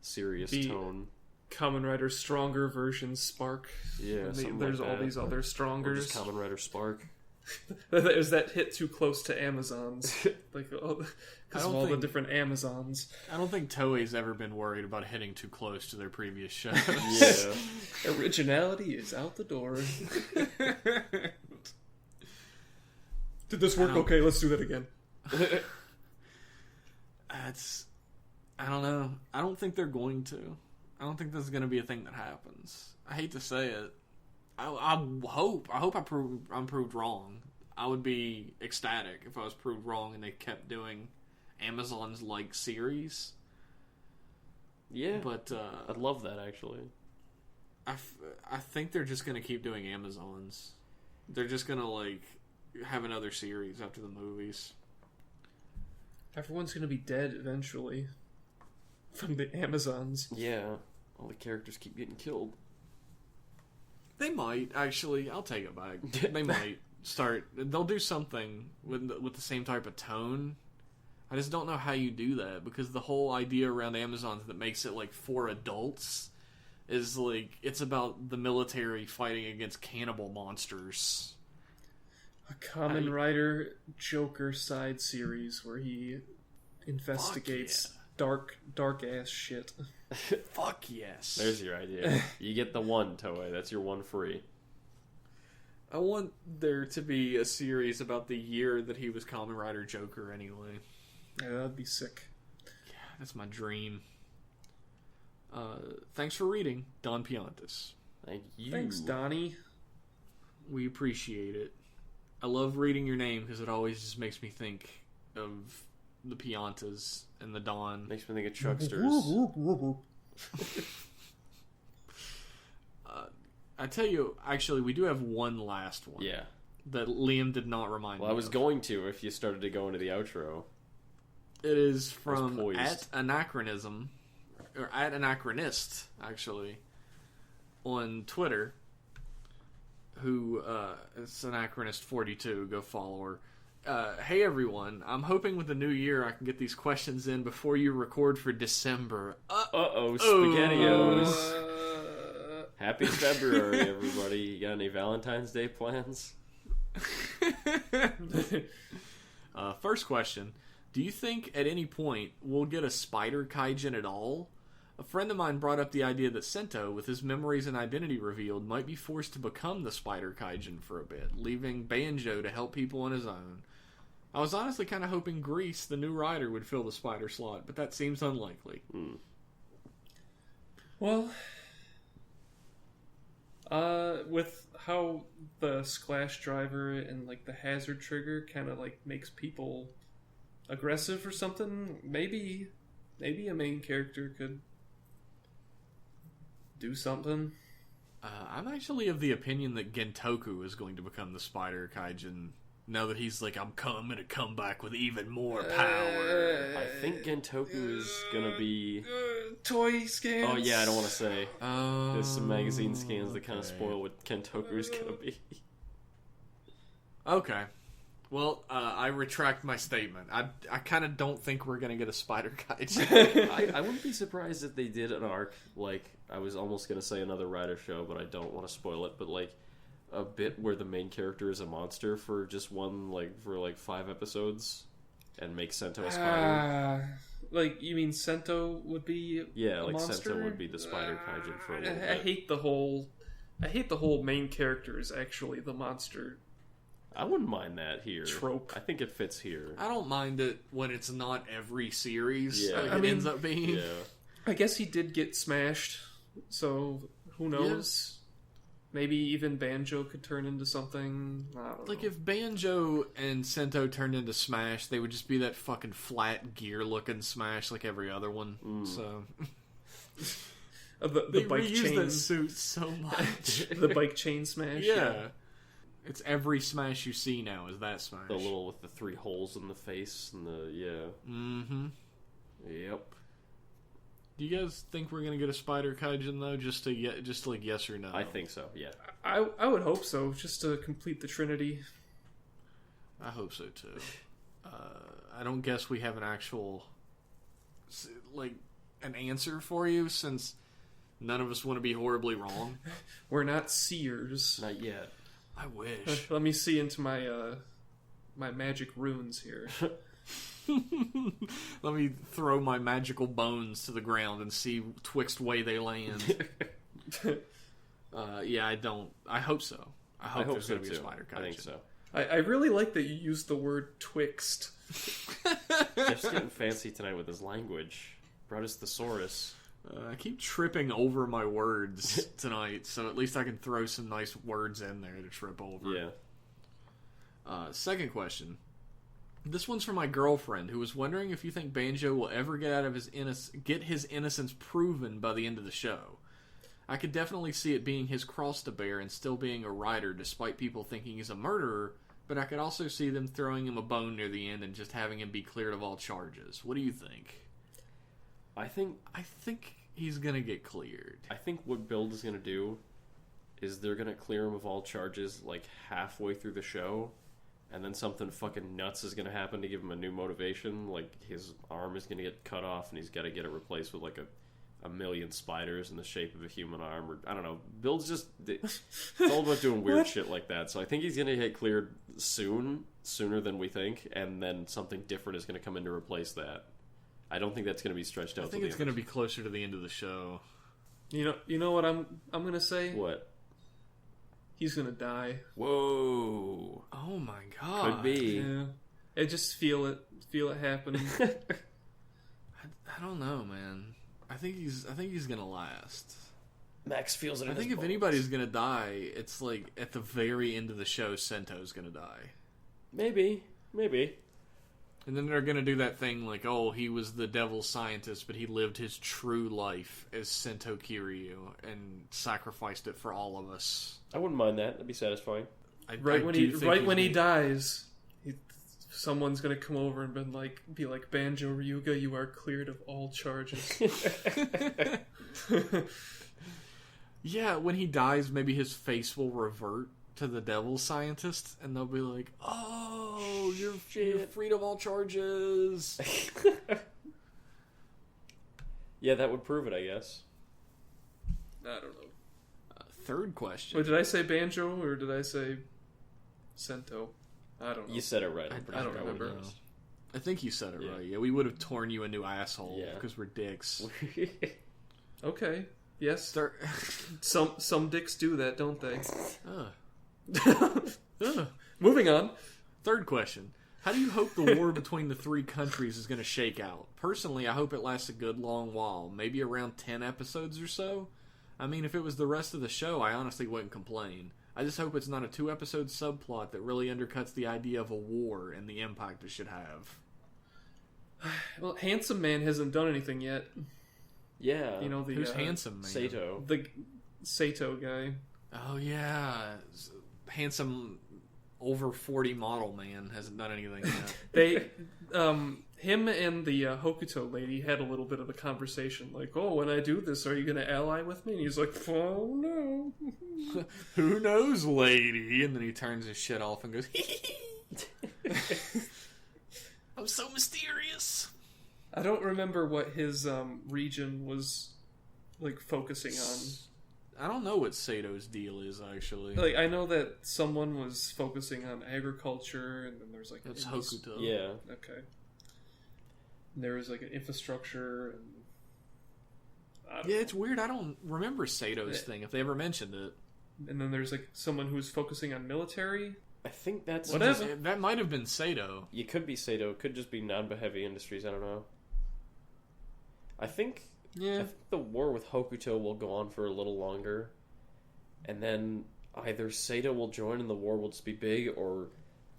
serious tone. Kamen Rider Stronger version Spark. Yeah, there's all these other Strongers. Or just Kamen Rider Spark. Is that hit too close to Amazon's? Like, because of all the different Amazons. I don't think Toei's ever been worried about hitting too close to their previous shows. Yeah. Originality is out the door. Did this work? Okay, let's do that again. I don't know. I don't think they're going to. I don't think this is going to be a thing that happens. I hate to say it. I hope I'm proved wrong. I would be ecstatic if I was proved wrong and they kept doing Amazon's like series. Yeah, but I'd love that actually. I think they're just gonna keep doing Amazons. They're just gonna like have another series after the movies. Everyone's gonna be dead eventually from the Amazons. Yeah, all the characters keep getting killed. They might, actually. I'll take it back. They might start... They'll do something with the same type of tone. I just don't know how you do that, because the whole idea around Amazons that makes it, like, for adults is, like, it's about the military fighting against cannibal monsters. A Kamen Rider Joker side series where he investigates dark ass shit. Fuck yes. There's your idea. You get the one, Toei. That's your one free. I want there to be a series about the year that he was Kamen Rider Joker anyway. Yeah, that'd be sick. Yeah, that's my dream. Thanks for reading, Don Piantis. Thank you. Thanks, Donnie. We appreciate it. I love reading your name because it always just makes me think of the Piantas and the Don. Makes me think of Chucksters. I tell you, actually, we do have one last one. Yeah. That Liam did not remind me Well, I was of. going to if you started to go into the outro. It is from @Anachronism, or @Anachronist, actually, on Twitter, who, it's Anachronist42, go follow her. Hey everyone, I'm hoping with the new year I can get these questions in before you record for December. SpaghettiOs. Happy February, everybody. You got any Valentine's Day plans? First question. Do you think at any point we'll get a spider kaijin at all? A friend of mine brought up the idea that Sento, with his memories and identity revealed, might be forced to become the spider kaijin for a bit, leaving Banjo to help people on his own. I was honestly kind of hoping Grease, the new rider, would fill the spider slot, but that seems unlikely. Well, with how the splash driver and like the hazard trigger kind of like makes people aggressive or something, maybe a main character could do something. I'm actually of the opinion that Gentoku is going to become the spider kaijin. Now that he's like, I'm coming to come back with even more power. I think Gentoku is gonna be toy scans. Oh yeah, I don't want to say. There's some magazine scans that kind of spoil what Gentoku is gonna be. Okay. Well, I retract my statement. I kind of don't think we're gonna get a spider kaijin. I wouldn't be surprised if they did an arc, like, I was almost gonna say another Rider show, but I don't want to spoil it, but like a bit where the main character is a monster for just one, like, for like 5 episodes and make Sento a spider. Like, you mean Sento would be Yeah, like monster? Sento would be the spider kaijin for a little bit. I hate the whole main character is actually the monster. I wouldn't mind that here. Trope. I think it fits here. I don't mind it when it's not every series. Yeah. Like I it mean, ends up being. Yeah. I guess he did get smashed, so who knows? Maybe even Banjo could turn into something. I don't Like know. if Banjo and Sento turned into Smash, they would just be that fucking flat gear-looking Smash like every other one. So The they bike reuse chain, that suit so much. the bike chain smash. Yeah. It's every Smash you see now is that Smash. The little with the 3 holes in the face and the Mm-hmm. Yep. Do you guys think we're gonna get a spider kaijin though? Just like yes or no? I think so. Yeah. I would hope so, just to complete the Trinity. I hope so too. I don't guess we have an actual like an answer for you since none of us want to be horribly wrong. We're not seers. Not yet. I wish. Let me see into my my magic runes here. Let me throw my magical bones to the ground and see twixt way they land. Yeah, I don't. I hope so. I hope there's so going to be a too. spider kaijin. I think so. I really like that you used the word twixt. Jeff's getting fancy tonight with his language. Brought us thesaurus. I keep tripping over my words tonight, so at least I can throw some nice words in there to trip over. Yeah. Second question. This one's from my girlfriend, who was wondering if you think Banjo will ever get his innocence proven by the end of the show. I could definitely see it being his cross to bear and still being a rider, despite people thinking he's a murderer, but I could also see them throwing him a bone near the end and just having him be cleared of all charges. What do you think? I think he's gonna get cleared. I think what Build is gonna do is they're gonna clear him of all charges like halfway through the show, and then something fucking nuts is gonna happen to give him a new motivation. Like his arm is gonna get cut off, and he's got to get it replaced with like a million spiders in the shape of a human arm, or I don't know. Build's just it's all about doing weird shit like that. So I think he's gonna get cleared sooner than we think, and then something different is gonna come in to replace that. I don't think that's going to be stretched out. I think it's going to be closer to the end of the show. You know what I'm gonna say? What? He's gonna die. Whoa! Oh my god! Could be. Yeah, I just feel it happening. I don't know, man. I think he's gonna last. Max feels it. I think if anybody's gonna die, it's like at the very end of the show, Sento's gonna die. Maybe. And then they're going to do that thing like, oh, he was the devil's scientist, but he lived his true life as Sento Kiryu and sacrificed it for all of us. I wouldn't mind that. That'd be satifying. Right when he dies, someone's gonna come over and be like, Banjo Ryuga, you are cleared of all charges. Yeah, when he dies, maybe his face will revert to the devil's scientist, and they'll be like, oh, you're freed of all charges. Yeah, that would prove it, I guess. I don't know. Third question. Wait, did I say Banjo or did I say Sento? I don't know. You said it right. I don't remember. I think you said it Yeah. right. Yeah, we would have torn you a new asshole Yeah. because we're dicks. Okay. Yes. Thir- Some dicks do that, don't they? Moving on. Third question. How do you hope the war between the three countries is going to shake out? Personally, I hope it lasts a good long while. Maybe around 10 episodes or so. I mean, if it was the rest of the show, I honestly wouldn't complain. I just hope it's not a 2-episode subplot that really undercuts the idea of a war and the impact it should have. Well, Handsome Man hasn't done anything yet. Yeah. You know, the Who's Handsome Man? Sato. The Sato guy. Oh, yeah. Handsome over 40 model man hasn't done anything yet. They, him and the Hokuto lady had a little bit of a conversation. Like, oh, when I do this, are you going to ally with me? And he's like, oh, no. Who knows, lady? And then he turns his shit off and goes, I'm so mysterious. I don't remember what his region was, like, focusing on. I don't know what Sato's deal is, actually. Like, I know that someone was focusing on agriculture, and then there's, like... That's Hokuto. Yeah. Okay. And there was, like, an infrastructure, and... I don't know. It's weird. I don't remember Sato's thing, if they ever mentioned it. And then there's, like, someone who's focusing on military. I think that's... Whatever. That might have been Sato. It could be Sato. It could just be Nanba-heavy industries. I don't know. I think the war with Hokuto will go on for a little longer. And then either Sato will join and the war will just be big, or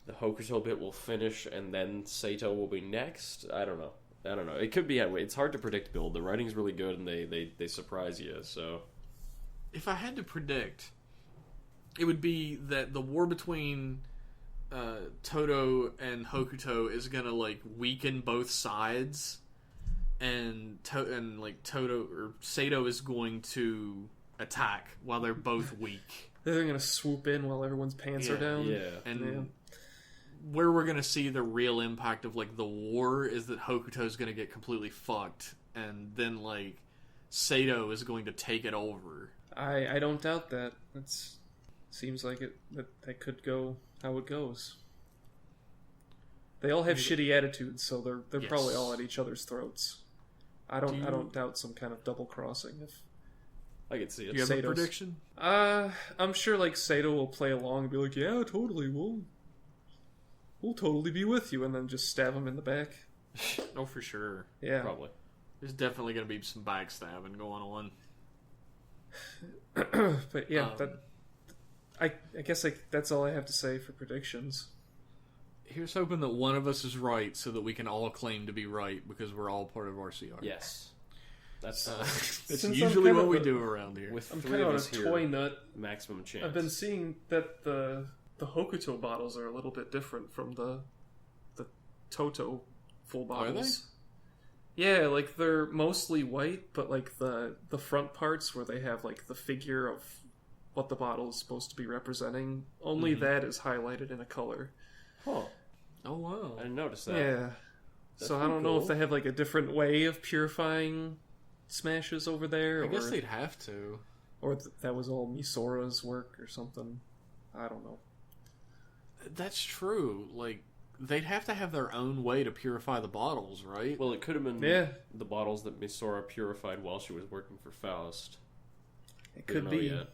the Hokuto bit will finish and then Sato will be next. I don't know. It could be that way. It's hard to predict, Bill. The writing's really good and they surprise you, so... If I had to predict, it would be that the war between Toto and Hokuto is gonna like weaken both sides, and Toto or Sato is going to attack while they're both weak. They're gonna swoop in while everyone's pants are down. Yeah. And where we're gonna see the real impact of like the war is that Hokuto's gonna get completely fucked, and then like Sato is going to take it over. I don't doubt that. Seems like that could go how it goes. They all have shitty attitudes, so they're Yes. probably all at each other's throats. I don't doubt some kind of double crossing. If I could see it. Do you have Sato's- a prediction? I'm sure like Sato will play along and be like, yeah, totally, we'll totally be with you, and then just stab him in the back. Oh, for sure. Yeah, Probably. There's definitely going to be some backstabbing going on. but yeah, I guess that's all I have to say for predictions. Here's hoping that one of us is right so that we can all claim to be right because we're all part of RCR. Yes. That's It's Since I'm usually kind what of we a- do around here. with I'm three kind of of us a here. toy nut. Maximum chance. I've been seeing that the Hokuto bottles are a little bit different from the Toto full Are bottles. Yeah, like they're mostly white, but like the front parts where they have like the figure of what the bottle is supposed to be representing, only that is highlighted in a color. Huh. Oh, wow. I didn't notice that. Yeah. That's So I pretty don't know cool. if they have like a different way of purifying smashes over there, I guess they'd have to. or that was all Misora's work or something. I don't know. That's true. Like, they'd have to have their own way to purify the bottles, right? Well, it could have been Yeah. the bottles that Misora purified while she was working for Faust. It We could don't know be. yet.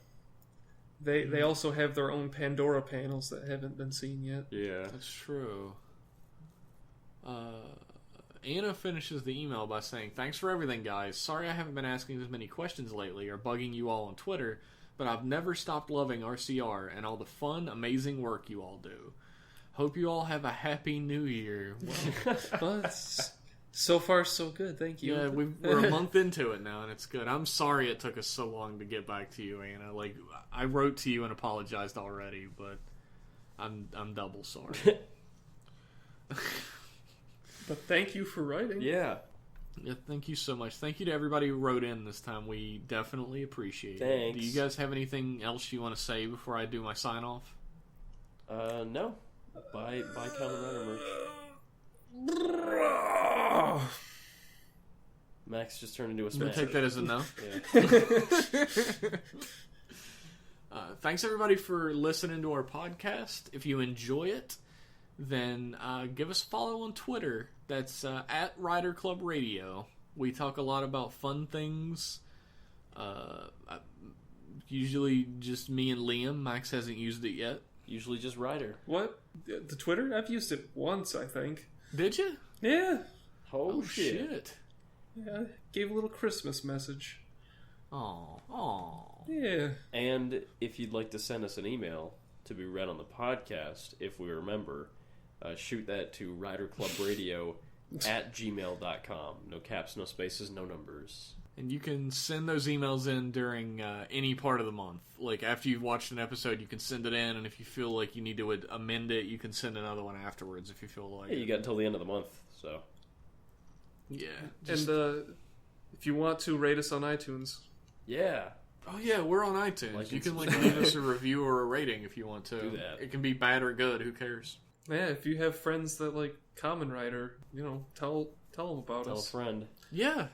They also have their own Pandora panels that haven't been seen yet. Yeah. That's true. Anna finishes the email by saying, "Thanks for everything, guys. Sorry I haven't been asking as many questions lately or bugging you all on Twitter, but I've never stopped loving RCR and all the fun, amazing work you all do. Hope you all have a happy new year." Well, Well, it's, so far, so good. Thank you. yeah, we're a month into it now, and it's good. I'm sorry it took us so long to get back to you, Anna. Like, I wrote to you and apologized already, but I'm double sorry. But thank you for writing. Yeah. Yeah, thank you so much. Thank you to everybody who wrote in this time. We definitely appreciate it. Thanks. Do you guys have anything else you want to say before I do my sign off? No. Buy Kamen Rider merch. Max just turned into a I'm gonna smash. take that as a no. Yeah. Thanks everybody for listening to our podcast. If you enjoy it, then give us a follow on Twitter. That's at Rider Club Radio. We talk a lot about fun things. Usually just me and Liam. Max hasn't used it yet. Usually just Rider. What? The Twitter? I've used it once, I think. Did you? Yeah. Oh, shit. Yeah, gave a little Christmas message. Oh. Yeah. And if you'd like to send us an email to be read on the podcast, if we remember, shoot that to riderclubradio@gmail.com. No caps, no spaces, no numbers. And you can send those emails in during any part of the month. Like, after you've watched an episode, you can send it in, and if you feel like you need to amend it, you can send another one afterwards if you feel like Yeah, you got until the end of the month, so... Yeah. And if you want to, rate us on iTunes. Yeah. Oh, yeah, we're on iTunes. Like you can subscribe. leave us a review or a rating if you want to. Do that. It can be bad or good. Who cares? Yeah, if you have friends that like Kamen Rider, tell them about Tell a us. friend. Yeah.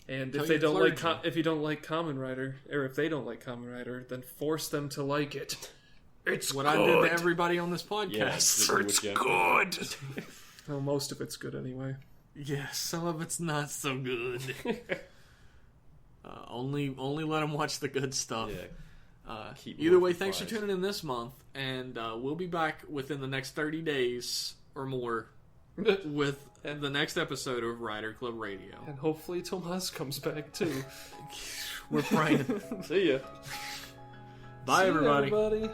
And Tell if they your don't like clergy. if you don't like Kamen Rider, or if they don't like Kamen Rider, then force them to like it. It's What good. I did to everybody on this Yeah, podcast. it's good. Well, most of it's good anyway. Yes, some of it's not so good. Only let them watch the good stuff. Yeah. Keep Either them way, from thanks for flies. tuning in this month, and we'll be back within the next 30 days or more with the next episode of Rider Club Radio. And hopefully Tomaz comes back too. We're praying. See ya. Bye, See you, everybody. everybody.